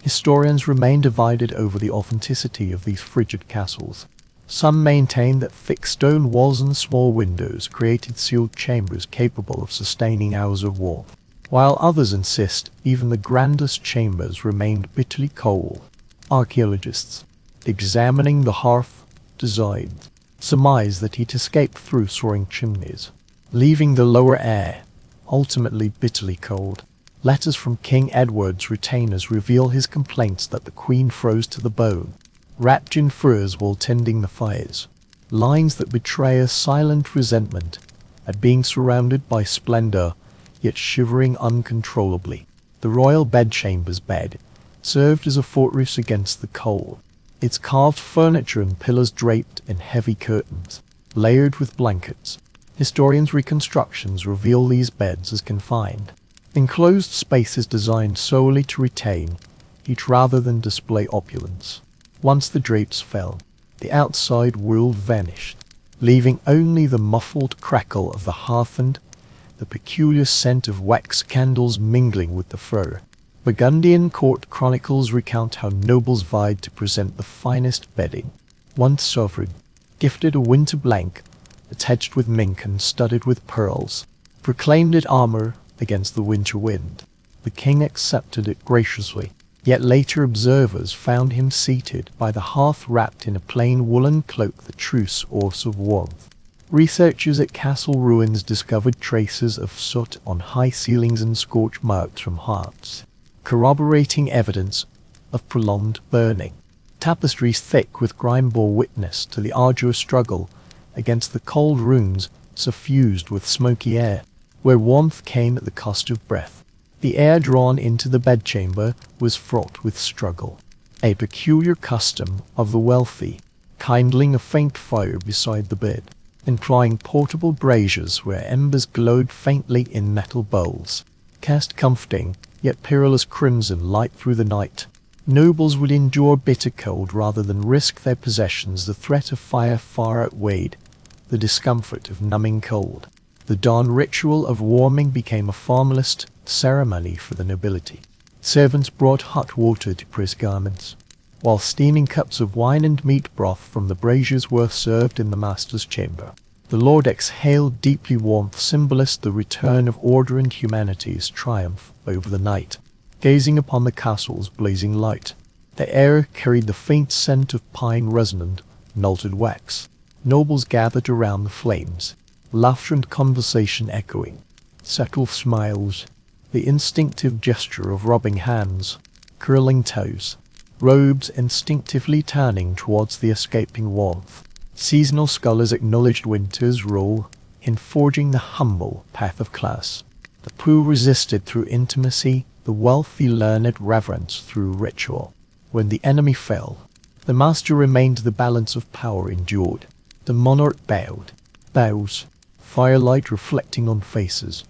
Historians remain divided over the authenticity of these frigid castles. Some maintain that thick stone walls and small windows created sealed chambers capable of sustaining hours of warmth, while others insist even the grandest chambers remained bitterly cold. Archaeologists, examining the hearth design, surmise that heat escaped through soaring chimneys, leaving the lower air ultimately bitterly cold. Letters from King Edward's retainers reveal his complaints that the Queen froze to the bone, wrapped in furs while tending the fires, lines that betray a silent resentment at being surrounded by splendor, yet shivering uncontrollably. The royal bedchamber's bed served as a fortress against the cold, its carved furniture and pillars draped in heavy curtains, layered with blankets. Historians' reconstructions reveal these beds as confined, enclosed spaces designed solely to retain heat rather than display opulence. Once the drapes fell, the outside world vanished, leaving only the muffled crackle of the hearth and the peculiar scent of wax candles mingling with the fur. Burgundian court chronicles recount how nobles vied to present the finest bedding. One sovereign gifted a winter blanket attached with mink and studded with pearls, proclaimed it armor against the winter wind. The king accepted it graciously, yet later observers found him seated by the hearth wrapped in a plain woolen cloak, the true source of warmth. Researchers at castle ruins discovered traces of soot on high ceilings and scorch marks from hearths, corroborating evidence of prolonged burning. Tapestries thick with grime bore witness to the arduous struggle against the cold rooms suffused with smoky air, where warmth came at the cost of breath. The air drawn into the bedchamber was fraught with struggle, a peculiar custom of the wealthy, kindling a faint fire beside the bed, employing portable braziers where embers glowed faintly in metal bowls, cast comforting yet perilous crimson light through the night. Nobles would endure bitter cold rather than risk their possessions. The threat of fire far outweighed the discomfort of numbing cold. The dawn ritual of warming became a formalist ceremony for the nobility. Servants brought hot water to press garments, while steaming cups of wine and meat broth from the braziers were served in the master's chamber. The lord exhaled deeply. Warmth symbolized the return of order and humanity's triumph over the night. Gazing upon the castle's blazing light, the air carried the faint scent of pine resin and melted wax. Nobles gathered around the flames, laughter and conversation echoing, subtle smiles, the instinctive gesture of rubbing hands, curling toes, robes instinctively turning towards the escaping warmth. Seasonal scholars acknowledged winter's role in forging the humble path of class. The poor resisted through intimacy, the wealthy learned reverence through ritual. When the enemy fell, the master remained. The balance of power endured. The monarch bows, firelight reflecting on faces,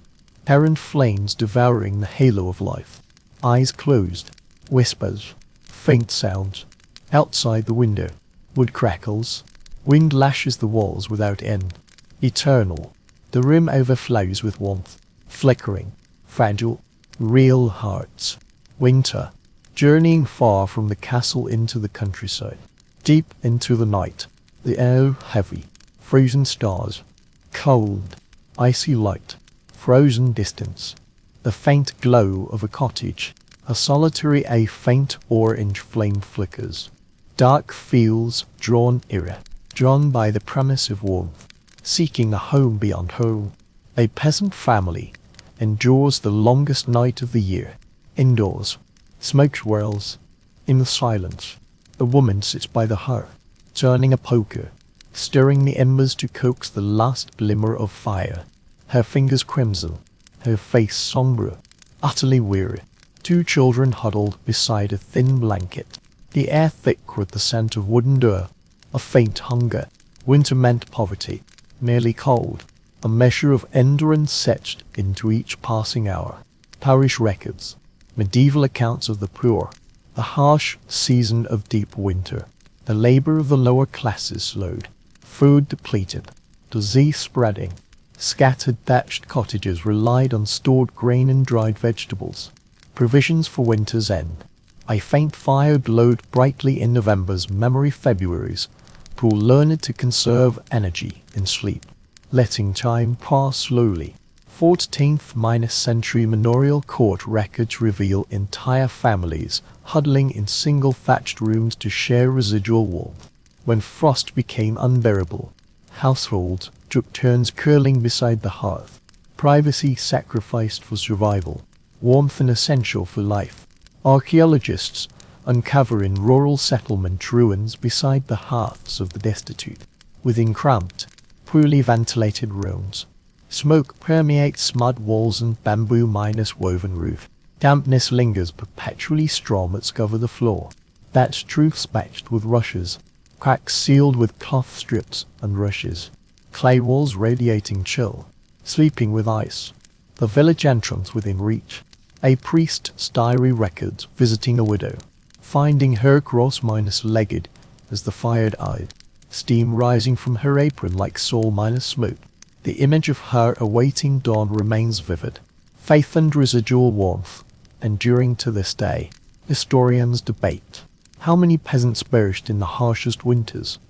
errant flames devouring the halo of life. Eyes closed, whispers, faint sounds. Outside the window, wood crackles, wind lashes the walls without end. Eternal, the room overflows with warmth, flickering, fragile, real hearts. Winter, journeying far from the castle into the countryside, deep into the night. The air heavy, frozen stars, cold, icy light, frozen distance, the faint glow of a cottage, a solitary faint orange flame flickers. Dark fields drawn by the promise of warmth, seeking a home beyond home. A peasant family endures the longest night of the year. Indoors, smoke swirls, In the silence, a woman sits by the hearth, turning a poker, stirring the embers to coax the last glimmer of fire. Her fingers crimson, her face sombre, utterly weary. Two children huddled beside a thin blanket, the air thick with the scent of wooden dough, a faint hunger. Winter meant poverty, merely cold, a measure of endurance etched into each passing hour. Parish records, medieval accounts of the poor, the harsh season of deep winter. The labor of the lower classes slowed, food depleted, disease spreading. Scattered thatched cottages relied on stored grain and dried vegetables, provisions for winter's end. A faint fire glowed brightly in November's memory Februaries, who learned to conserve energy in sleep, letting time pass slowly. 14th-century manorial court records reveal entire families huddling in single thatched rooms to share residual warmth. When frost became unbearable, households took turns curling beside the hearth, privacy sacrificed for survival, warmth an essential for life. Archaeologists uncover in rural settlement ruins beside the hearths of the destitute. Within cramped, poorly ventilated rooms, smoke permeates mud walls and bamboo-minus woven roof. Dampness lingers perpetually. Strommets cover the floor. Thatched roofs patched with rushes, cracks sealed with cloth strips and rushes. Clay walls radiating chill, sleeping with ice. The village entrance within reach. A priest's diary records visiting a widow, finding her cross-legged as the fire died, steam rising from her apron like soul-smoke. The image of her awaiting dawn remains vivid, faith and residual warmth, enduring to this day. Historians debate how many peasants perished in the harshest winters.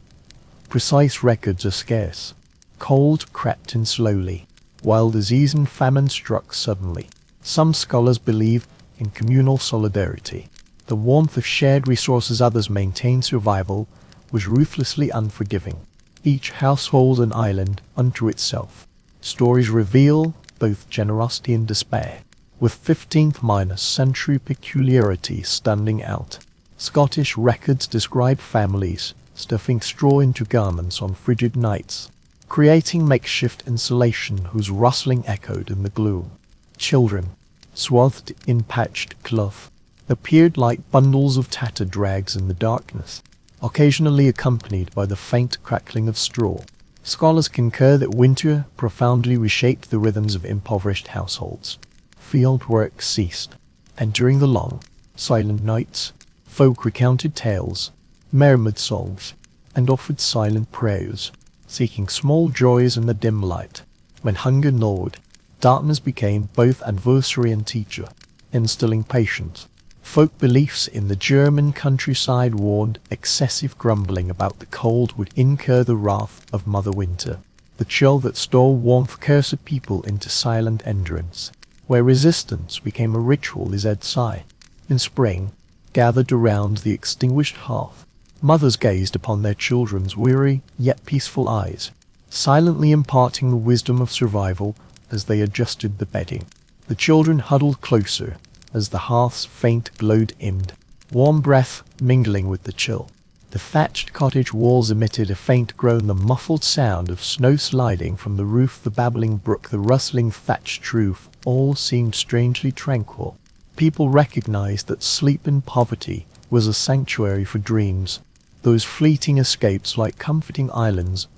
Precise records are scarce. Cold crept in slowly, while disease and famine struck suddenly. Some scholars believe in communal solidarity, the warmth of shared resources. Others maintain survival was ruthlessly unforgiving, each household an island unto itself. Stories reveal both generosity and despair, with 15th-century peculiarities standing out. Scottish records describe families stuffing straw into garments on frigid nights, creating makeshift insulation whose rustling echoed in the gloom. Children, swathed in patched cloth, appeared like bundles of tattered rags in the darkness, occasionally accompanied by the faint crackling of straw. Scholars concur that winter profoundly reshaped the rhythms of impoverished households. Field work ceased, and during the long, silent nights, folk recounted tales, murmured songs, and offered silent prayers, seeking small joys in the dim light. When hunger gnawed, darkness became both adversary and teacher, instilling patience. Folk beliefs in the German countryside warned excessive grumbling about the cold would incur the wrath of Mother Winter. The chill that stole warmth cursed people into silent endurance, where resistance became a ritual is Ed sigh. In spring, gathered around the extinguished hearth, mothers gazed upon their children's weary yet peaceful eyes, silently imparting the wisdom of survival as they adjusted the bedding. The children huddled closer as the hearth's faint glow dimmed, warm breath mingling with the chill. The thatched cottage walls emitted a faint groan, the muffled sound of snow sliding from the roof, the babbling brook, the rustling thatched roof, all seemed strangely tranquil. People recognized that sleep in poverty was a sanctuary for dreams, those fleeting escapes like comforting islands,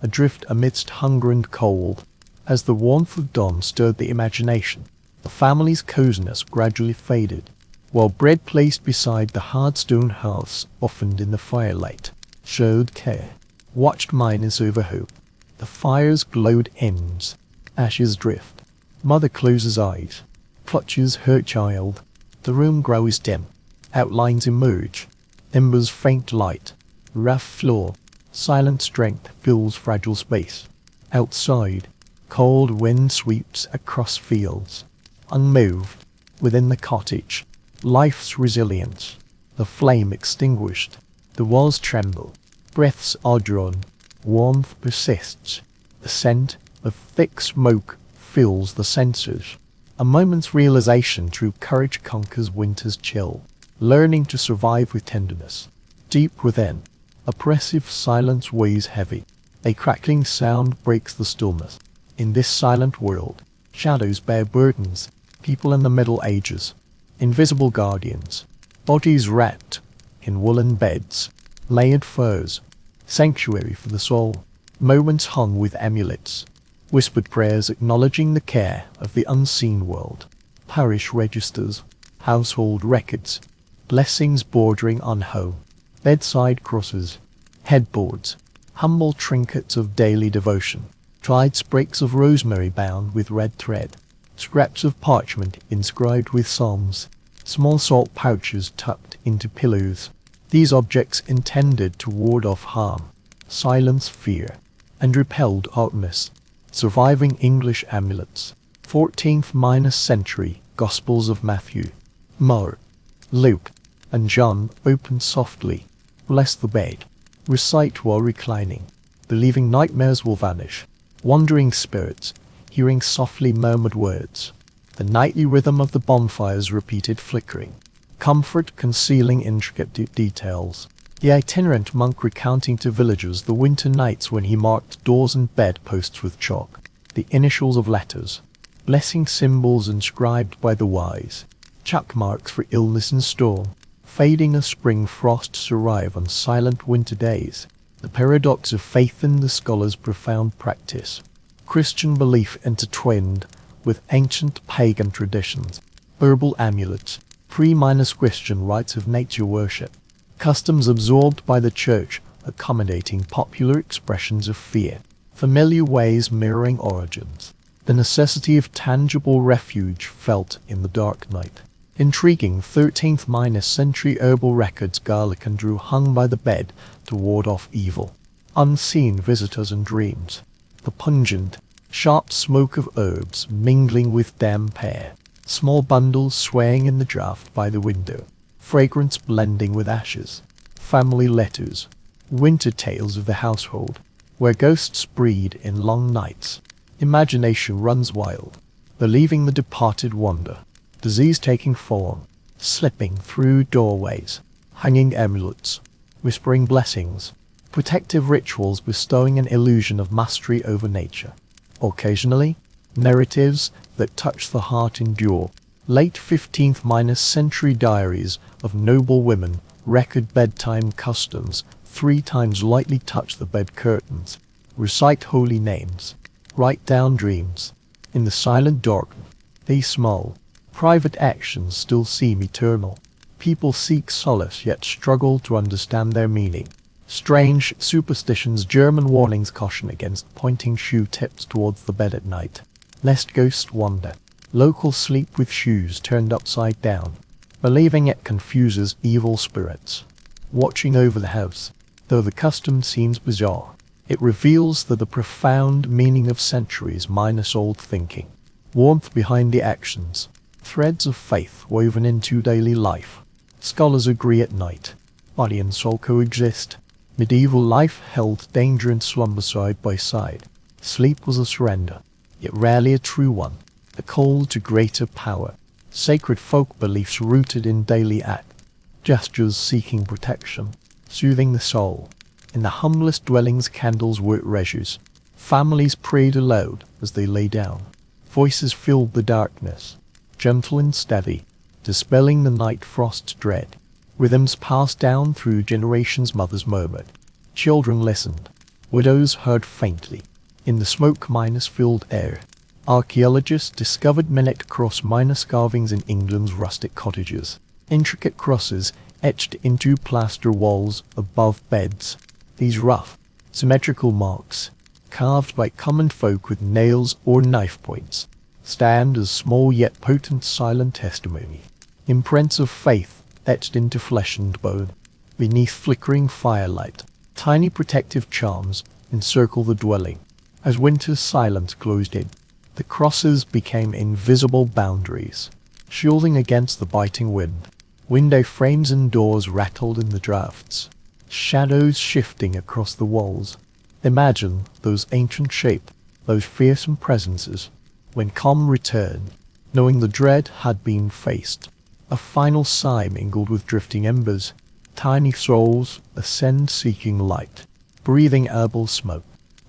adrift amidst hunger and cold. As the warmth of dawn stirred the imagination, the family's coziness gradually faded, while bread placed beside the hard stone hearths, often in the firelight, showed care. Watched miners over hope. The fire's glowed ends, ashes drift. Mother closes eyes, clutches her child. The room grows dim. Outlines emerge. Embers faint light. Rough floor. Silent strength fills fragile space. Outside, cold wind sweeps across fields. Unmoved, within the cottage, life's resilience. The flame extinguished. The walls tremble. Breaths are drawn. Warmth persists. The scent of thick smoke fills the senses. A moment's realization true courage conquers winter's chill. learning to survive with tenderness. Deep within, oppressive silence weighs heavy. A crackling sound breaks the stillness. In this silent world, shadows bear burdens, people in the Middle Ages, invisible guardians, bodies wrapped in woolen beds, layered furs, sanctuary for the soul, moments hung with amulets, whispered prayers acknowledging the care of the unseen world, parish registers, household records, blessings bordering on home, bedside crosses, headboards, humble trinkets of daily devotion, dried sprigs of rosemary bound with red thread, scraps of parchment inscribed with psalms, small salt pouches tucked into pillows. These objects intended to ward off harm, silence fear, and repel darkness. Surviving English amulets. 14th-century Gospels of Matthew, Mark, Luke, and John open softly. Bless the bed. Recite while reclining, believing nightmares will vanish. Wandering spirits, hearing softly murmured words. The nightly rhythm of the bonfire's repeated flickering. Comfort concealing intricate details. The itinerant monk recounting to villagers the winter nights when he marked doors and bedposts with chalk. The initials of letters. Blessing symbols inscribed by the wise. Chalk marks for illness and storm. Fading as spring frosts arrive on silent winter days. The paradox of faith in the scholar's profound practice. Christian belief intertwined with ancient pagan traditions. Herbal amulets. Pre-Christian rites of nature worship. Customs absorbed by the church accommodating popular expressions of fear. Familiar ways mirroring origins. The necessity of tangible refuge felt in the dark night. Intriguing 13th-century herbal records garlic and rue hung by the bed to ward off evil. Unseen visitors and dreams. The pungent, sharp smoke of herbs mingling with damp air. Small bundles swaying in the draught by the window. Fragrance blending with ashes. Family letters. Winter tales of the household, where ghosts breed in long nights. Imagination runs wild, believing the departed wander. Disease taking form, slipping through doorways. Hanging amulets, whispering blessings. Protective rituals bestowing an illusion of mastery over nature. Occasionally, narratives that touch the heart endure. Late 15th-century diaries of noble women record bedtime customs. 3 times lightly touch the bed curtains. Recite holy names. Write down dreams. In the silent darkness, these small, private actions still seem eternal. People seek solace yet struggle to understand their meaning. Strange superstitions. German warnings caution against pointing shoe tips towards the bed at night, lest ghosts wander. Local sleep with shoes turned upside down, believing it confuses evil spirits. Watching over the house. Though the custom seems bizarre, it reveals the profound meaning of centuries minus old thinking. Warmth behind the actions. Threads of faith woven into daily life. Scholars agree at night. Body and soul coexist. Medieval life held danger and slumber side by side. Sleep was a surrender, yet rarely a true one. A call to greater power. Sacred folk beliefs rooted in daily act. Gestures seeking protection, soothing the soul. In the humblest dwellings candles were regius. Families prayed aloud as they lay down. Voices filled the darkness, gentle and steady, dispelling the night frost's dread. Rhythms passed down through generations. Mothers murmured. Children listened. Widows heard faintly. In the smoke-filled air, archaeologists discovered minute cross carvings in England's rustic cottages. Intricate crosses etched into plaster walls above beds. These rough, symmetrical marks, carved by common folk with nails or knife points, stand as small yet potent silent testimony. Imprints of faith etched into flesh and bone. Beneath flickering firelight, tiny protective charms encircle the dwelling. As winter's silence closed in, the crosses became invisible boundaries, shielding against the biting wind. Window frames and doors rattled in the drafts, shadows shifting across the walls. Imagine those ancient shapes, those fearsome presences, when calm returned, knowing the dread had been faced. A final sigh mingled with drifting embers. Tiny souls ascend seeking light, breathing herbal smoke.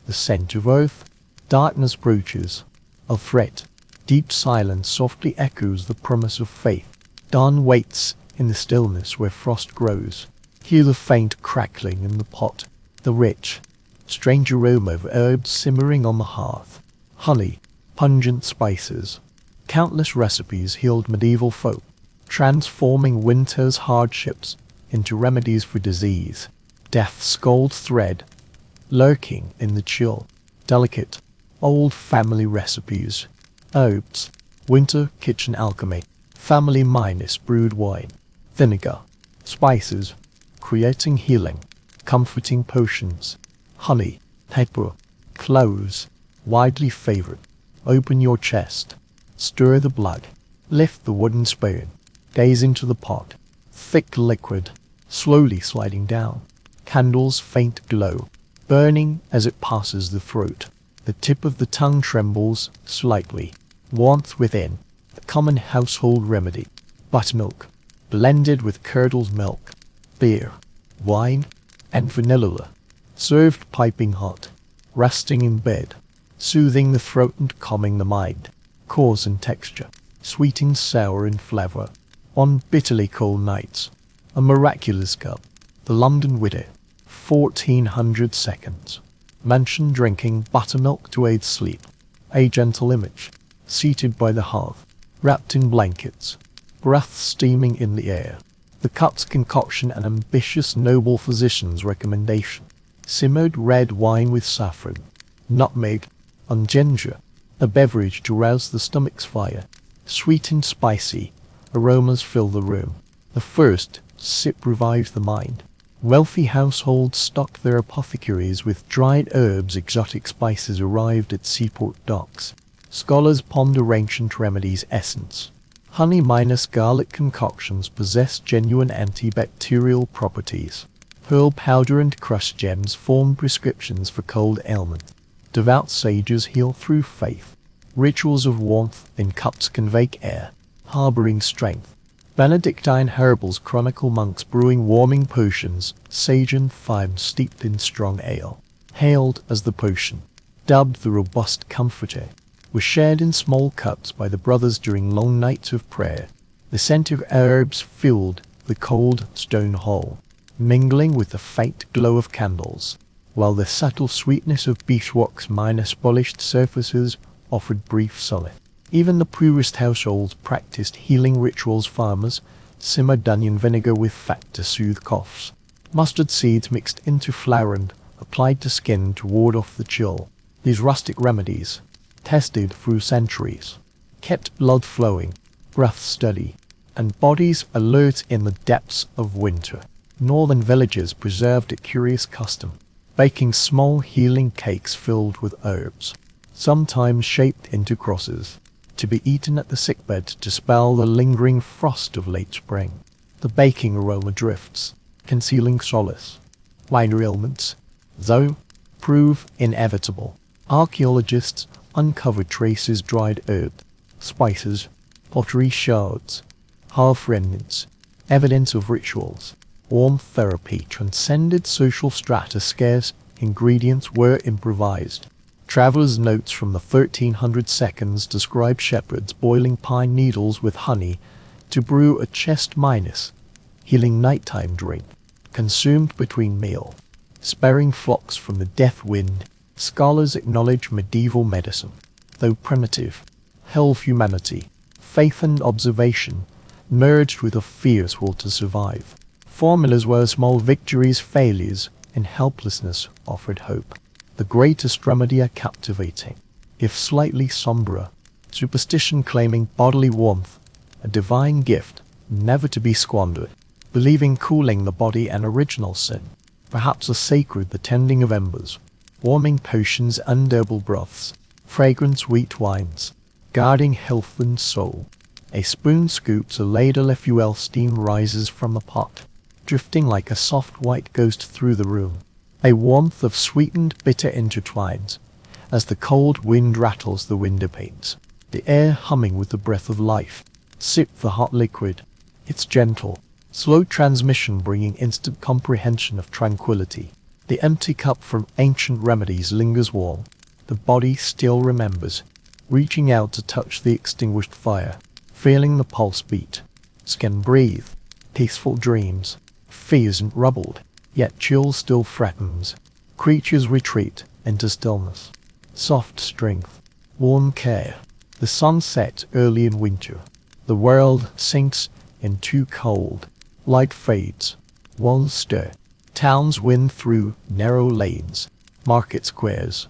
The scent of earth, darkness broaches. A threat, deep silence softly echoes the promise of faith. Dawn waits in the stillness where frost grows. Hear the faint crackling in the pot, the rich, strange aroma of herbs simmering on the hearth. Honey, pungent spices. Countless recipes healed medieval folk, transforming winter's hardships into remedies for disease. Death's gold thread, lurking in the chill. Delicate, old family recipes. Herbs, winter kitchen alchemy. Family minus brewed wine. Vinegar, spices, creating healing, comforting potions. Honey, pepper, cloves, widely favored. Open your chest, stir the blood, lift the wooden spoon, gaze into the pot. Thick liquid, slowly sliding down. Candle's faint glow, burning as it passes the throat. The tip of the tongue trembles slightly. Warmth within, a common household remedy. Buttermilk, blended with curdled milk. Beer, wine, and vanilla, served piping hot. Resting in bed, soothing the throat and calming the mind. Coarse in texture, sweet and sour in flavour. On bitterly cold nights, a miraculous cup. The London Widow, 1400 seconds. Mention drinking buttermilk to aid sleep. A gentle image, seated by the hearth, wrapped in blankets, breath steaming in the air. The cup's concoction an ambitious noble physician's recommendation. Simmered red wine with saffron, nutmeg, and ginger, a beverage to rouse the stomach's fire. Sweet and spicy, aromas fill the room. The first sip revives the mind. Wealthy households stocked their apothecaries with dried herbs, exotic spices arrived at seaport docks. Scholars ponder ancient remedies' essence. Honey minus garlic concoctions possess genuine antibacterial properties. Pearl powder and crushed gems form prescriptions for cold ailments. Devout sages heal through faith. Rituals of warmth in cups convey air, harboring strength. Benedictine herbals chronicle monks brewing warming potions, sage and thyme steeped in strong ale. Hailed as the potion, dubbed the robust comforter, was shared in small cups by the brothers during long nights of prayer. The scent of herbs filled the cold stone hall, mingling with the faint glow of candles, while the subtle sweetness of beeswax minus polished surfaces offered brief solace. Even the poorest households practiced healing rituals. Farmers simmered onion vinegar with fat to soothe coughs. Mustard seeds mixed into flour and applied to skin to ward off the chill. These rustic remedies, tested through centuries, kept blood flowing, breath steady, and bodies alert in the depths of winter. Northern villages preserved a curious custom, baking small healing cakes filled with herbs, sometimes shaped into crosses, to be eaten at the sickbed to dispel the lingering frost of late spring. The baking aroma drifts, concealing solace. Minor ailments, though, prove inevitable. Archaeologists uncovered traces dried herbs, spices, pottery shards, half remnants, evidence of rituals. Warmth therapy transcended social strata. Scarce ingredients were improvised. Travelers' notes from the 1300 seconds describe shepherds boiling pine needles with honey to brew a chest minus, healing nighttime drink, consumed between meal, sparing flocks from the death wind. Scholars acknowledge medieval medicine, though primitive, held humanity, faith and observation, merged with a fierce will to survive. Formulas were small victories, failures, and helplessness offered hope. The greatest remedy are captivating, if slightly sombre. Superstition claiming bodily warmth, a divine gift, never to be squandered. Believing cooling the body an original sin, perhaps a sacred the tending of embers. Warming potions and herbal broths, fragrant sweet wines, guarding health and soul. A spoon scoops a ladle if you will. Steam rises from the pot, drifting like a soft white ghost through the room. A warmth of sweetened bitter intertwines, as the cold wind rattles the window panes. The air humming with the breath of life. Sip the hot liquid, Its gentle, slow transmission bringing instant comprehension of tranquility. The empty cup from ancient remedies lingers warm. The body still remembers, reaching out to touch the extinguished fire, feeling the pulse beat. Skin breathe, peaceful dreams. Fear isn't rubbled, yet chill still threatens. Creatures retreat into stillness. Soft strength, warm care. The sun sets early in winter. The world sinks into cold. Light fades. Walls stir. Towns wind through narrow lanes. Market squares.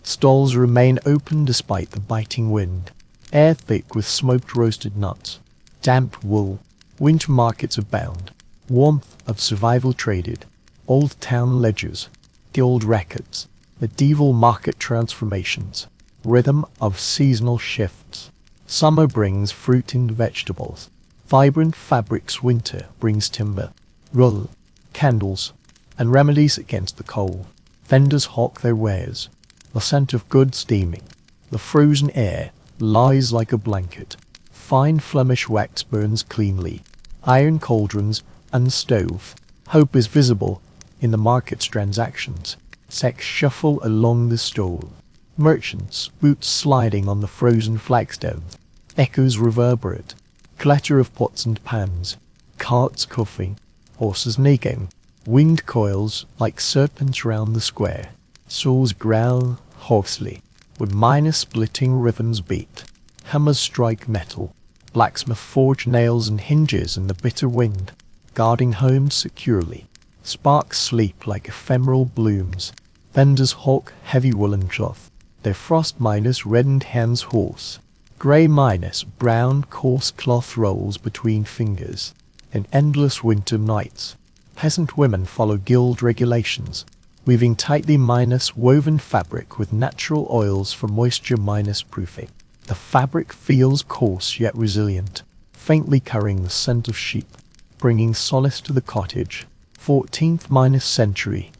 Stalls remain open despite the biting wind. Air thick with smoked roasted nuts. Damp wool. Winter markets abound. Warmth of survival traded. Old town ledgers. Guild records. Medieval market transformations. Rhythm of seasonal shifts. Summer brings fruit and vegetables. Vibrant fabrics. Winter brings timber, wool, candles, and remedies against the cold. Vendors hawk their wares. The scent of goods steaming. The frozen air lies like a blanket. Fine Flemish wax burns cleanly. Iron cauldrons and stove. Hope is visible in the market's transactions. Sects shuffle along the stove. Merchants, boots sliding on the frozen flagstones. Echoes reverberate. Clatter of pots and pans. Carts coughing. Horses neighing. Winged coils like serpents round the square. Saws growl hoarsely, with minor splitting ribbons beat. Hammers strike metal. Blacksmith forge nails and hinges in the bitter wind, guarding homes securely. Sparks sleep like ephemeral blooms. Vendors hawk heavy woolen cloth. Their frost minus reddened hands hoarse. Grey minus brown coarse cloth rolls between fingers. In endless winter nights, peasant women follow guild regulations, weaving tightly minus woven fabric with natural oils for moisture minus proofing. The fabric feels coarse yet resilient, faintly carrying the scent of sheep, bringing solace to the cottage. 14th minus century.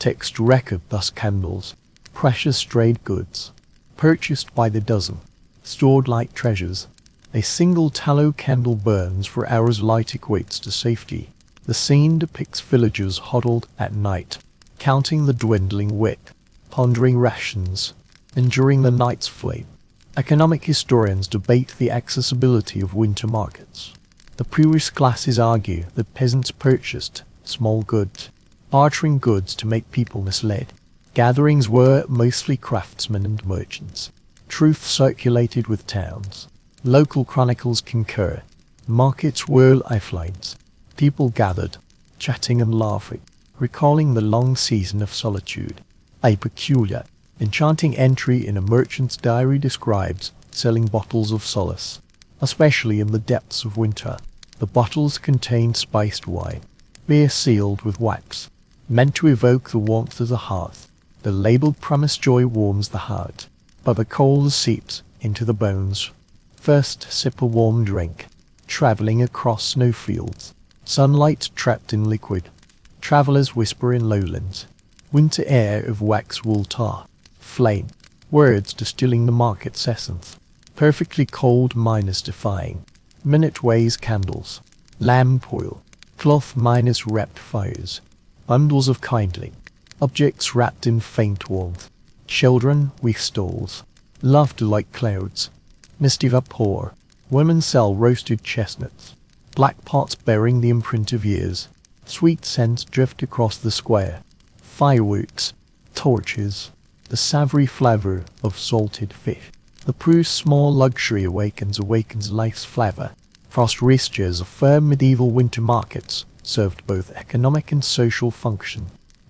Text record thus candles, precious strayed goods, purchased by the dozen, stored like treasures. A single tallow candle burns for hours, light equates to safety. The scene depicts villagers huddled at night, counting the dwindling wick, pondering rations, enduring the night's flame. Economic historians debate the accessibility of winter markets. The poorest classes argue that peasants purchased small goods, bartering goods to make people misled. Gatherings were mostly craftsmen and merchants. Truth circulated with towns. Local chronicles concur. Markets were lifelines. People gathered, chatting and laughing, recalling the long season of solitude. A peculiar, enchanting entry in a merchant's diary describes selling bottles of solace, especially in the depths of winter. The bottles contained spiced wine, beer sealed with wax, meant to evoke the warmth of the hearth. The label promised joy warms the heart, but the cold seeps into the bones. First sip a warm drink, traveling across snowfields, sunlight trapped in liquid. Travelers whisper in lowlands, winter air of wax wool tar, flame, words distilling the market's essence. Perfectly cold minus defying, minute ways candles, lamp oil, cloth minus wrapped fires, bundles of kindling, objects wrapped in faint warmth. Children with stalls, laughter like clouds, misty vapor. Women sell roasted chestnuts, black pots bearing the imprint of years. Sweet scents drift across the square. Fireworks, torches, the savory flavor of salted fish. The Prue's small luxury awakens life's flavor. Frost risters of firm medieval winter markets served both economic and social function,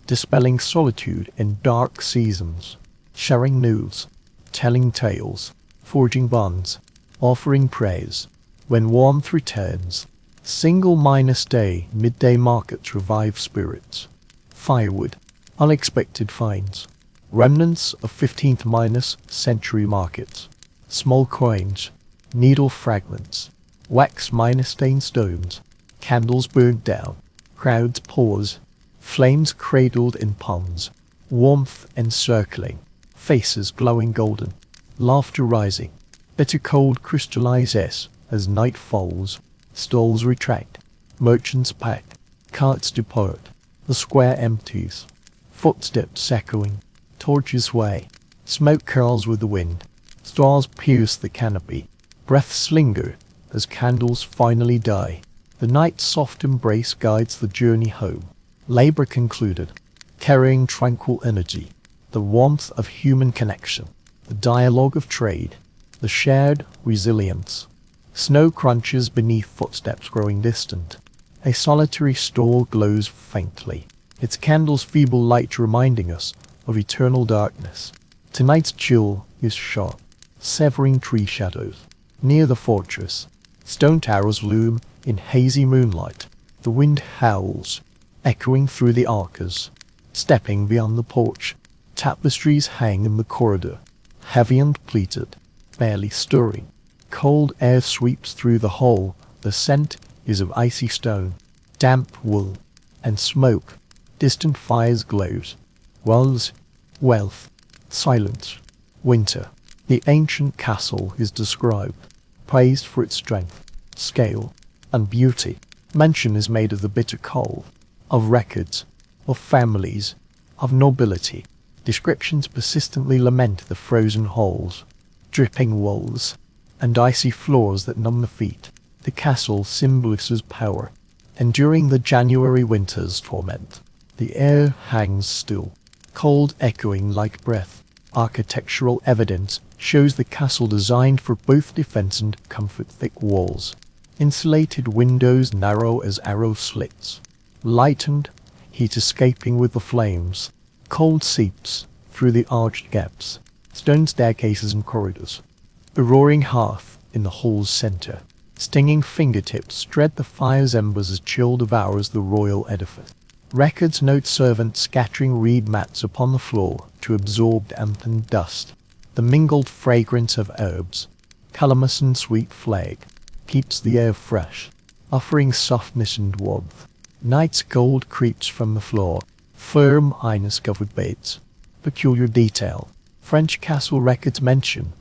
dispelling solitude in dark seasons, sharing news, telling tales, forging bonds, offering praise. When warmth returns, single minus day, midday markets revive spirits. Firewood, unexpected finds, remnants of 15th minus century markets, small coins, needle fragments, wax minus stained stones, candles burned down, crowds pause, flames cradled in palms, warmth encircling, faces glowing golden, laughter rising. Bitter cold crystallizes as night falls. Stalls retract, merchants pack, carts depart, the square empties, footsteps echoing, torches sway, smoke curls with the wind, stars pierce the canopy, breaths linger as candles finally die. The night's soft embrace guides the journey home. Labor concluded, carrying tranquil energy, the warmth of human connection, the dialogue of trade, the shared resilience. Snow crunches beneath footsteps growing distant. A solitary stall glows faintly, its candle's feeble light reminding us of eternal darkness. Tonight's chill is sharp, severing tree shadows. Near the fortress, stone towers loom in hazy moonlight. The wind howls, echoing through the arches. Stepping beyond the porch, tapestries hang in the corridor, heavy and pleated, barely stirring. Cold air sweeps through the hall. The scent is of icy stone, damp wool, and smoke. Distant fires glows. Wells, wealth, silence, winter. The ancient castle is described, praised for its strength, scale, and beauty. Mention is made of the bitter cold, of records, of families, of nobility. Descriptions persistently lament the frozen halls, dripping walls, and icy floors that numb the feet. The castle symbolizes power, enduring the January winter's torment. The air hangs still, cold echoing like breath. Architectural evidence shows the castle designed for both defense and comfort. Thick walls, insulated windows narrow as arrow slits, lightened, heat escaping with the flames. Cold seeps through the arched gaps, stone staircases and corridors. A roaring hearth in the hall's center. Stinging fingertips dread the fire's embers as chill devours the royal edifice. Records note servants scattering reed mats upon the floor to absorb damp and dust. The mingled fragrance of herbs, calamus and sweet flag, keeps the air fresh, offering softness and warmth. Night's gold creeps from the floor, firm ice-covered beds. Peculiar detail. French castle records mention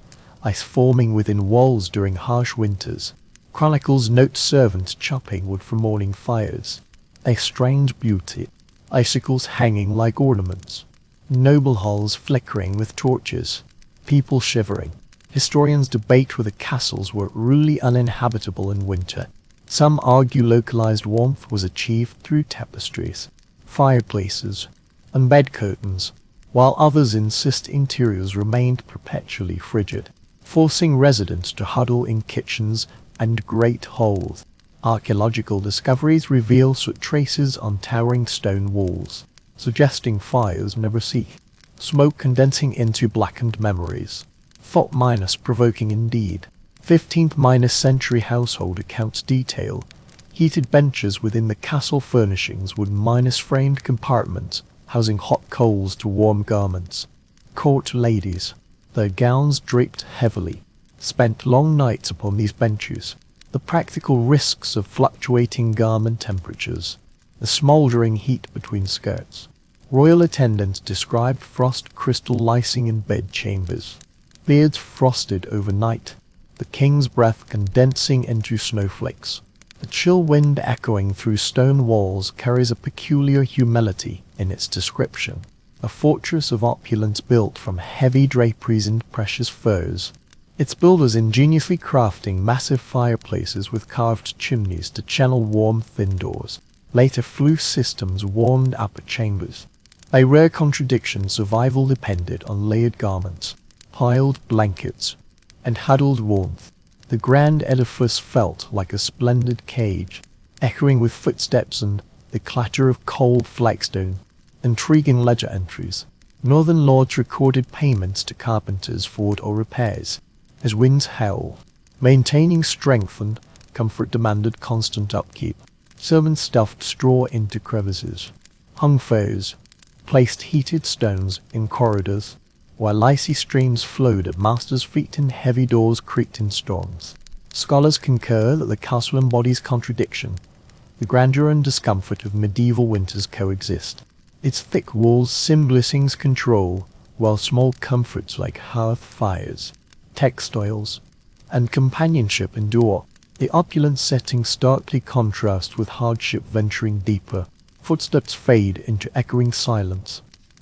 ice forming within walls during harsh winters. Chronicles note servants chopping wood for morning fires. A strange beauty. Icicles hanging like ornaments. Noble halls flickering with torches. People shivering. Historians debate whether castles were really uninhabitable in winter. Some argue localized warmth was achieved through tapestries, fireplaces, and bed curtains, while others insist interiors remained perpetually frigid, forcing residents to huddle in kitchens and great halls. Archaeological discoveries reveal traces on towering stone walls, suggesting fires never ceased, smoke condensing into blackened memories. Thought provoking indeed. 15th century household accounts detail heated benches within the castle furnishings with framed compartments housing hot coals to warm garments. Court ladies, their gowns draped heavily, spent long nights upon these benches. The practical risks of fluctuating garment temperatures, the smouldering heat between skirts. Royal attendants described frost crystal lysing in bed chambers, beards frosted overnight, the king's breath condensing into snowflakes. The chill wind echoing through stone walls carries a peculiar humility in its description. A fortress of opulence built from heavy draperies and precious furs. Its builders ingeniously crafting massive fireplaces with carved chimneys to channel warmth indoors. Later flue systems warmed upper chambers. A rare contradiction, survival depended on layered garments, piled blankets, and huddled warmth. The grand edifice felt like a splendid cage, echoing with footsteps and the clatter of cold flagstone. Intriguing ledger entries. Northern lords recorded payments to carpenters for wood or repairs. As winds howl, maintaining strength and comfort demanded constant upkeep. Servants stuffed straw into crevices, hung furs, placed heated stones in corridors, while icy streams flowed at masters' feet and heavy doors creaked in storms. Scholars concur that the castle embodies contradiction. The grandeur and discomfort of medieval winters coexist. Its thick walls symbolizing control, while small comforts like hearth fires, textiles, and companionship endure. The opulent setting starkly contrasts with hardship venturing deeper. Footsteps fade into echoing silence.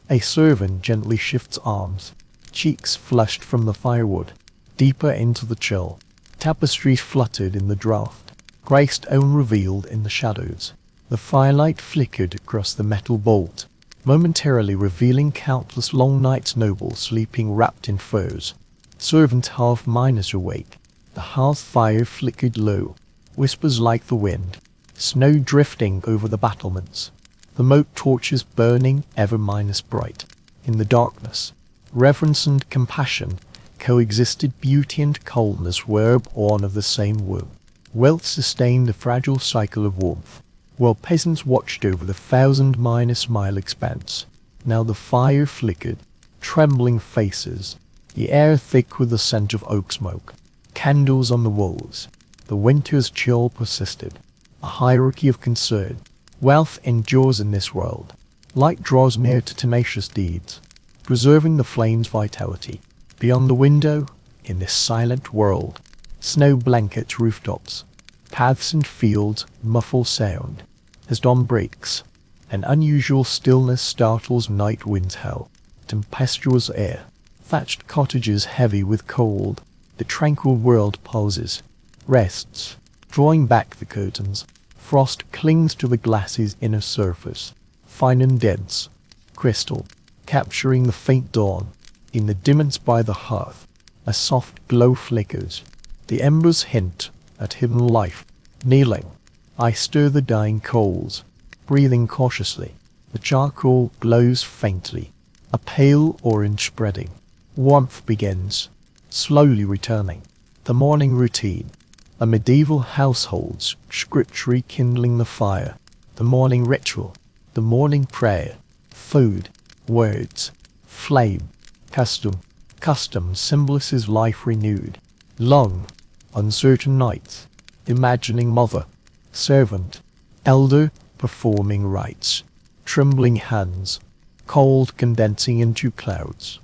A servant gently shifts arms, cheeks flushed from the firewood, deeper into the chill. Tapestries fluttered in the draught, Christ's own revealed in the shadows. The firelight flickered across the metal bolt, momentarily revealing countless long nights nobles sleeping wrapped in furs. Servant half miners awake. The hearth fire flickered low, whispers like the wind, snow drifting over the battlements. The moat torches burning ever minus bright. In the darkness, reverence and compassion coexisted. Beauty and coldness were born of the same womb. Wealth sustained the fragile cycle of warmth, while peasants watched over the 1,000-mile expanse. Now the fire flickered, trembling faces, the air thick with the scent of oak smoke. Candles on the walls. The winter's chill persisted. A hierarchy of concern. Wealth endures in this world. Light draws near to tenacious deeds, preserving the flame's vitality. Beyond the window, in this silent world, snow blankets rooftops, paths and fields muffle sound. As dawn breaks, an unusual stillness startles night winds howl. Tempestuous air, thatched cottages heavy with cold. The tranquil world pauses, rests, drawing back the curtains. Frost clings to the glass's inner surface, fine and dense, crystal, capturing the faint dawn. In the dimmings by the hearth, a soft glow flickers. The embers hint at hidden life. Kneeling, I stir the dying coals, breathing cautiously. The charcoal glows faintly, a pale orange spreading. Warmth begins, slowly returning. The morning routine. A medieval household's script rekindling the fire. The morning ritual. The morning prayer. Food. Words. Flame. Custom. Custom symbolizes life renewed. Long, uncertain nights. Imagining mother. Servant. Elder performing rites. Trembling hands. Cold condensing into clouds.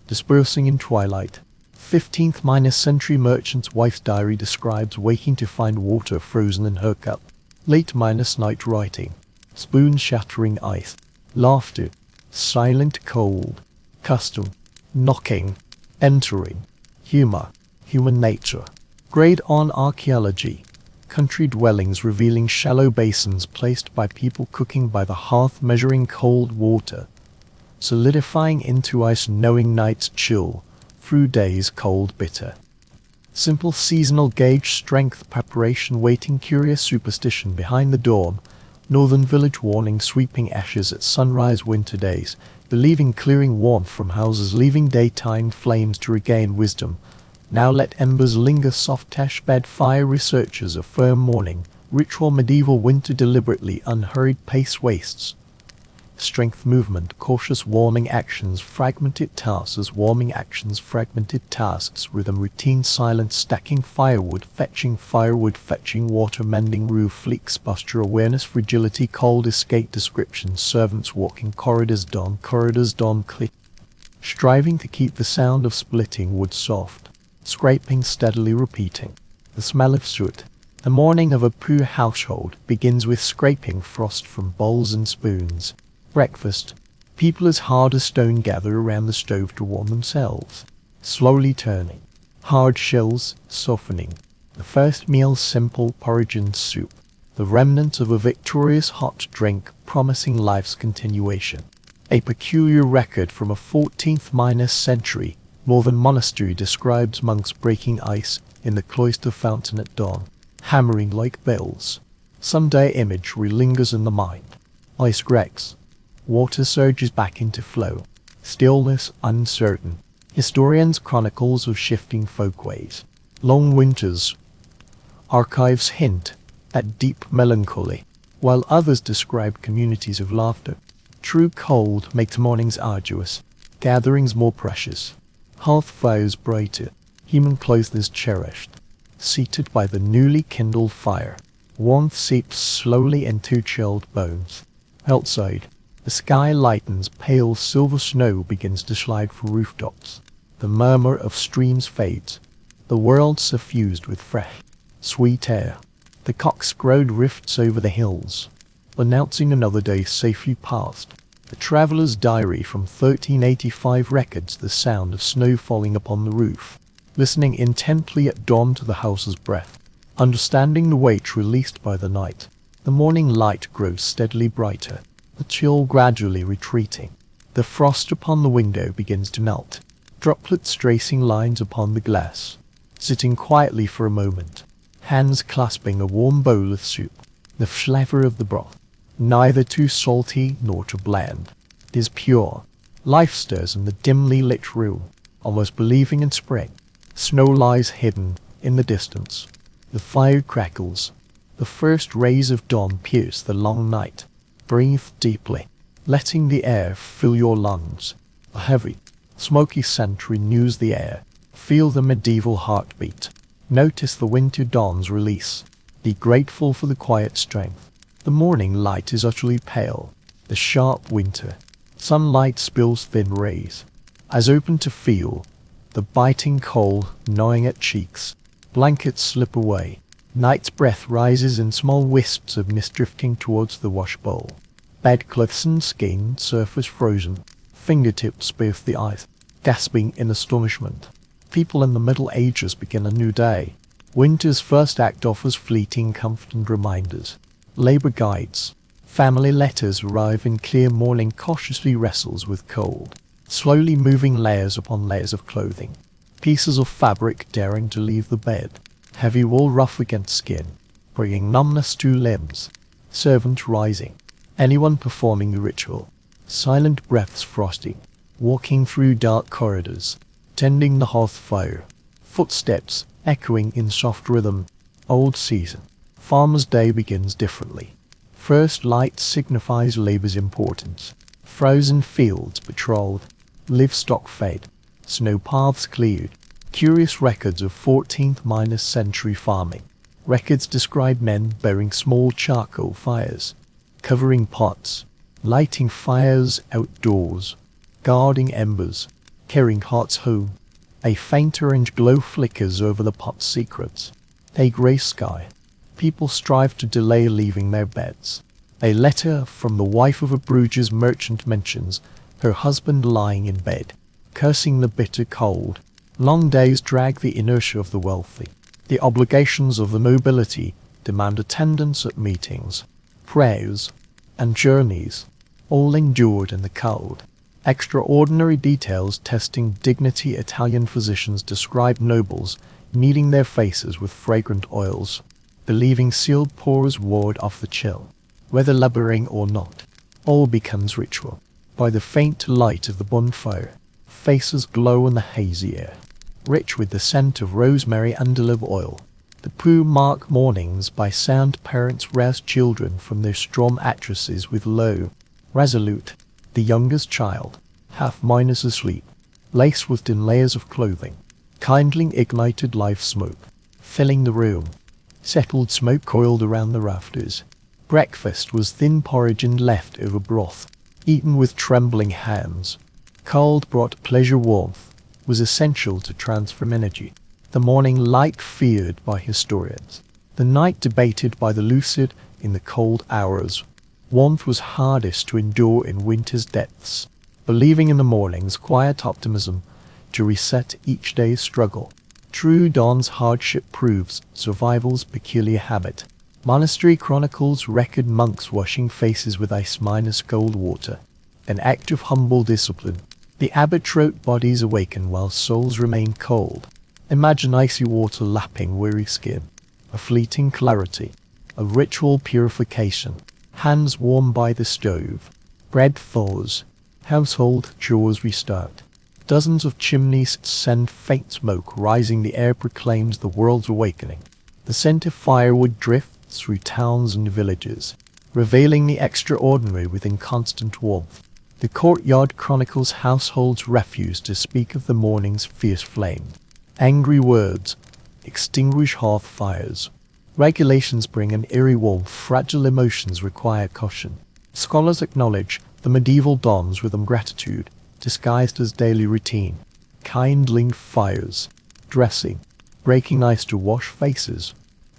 Dispersing in twilight. 15th century merchant's wife's diary describes waking to find water frozen in her cup. Late night writing. Spoon shattering ice. Laughter. Silent cold. Custom. Knocking. Entering. Humor. Human nature. Grade on archaeology. Country dwellings revealing shallow basins placed by people cooking by the hearth measuring cold water. Solidifying into ice knowing nights chill. Through days cold bitter. Simple seasonal gauge strength preparation waiting curious superstition behind the dawn. Northern village warning sweeping ashes at sunrise winter days. Believing clearing warmth from houses leaving daytime flames to regain wisdom. Now let embers linger soft ash bed fire researchers affirm morning. Ritual medieval winter deliberately unhurried pace wastes. Strength movement, cautious warming actions, fragmented tasks, warming actions, fragmented tasks, rhythm, routine, silence, stacking firewood, fetching water, mending roof leaks, posture, awareness, fragility, cold escape, description, servants walking, corridors dawn, click, striving to keep the sound of splitting wood soft, scraping, steadily repeating, the smell of soot. The morning of a poor household begins with scraping frost from bowls and spoons. Breakfast. People as hard as stone gather around the stove to warm themselves. Slowly turning. Hard shells softening. The first meal simple porridge and soup. The remnant of a victorious hot drink promising life's continuation. A peculiar record from a 14th century northern monastery describes monks breaking ice in the cloister fountain at dawn, hammering like bells. Someday imagery lingers in the mind. Ice cracks. Water surges back into flow. Stillness uncertain. Historians' chronicles of shifting folkways. Long winters. Archives hint at deep melancholy, while others describe communities of laughter. True cold makes mornings arduous, gatherings more precious. Hearth fires brighter, human closeness cherished. Seated by the newly kindled fire, warmth seeps slowly into chilled bones. Outside, the sky lightens, pale silver snow begins to slide from rooftops. The murmur of streams fades. The world suffused with fresh, sweet air. The cocks crowed rifts over the hills, announcing another day safely passed. The traveller's diary from 1385 records the sound of snow falling upon the roof, listening intently at dawn to the house's breath, understanding the weight released by the night. The morning light grows steadily brighter, the chill gradually retreating. The frost upon the window begins to melt, droplets tracing lines upon the glass. Sitting quietly for a moment, hands clasping a warm bowl of soup, the flavour of the broth, neither too salty nor too bland, is pure. Life stirs in the dimly lit room, almost believing in spring. Snow lies hidden in the distance. The fire crackles. The first rays of dawn pierce the long night. Breathe deeply, letting the air fill your lungs. A heavy, smoky scent renews the air. Feel the medieval heartbeat. Notice the winter dawn's release. Be grateful for the quiet strength. The morning light is utterly pale. The sharp winter sunlight spills thin rays, as open to feel. The biting cold gnawing at cheeks. Blankets slip away. Night's breath rises in small wisps of mist drifting towards the wash bowl. Bedclothes and skin surface frozen. Fingertips bathe the ice, gasping in astonishment. People in the Middle Ages begin a new day. Winter's first act offers fleeting comfort and reminders. Labor guides. Family letters arrive in clear morning cautiously wrestles with cold, slowly moving layers upon layers of clothing. Pieces of fabric daring to leave the bed. Heavy wool rough against skin, bringing numbness to limbs. Servant rising. Anyone performing the ritual. Silent breaths frosty. Walking through dark corridors. Tending the hearth fire. Footsteps echoing in soft rhythm. Old season. Farmer's day begins differently. First light signifies labor's importance. Frozen fields patrolled. Livestock fed. Snow paths cleared. Curious records of 14th century farming. Records describe men bearing small charcoal fires, covering pots, lighting fires outdoors, guarding embers, carrying hearts home. A faint orange glow flickers over the pot's secrets. A grey sky. People strive to delay leaving their beds. A letter from the wife of a Bruges merchant mentions her husband lying in bed, cursing the bitter cold. Long days drag the inertia of the wealthy. The obligations of the nobility demand attendance at meetings, prayers, and journeys, all endured in the cold. Extraordinary details testing dignity. Italian physicians describe nobles kneading their faces with fragrant oils, believing sealed pores ward off the chill. Whether laboring or not, all becomes ritual. By the faint light of the bonfire, faces glow in the hazy air, rich with the scent of rosemary and olive oil. The poor mark mornings by sound. Parents rouse children from their strong mattresses with low, resolute. The youngest child, half minus asleep, laced with thin layers of clothing, kindling ignited life smoke, filling the room. Settled smoke coiled around the rafters. Breakfast was thin porridge and left-over broth, eaten with trembling hands. Cold brought pleasure. Warmth was essential to transform energy. The morning light feared by historians. The night debated by the lucid in the cold hours. Warmth was hardest to endure in winter's depths. Believing in the morning's quiet optimism to reset each day's struggle. True dawn's hardship proves survival's peculiar habit. Monastery chronicles record monks washing faces with ice minus cold water. An act of humble discipline. The abbot wrote bodies awaken while souls remain cold. Imagine icy water lapping weary skin. A fleeting clarity. A ritual purification. Hands warm by the stove. Bread thaws. Household chores restart. Dozens of chimneys send faint smoke rising. The air proclaims the world's awakening. The scent of firewood drifts through towns and villages, revealing the extraordinary within constant warmth. The courtyard chronicles households' refuse to speak of the morning's fierce flame. Angry words extinguish hearth fires. Regulations bring an eerie warmth. Fragile emotions require caution. Scholars acknowledge the medieval dawn's rhythm. Gratitude, disguised as daily routine. Kindling fires, dressing, breaking ice to wash faces.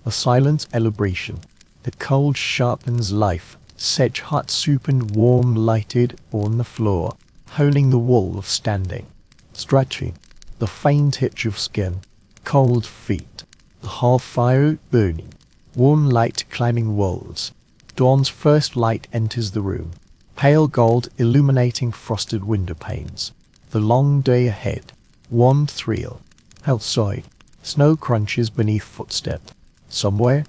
a silent celebration. The cold sharpens life, sedge hot soup and warm lighted on the floor, holding the wall of standing, stretching, the faint hitch of skin, cold feet, the hearth fire burning, warm light climbing walls. Dawn's first light enters the room, pale gold illuminating frosted window panes. The long day ahead, one thrill. Outside, snow crunches beneath footsteps. Somewhere,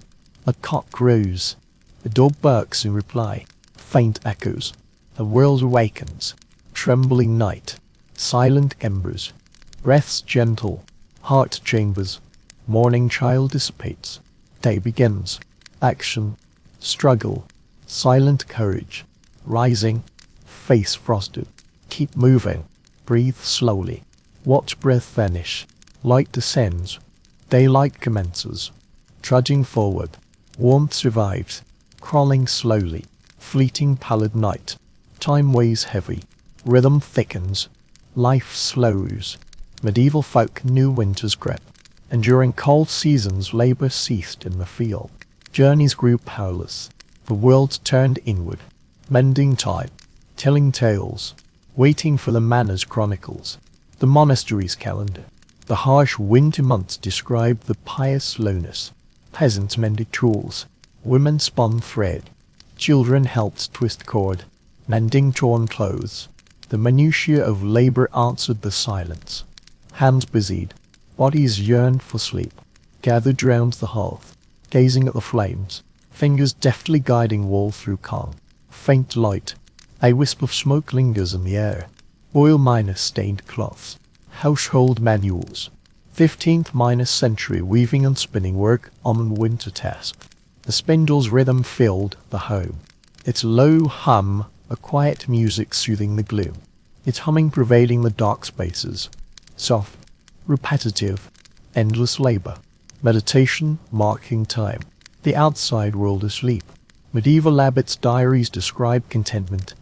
a cock crows. A dog barks in reply. Faint echoes. The world awakens. Trembling night. Silent embers. Breaths gentle. Heart chambers. Morning child dissipates. Day begins. Action. Struggle. Silent courage. Rising. Face frosted. Keep moving. Breathe slowly. Watch breath vanish. Light descends. Daylight commences. Trudging forward. Warmth survives. Crawling slowly. Fleeting pallid night. Time weighs heavy. Rhythm thickens. Life slows. Medieval folk knew winter's grip, and during cold seasons labor ceased in the field. Journeys grew powerless. The world turned inward, mending time, telling tales, waiting for the manor's chronicles. The monasteries' calendar. The harsh winter months described the pious slowness. Peasants mended tools. Women spun thread. Children helped twist cord, mending torn clothes. The minutiae of labor answered the silence. Hands busied. Bodies yearned for sleep. Gathered round the hearth, gazing at the flames. Fingers deftly guiding wool through calm. Faint light. A wisp of smoke lingers in the air. Oil miners stained cloths. Household manuals. 15th minus century weaving and spinning work on winter task. The spindle's rhythm filled the home. Its low hum, a quiet music soothing the gloom. Its humming pervading the dark spaces. Soft, repetitive, endless labor. Meditation marking time. The outside world asleep. Medieval abbots' diaries describe contentment.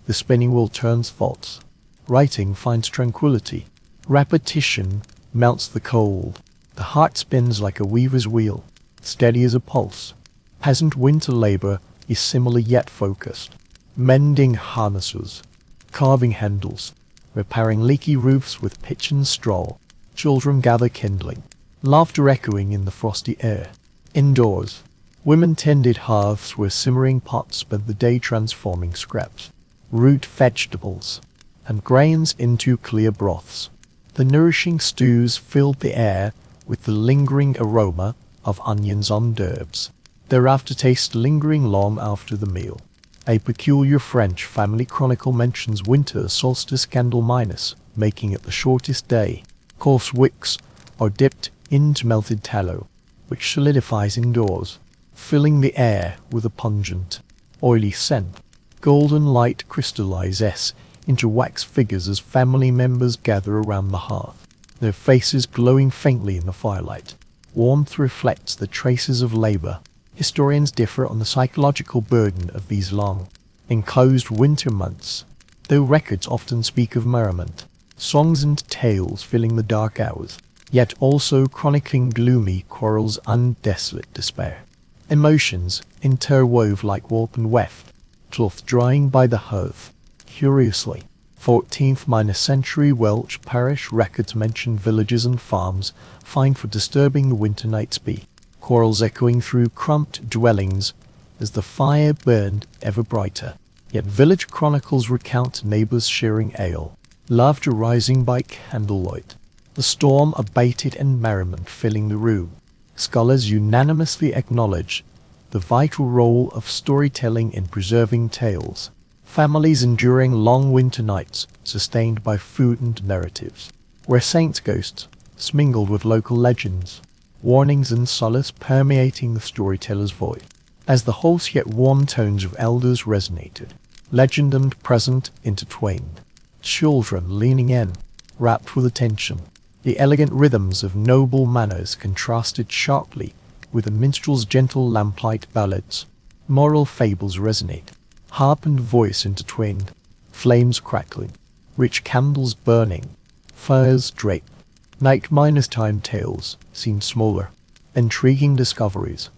The spinning wheel turns thoughts. Writing finds tranquility. Repetition melts the cold. The heart spins like a weaver's wheel, steady as a pulse. Peasant winter labor is similar yet focused. Mending harnesses, carving handles, repairing leaky roofs with pitch and straw. Children gather kindling, laughter echoing in the frosty air. Indoors, women tended hearths where simmering pots spent the day transforming scraps, root vegetables, and grains into clear broths. The nourishing stews filled the air with the lingering aroma of onions on herbs, their aftertaste lingering long after the meal. A peculiar French family chronicle mentions winter solstice candle minus, making it the shortest day. Coarse wicks are dipped into melted tallow, which solidifies indoors, filling the air with a pungent, oily scent. Golden light crystallizes into wax figures as family members gather around the hearth, their faces glowing faintly in the firelight. Warmth reflects the traces of labor. Historians differ on the psychological burden of these long, enclosed winter months, though records often speak of merriment, songs and tales filling the dark hours, yet also chronicling gloomy quarrels and desolate despair. Emotions interwove like warp and weft, cloth drying by the hearth. Curiously, 14th century Welsh parish records mention villages and farms fined for disturbing the winter night's bee, quarrels echoing through cramped dwellings as the fire burned ever brighter. Yet village chronicles recount neighbors sharing ale, laughter rising by candlelight. The storm abated and merriment filling the room. Scholars unanimously acknowledge the vital role of storytelling in preserving tales. Families enduring long winter nights, sustained by food and narratives, where saints' ghosts mingled with local legends, warnings and solace permeating the storyteller's voice. As the hoarse yet warm tones of elders resonated, legend and present intertwined, children leaning in, rapt with attention. The elegant rhythms of noble manners contrasted sharply with the minstrel's gentle lamplight ballads. Moral fables resonate, harp and voice intertwined, flames crackling, rich candles burning, fires draped. Night minus time tales seemed smaller, Intriguing discoveries.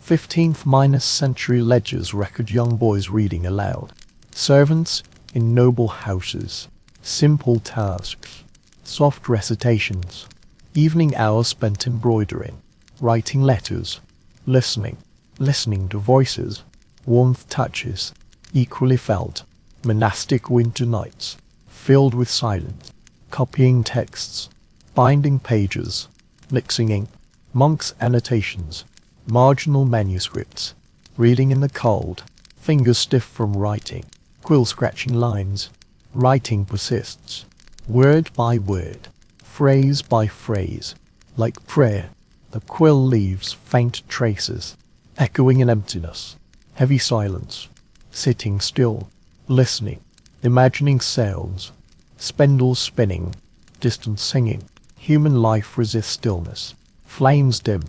15th-century ledgers record young boys reading aloud. Servants in noble houses. Simple tasks. Soft recitations. Evening hours spent embroidering. Writing letters. Listening. Listening to voices. Warmth touches. Equally felt. Monastic winter nights. Filled with silence. Copying texts. Binding pages. Mixing ink. Monks' annotations. Marginal manuscripts. Reading in the cold. Fingers stiff from writing. Quill scratching lines. Writing persists. Word by word. Phrase by phrase. Like prayer, the quill leaves faint traces, echoing in emptiness. Heavy silence. Sitting still. Listening. Imagining sounds. Spindles spinning. Distant singing. Human life resists stillness. Flames dim.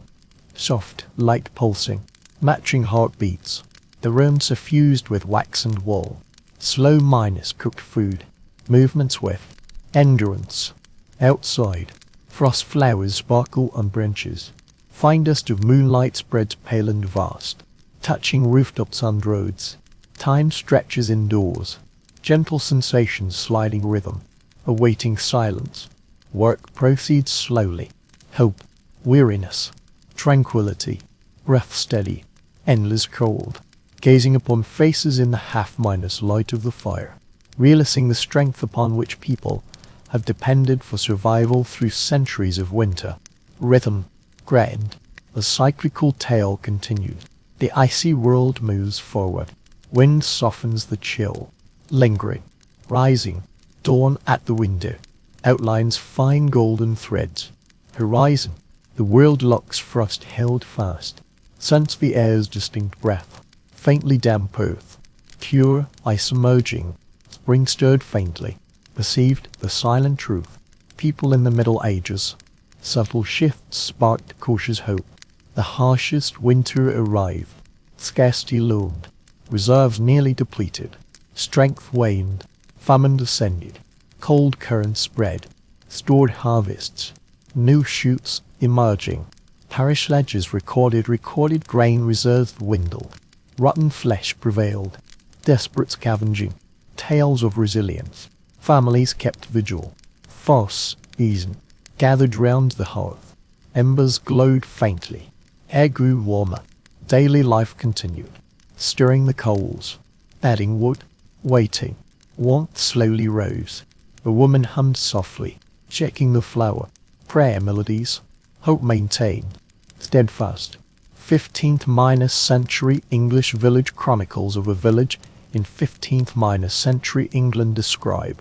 Soft light pulsing. Matching heartbeats. The room suffused with wax and wool. Slow minus cooked food. Movement swift. Endurance. Outside. Frost flowers sparkle on branches. Fine dust of moonlight spreads pale and vast. Touching rooftops and roads. Time stretches indoors. Gentle sensations sliding rhythm. Awaiting silence. Work proceeds slowly. Hope. Weariness. Tranquility. Breath steady. Endless cold. Gazing upon faces in the half-minus light of the fire. Realizing the strength upon which people have depended for survival through centuries of winter. Rhythm. Grand. The cyclical tale continues. The icy world moves forward. Wind softens the chill. Lingering. Rising. Dawn at the window. Outlines fine golden threads. Horizon. The world locks frost held fast. Scents the air's distinct breath. Faintly damp earth. Pure ice emerging. Spring stirred faintly. Perceived the silent truth. People in the Middle Ages. Subtle shifts sparked cautious hope. The harshest winter arrived. Scarcity loomed. Reserves nearly depleted. Strength waned. Famine descended. Cold currents spread. Stored harvests. New shoots emerging. Parish ledgers recorded grain reserves dwindled. Rotten flesh prevailed. Desperate scavenging. Tales of resilience. Families kept vigil. False peasant gathered round the hearth. Embers glowed faintly. Air grew warmer. Daily life continued. Stirring the coals. Adding wood. Waiting. Warmth slowly rose. A woman hummed softly, checking the flour. Prayer melodies. Hope maintained. Steadfast. 15th-century English village chronicles of a village in 15th-century England describe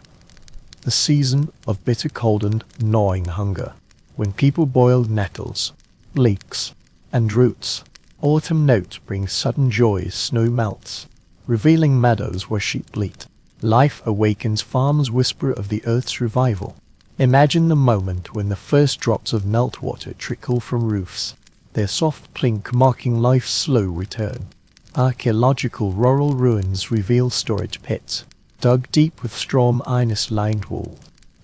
the season of bitter cold and gnawing hunger, when people boiled nettles, leeks, and roots. Autumn notes bring sudden joy as snow melts, revealing meadows where sheep bleat. Life awakens, farms whisper of the earth's revival. Imagine the moment when the first drops of meltwater trickle from roofs, their soft plink marking life's slow return. Archaeological rural ruins reveal storage pits, dug deep with strong ice-lined wool,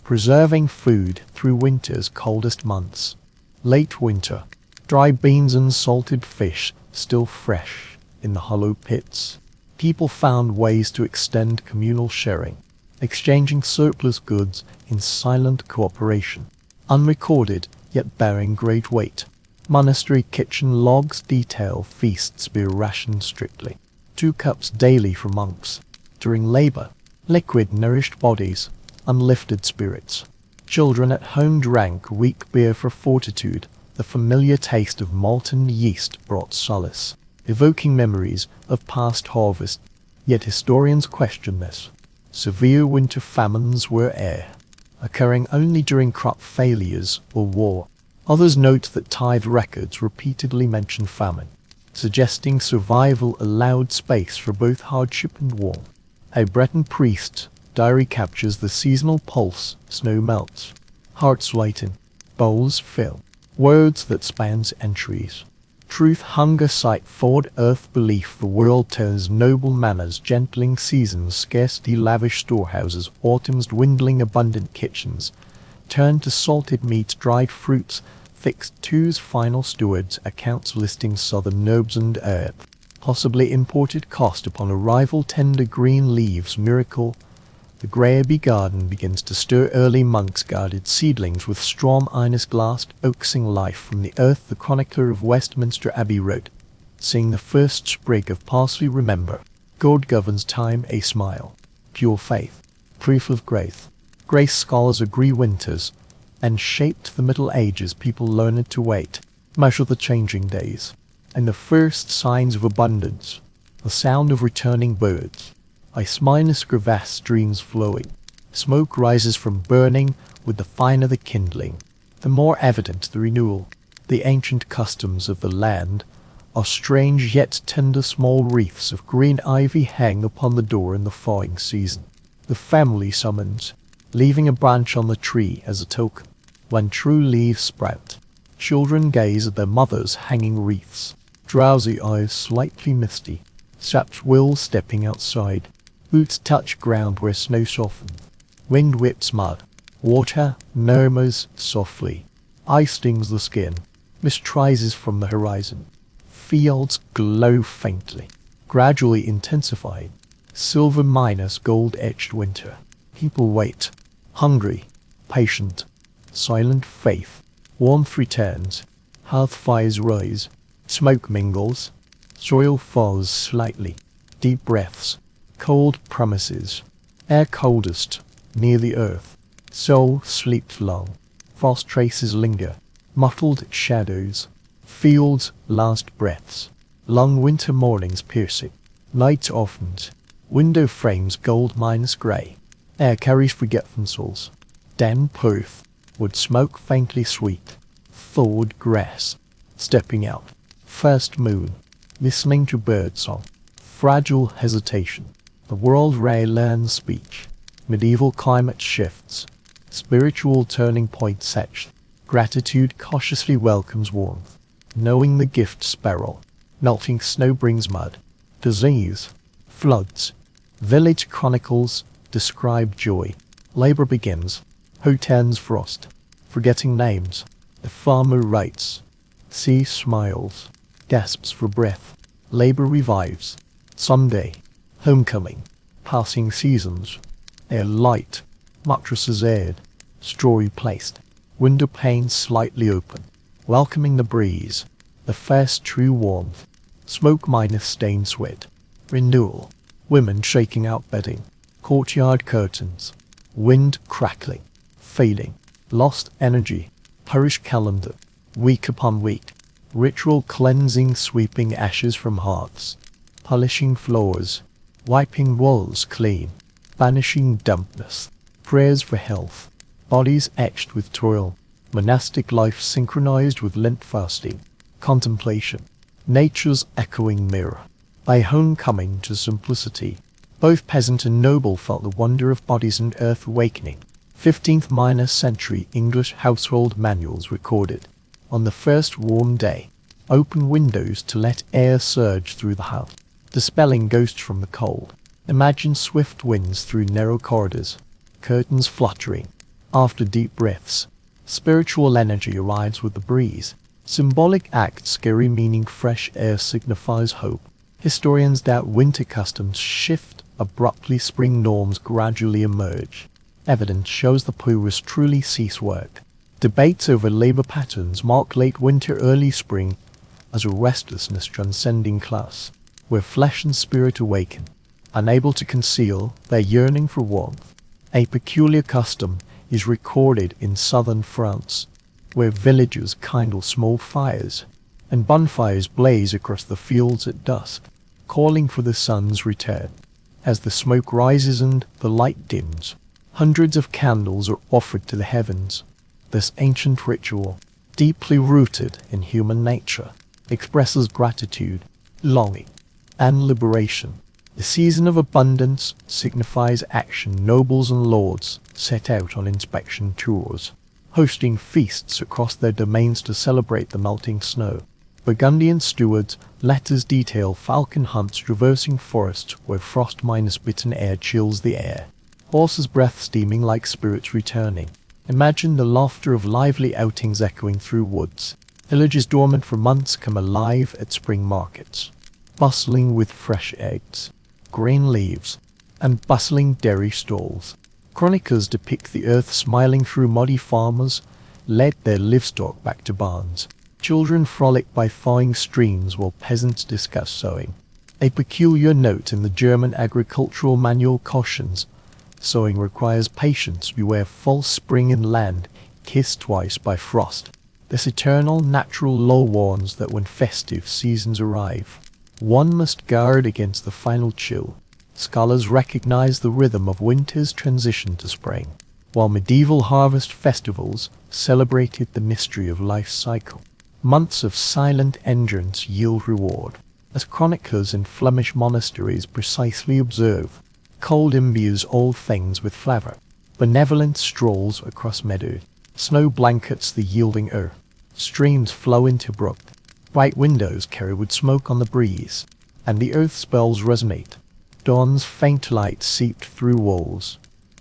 preserving food through winter's coldest months. Late winter, dry beans and salted fish still fresh in the hollow pits. People found ways to extend communal sharing, exchanging surplus goods in silent cooperation, unrecorded yet bearing great weight. Monastery kitchen logs detail feasts be rationed strictly. 2 cups daily for monks. During labor, liquid nourished bodies, unlifted spirits. Children at home drank weak beer for fortitude. The familiar taste of molten yeast brought solace, evoking memories of past harvest. Yet historians question this. Severe winter famines were rare, occurring only during crop failures or war. Others note that tithe records repeatedly mention famine, suggesting survival allowed space for both hardship and warmth. A Breton priest's diary captures the seasonal pulse. Snow melts, hearts lighten, bowls fill. Words that spans entries. Truth, hunger, sight, forward earth, belief. The world turns noble manners, gentling seasons, scarcity, lavish storehouses, autumn's dwindling, abundant kitchens. Turn to salted meats, dried fruits, fixed two's final stewards accounts listing southern herbs and earth, possibly imported cost upon arrival. Tender green leaves miracle. The grey garden begins to stir early monks guarded seedlings with strong Inus glassed oaxing life from the earth. The chronicler of Westminster Abbey wrote, seeing the first sprig of parsley remember, God governs time a smile, pure faith, proof of grace. Grace scholars agree winters, and shaped the Middle Ages people learned to wait, measure the changing days, and the first signs of abundance, the sound of returning birds. Ice minus crevasse streams flowing, smoke rises from burning with the finer the kindling, the more evident the renewal. The ancient customs of the land are strange yet tender. Small wreaths of green ivy hang upon the door in the thawing season. The family summons, leaving a branch on the tree as a token. When true leaves sprout, children gaze at their mothers hanging wreaths, drowsy eyes slightly misty, saps will stepping outside, boots touch ground where snow softens, wind whips mud, water murmurs softly, ice stings the skin, mist rises from the horizon, fields glow faintly, gradually intensified, silver minus gold-etched winter. People wait, hungry, patient, silent faith. Warmth returns, hearth fires rise, smoke mingles, soil falls slightly, deep breaths, cold promises, air coldest, near the earth, soul sleeps long, frost traces linger, mottled shadows, fields last breaths, long winter mornings piercing, night oftened, window frames gold minus grey, air carries forgetfuls, damp earth, wood smoke faintly sweet, thawed grass, stepping out, first moon, listening to birdsong, fragile hesitation, the world ray learns speech, medieval climate shifts, spiritual turning point set, gratitude cautiously welcomes warmth, knowing the gift sparrow, melting snow brings mud, disease, floods, village chronicles describe joy, labor begins, who turns frost, forgetting names, the farmer writes, sea smiles, gasps for breath, labor revives, someday, homecoming, passing seasons, air light, mattresses aired, straw replaced, window panes slightly open, welcoming the breeze, the first true warmth, smoke minus stained sweat, renewal, women shaking out bedding, courtyard curtains, wind crackling, fading, lost energy, parish calendar, week upon week, ritual cleansing sweeping ashes from hearths, polishing floors, wiping walls clean, banishing dampness, prayers for health, bodies etched with toil, monastic life synchronized with Lent fasting, contemplation, nature's echoing mirror, by homecoming to simplicity. Both peasant and noble felt the wonder of bodies and earth awakening. 15th century English household manuals recorded, on the first warm day, open windows to let air surge through the house, dispelling ghosts from the cold. Imagine swift winds through narrow corridors, curtains fluttering. After deep breaths, spiritual energy arrives with the breeze. Symbolic act, scary meaning, fresh air signifies hope. Historians doubt winter customs shift abruptly, spring norms gradually emerge. Evidence shows the purists truly cease work. Debates over labor patterns mark late winter, early spring as a restlessness transcending class, where flesh and spirit awaken, unable to conceal their yearning for warmth. A peculiar custom is recorded in southern France, where villagers kindle small fires, and bonfires blaze across the fields at dusk, calling for the sun's return. As the smoke rises and the light dims, hundreds of candles are offered to the heavens. This ancient ritual, deeply rooted in human nature, expresses gratitude, longing, and liberation. The season of abundance signifies action. Nobles and lords set out on inspection tours, hosting feasts across their domains to celebrate the melting snow. Burgundian stewards' letters detail falcon hunts traversing forests where frost minus bitten air chills the air, horses' breath steaming like spirits returning. Imagine the laughter of lively outings echoing through woods. Villages dormant for months come alive at spring markets, bustling with fresh eggs, green leaves, and bustling dairy stalls. Chronicles depict the earth smiling through muddy farmers led their livestock back to barns. Children frolic by thawing streams while peasants discuss sowing. A peculiar note in the German agricultural manual cautions, sowing requires patience, beware false spring in land, kissed twice by frost. This eternal natural law warns that when festive seasons arrive, one must guard against the final chill. Scholars recognize the rhythm of winter's transition to spring, while medieval harvest festivals celebrated the mystery of life's cycle. Months of silent endurance yield reward, as chroniclers in Flemish monasteries precisely observe. Cold imbues all things with flavor. Benevolent strolls across meadows. Snow blankets the yielding earth. Streams flow into brook. Bright windows carry wood smoke on the breeze, and the earth's bells resonate. Dawn's faint light seeped through walls,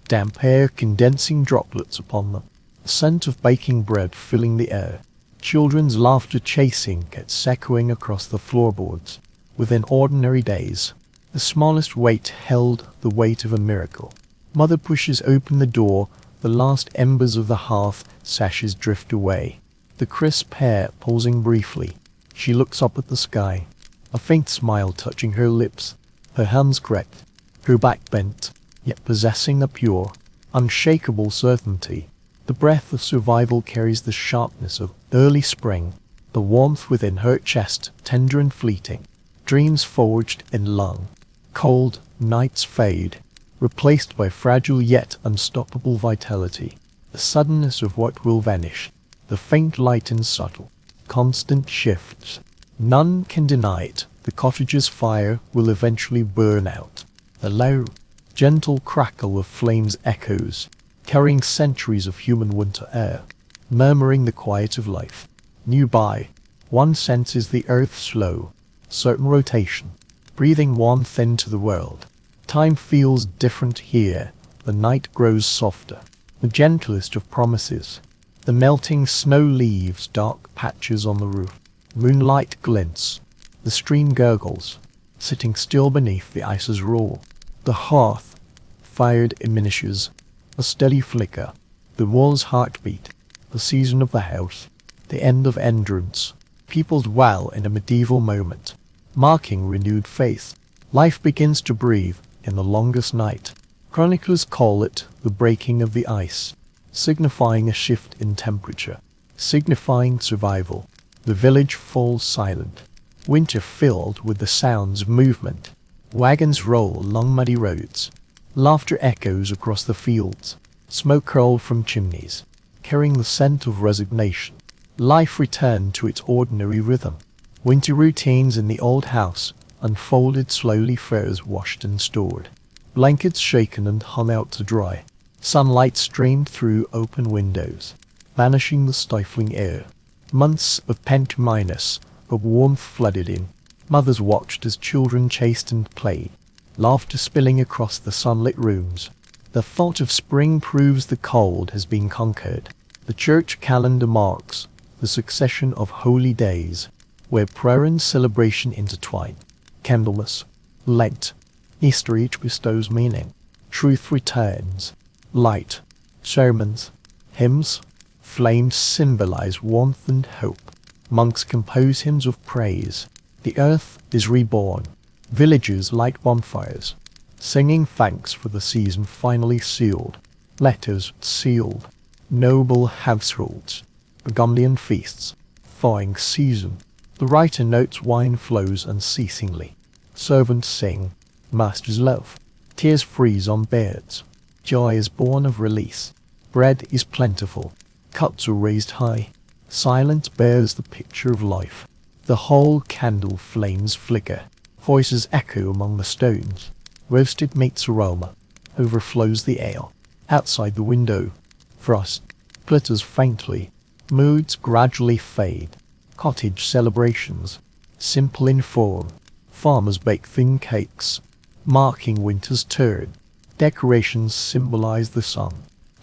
damp air condensing droplets upon them. The scent of baking bread filling the air. Children's laughter chasing cats echoing across the floorboards. Within ordinary days, the smallest weight held the weight of a miracle. Mother pushes open the door, the last embers of the hearth sashes drift away. The crisp hair pausing briefly, she looks up at the sky, a faint smile touching her lips, her hands crept, her back bent, yet possessing a pure, unshakable certainty. The breath of survival carries the sharpness of early spring, the warmth within her chest tender and fleeting, dreams forged in lung. Cold nights fade, replaced by fragile yet unstoppable vitality. The suddenness of what will vanish, the faint light and subtle, constant shifts. None can deny it, the cottage's fire will eventually burn out. The low, gentle crackle of flames echoes, carrying centuries of human winter air, murmuring the quiet of life. Nearby, one senses the earth's slow, certain rotation, breathing warmth into the world. Time feels different here. The night grows softer, the gentlest of promises. The melting snow leaves dark patches on the roof. Moonlight glints. The stream gurgles, sitting still beneath the ice's roar. The hearth, fired diminishes, a steady flicker. The wall's heartbeat, the season of the house, the end of endurance. People dwell in a medieval moment, marking renewed faith. Life begins to breathe in the longest night. Chroniclers call it the breaking of the ice, signifying a shift in temperature, signifying survival. The village falls silent, winter filled with the sounds of movement. Wagons roll along muddy roads. Laughter echoes across the fields. Smoke curls from chimneys, carrying the scent of resignation. Life returned to its ordinary rhythm. Winter routines in the old house unfolded slowly, furs washed and stored, blankets shaken and hung out to dry. Sunlight streamed through open windows, banishing the stifling air. Months of pent minus, of warmth flooded in. Mothers watched as children chased and played, laughter spilling across the sunlit rooms. The thought of spring proves the cold has been conquered. The church calendar marks the succession of holy days, where prayer and celebration intertwine. Candlemas, Lent, Easter each bestows meaning. Truth returns. Light, sermons, hymns, flames symbolize warmth and hope. Monks compose hymns of praise. The earth is reborn. Villagers light bonfires, singing thanks for the season finally sealed. Letters sealed. Noble households, Burgundian feasts, thawing season. The writer notes wine flows unceasingly. Servants sing, masters love. Tears freeze on beds. Joy is born of release. Bread is plentiful. Cups are raised high. Silence bears the picture of life. The whole candle flames flicker. Voices echo among the stones. Roasted meat's aroma overflows the ale. Outside the window, frost glitters faintly. Moods gradually fade. Cottage celebrations, simple in form. Farmers bake thin cakes, marking winter's turn. Decorations symbolize the sun.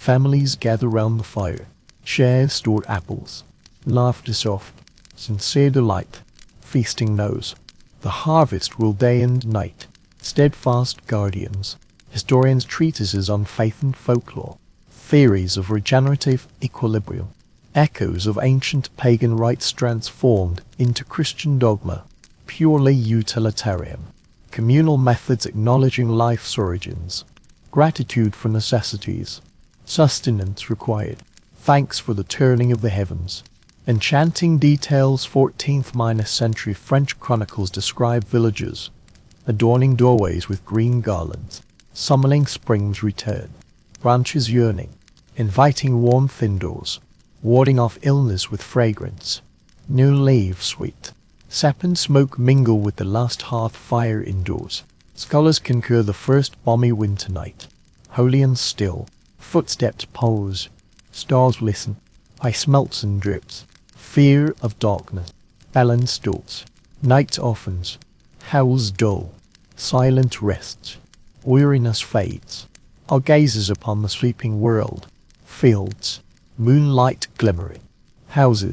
Families gather round the fire, share stored apples, laughter soft, sincere delight, feasting knows. The harvest will day and night, steadfast guardians, historians' treatises on faith and folklore, theories of regenerative equilibrium, echoes of ancient pagan rites transformed into Christian dogma, purely utilitarian, communal methods acknowledging life's origins, gratitude for necessities, sustenance required, thanks for the turning of the heavens. Enchanting details. 14th-century French chronicles describe villages, adorning doorways with green garlands, summoning spring's return, branches yearning, inviting warmth indoors, warding off illness with fragrance, new leaves sweet, sap and smoke mingle with the last hearth fire indoors. Scholars concur the first balmy winter night, holy and still, footsteps pause, stars listen, ice melts and drips, fear of darkness, balance stalls, night offens, howls dull, silent rests, weariness fades, our gazes upon the sleeping world, fields, moonlight glimmering, houses,